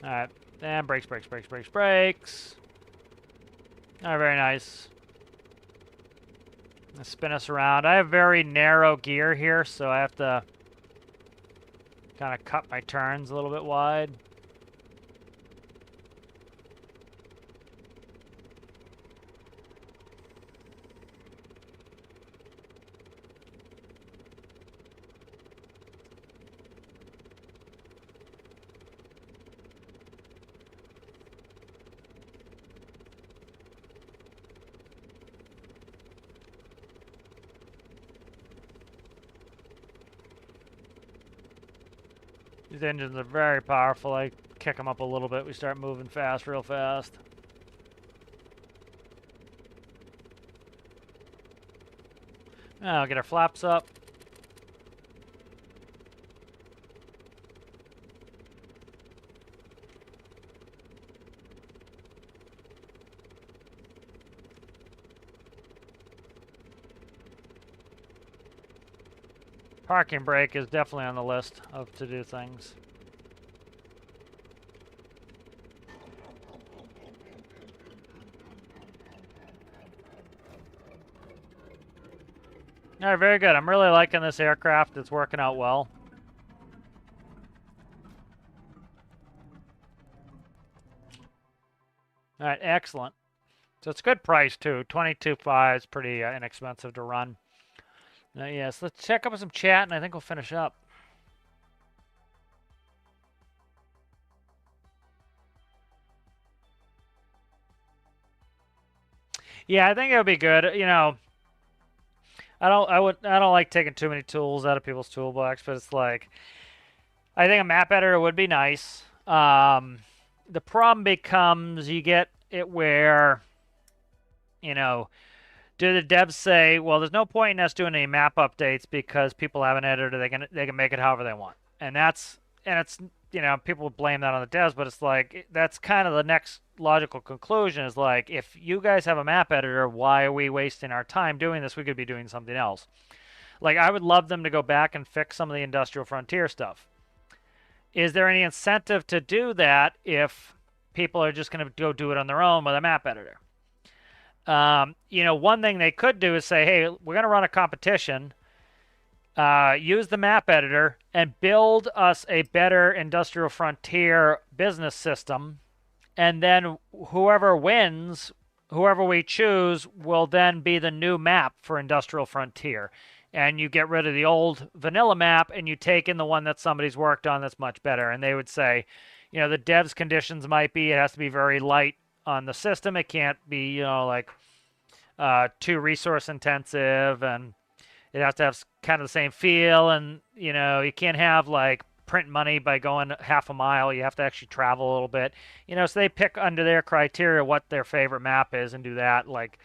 All right, and brakes, brakes, brakes, brakes, brakes. All right, very nice. Let's spin us around. I have very narrow gear here, so I have to kind of cut my turns a little bit wide. These engines are very powerful. I kick them up a little bit. We start moving fast, real fast. Now, get our flaps up. Parking brake is definitely on the list of to-do things. All right, very good. I'm really liking this aircraft. It's working out well. All right, excellent. So it's a good price, too. $22.5 is pretty inexpensive to run. Yes, let's check up with some chat, and I think we'll finish up. Yeah, I think it would be good. You know, I don't like taking too many tools out of people's toolbox, but it's like, I think a map editor would be nice. The problem becomes you get it where, you know, do the devs say, well, there's no point in us doing any map updates because people have an editor, they can make it however they want. And it's, you know, people blame that on the devs, but it's like, that's kind of the next logical conclusion is like, if you guys have a map editor, why are we wasting our time doing this? We could be doing something else. Like, I would love them to go back and fix some of the industrial frontier stuff. Is there any incentive to do that if people are just going to go do it on their own with a map editor? You know, one thing they could do is say, hey, we're going to run a competition, use the map editor, and build us a better industrial frontier business system. And then whoever wins, whoever we choose, will then be the new map for industrial frontier. and you get rid of the old vanilla map and you take in the one that somebody's worked on that's much better. And they would say, the dev's conditions might be it has to be very light on the system. It can't be, like too resource intensive, and it has to have kind of the same feel. And, you can't have like print money by going half a mile. You have to actually travel a little bit, so they pick under their criteria what their favorite map is and do that. Like,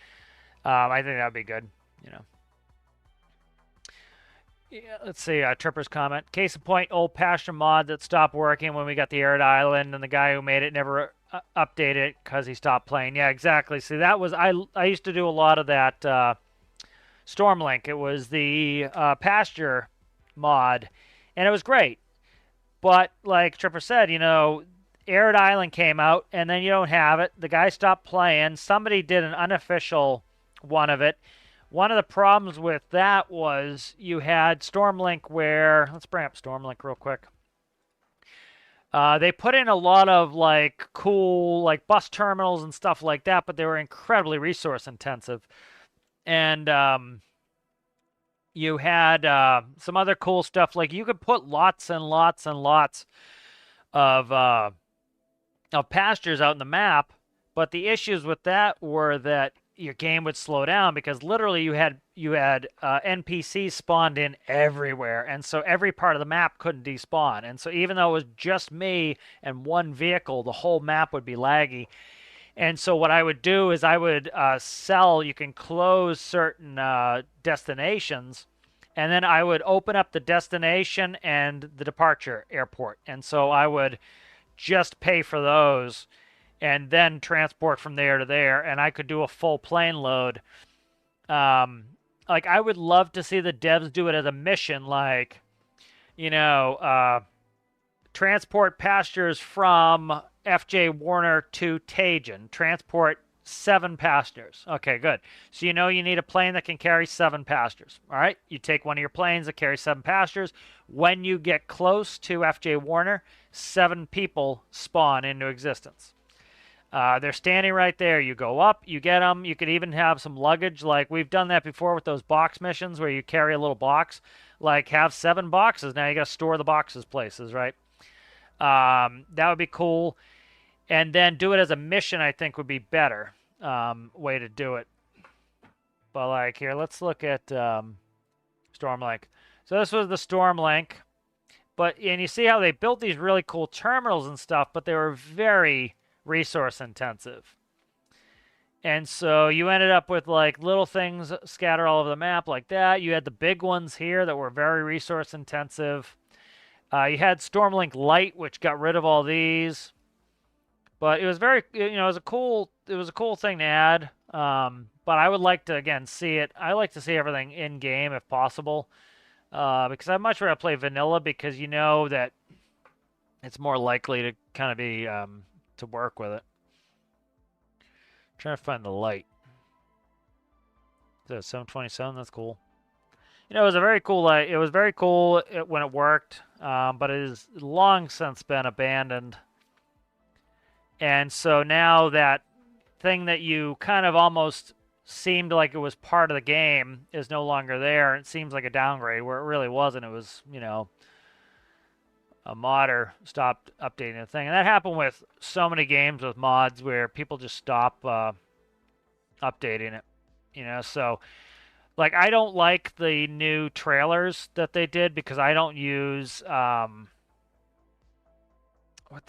I think that would be good, Yeah, let's see, Tripper's comment. Case in point, old pasture mod that stopped working when we got the arid island, and the guy who made it never updated it because he stopped playing. Yeah, exactly. See, that was, I used to do a lot of that Stormlink. It was the pasture mod, and it was great. But like Tripper said, arid island came out, and then you don't have it. The guy stopped playing. Somebody did an unofficial one of it. One of the problems with that was you had Stormlink where, let's bring up Stormlink real quick. They put in a lot of like cool like bus terminals and stuff like that, but they were incredibly resource intensive. And you had some other cool stuff, like you could put lots and lots and lots of pastures out in the map, but the issues with that were that your game would slow down because literally you had NPCs spawned in everywhere, and so every part of the map couldn't despawn. And so even though it was just me and one vehicle, the whole map would be laggy. And so what I would do is I would sell. You can close certain destinations, and then I would open up the destination and the departure airport. And so I would just pay for those and then transport from there to there, and I could do a full plane load. Like, I would love to see the devs do it as a mission, like, transport pastures from FJ Warner to Tajin. Transport 7 pastures. Okay, good. So you need a plane that can carry 7 pastures. All right, you take one of your planes that carries 7 pastures. When you get close to FJ Warner, 7 people spawn into existence. They're standing right there. You go up, you get them. You could even have some luggage. Like, we've done that before with those box missions where you carry a little box. Like, have 7 boxes. Now you got to store the boxes places, right? That would be cool. And then do it as a mission, I think, would be better way to do it. But, like, here, let's look at Stormlink. So this was the Stormlink. And you see how they built these really cool terminals and stuff, but they were very resource intensive. And so you ended up with like little things scattered all over the map like that. You had the big ones here that were very resource intensive. You had Stormlink Light, which got rid of all these. But it was very, it was a cool thing to add. But I would like to, again, see it. I like to see everything in game if possible. Because I'd much rather play vanilla, because you know that it's more likely to kind of be to work with it. I'm trying to find the light. Is that 727? That's cool. It was a very cool light. It was very cool when it worked, but it has long since been abandoned. And so now that thing that you kind of almost seemed like it was part of the game is no longer there. It seems like a downgrade where it really wasn't. It was, a modder stopped updating the thing. And that happened with so many games with mods where people just stop updating it. So, like, I don't like the new trailers that they did because I don't use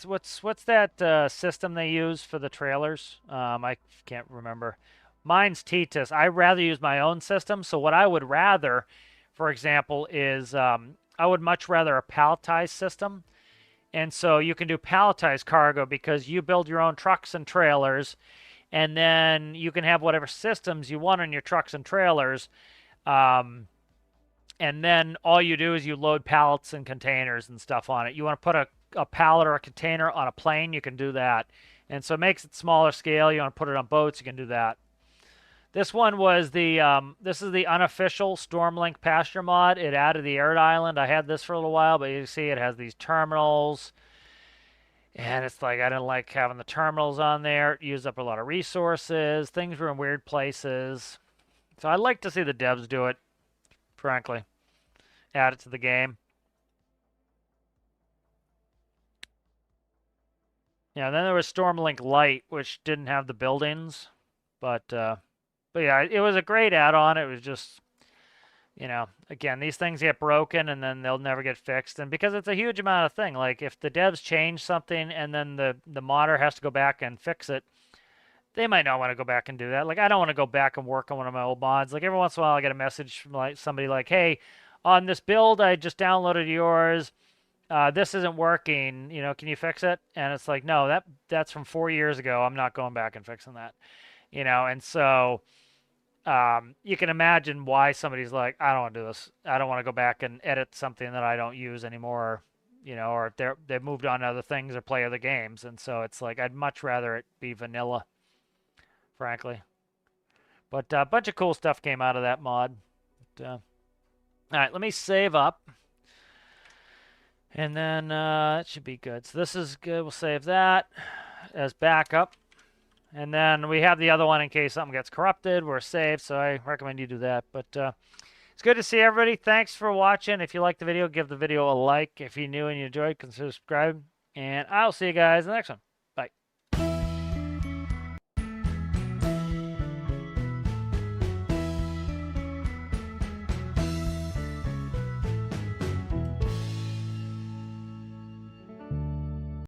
what's that system they use for the trailers? I can't remember. Mine's Titus. I rather use my own system. So what I would rather, for example, is I would much rather a palletized system. And so you can do palletized cargo because you build your own trucks and trailers, and then you can have whatever systems you want on your trucks and trailers. And then all you do is you load pallets and containers and stuff on it. You want to put a pallet or a container on a plane, you can do that. And so it makes it smaller scale. You want to put it on boats, you can do that. This one was this is the unofficial Stormlink pasture mod. It added the arid island. I had this for a little while, but you see it has these terminals. And it's like, I didn't like having the terminals on there. It used up a lot of resources. Things were in weird places. So I'd like to see the devs do it frankly. Add it to the game. Yeah, then there was Stormlink Lite, which didn't have the buildings, but yeah, it was a great add-on. It was just, you know, again, these things get broken and then they'll never get fixed. And because it's a huge amount of thing, like if the devs change something and then the modder has to go back and fix it, they might not want to go back and do that. Like I don't want to go back and work on one of my old mods. Like every once in a while I get a message from like somebody like, "Hey, on this build I just downloaded yours. This isn't working, you know, can you fix it?" And it's like, no, that's from 4 years ago. I'm not going back and fixing that, you know. And so you can imagine why somebody's like, I don't want to do this. I don't want to go back and edit something that I don't use anymore, you know, or they've moved on to other things or play other games. And so it's like I'd much rather it be vanilla, frankly. But a bunch of cool stuff came out of that mod. But, all right, let me save up. And then it should be good. So this is good. We'll save that as backup. And then we have the other one in case something gets corrupted. We're saved, so I recommend you do that. But it's good to see everybody. Thanks for watching. If you liked the video, give the video a like. If you're new and you enjoyed, consider subscribing. And I'll see you guys in the next one.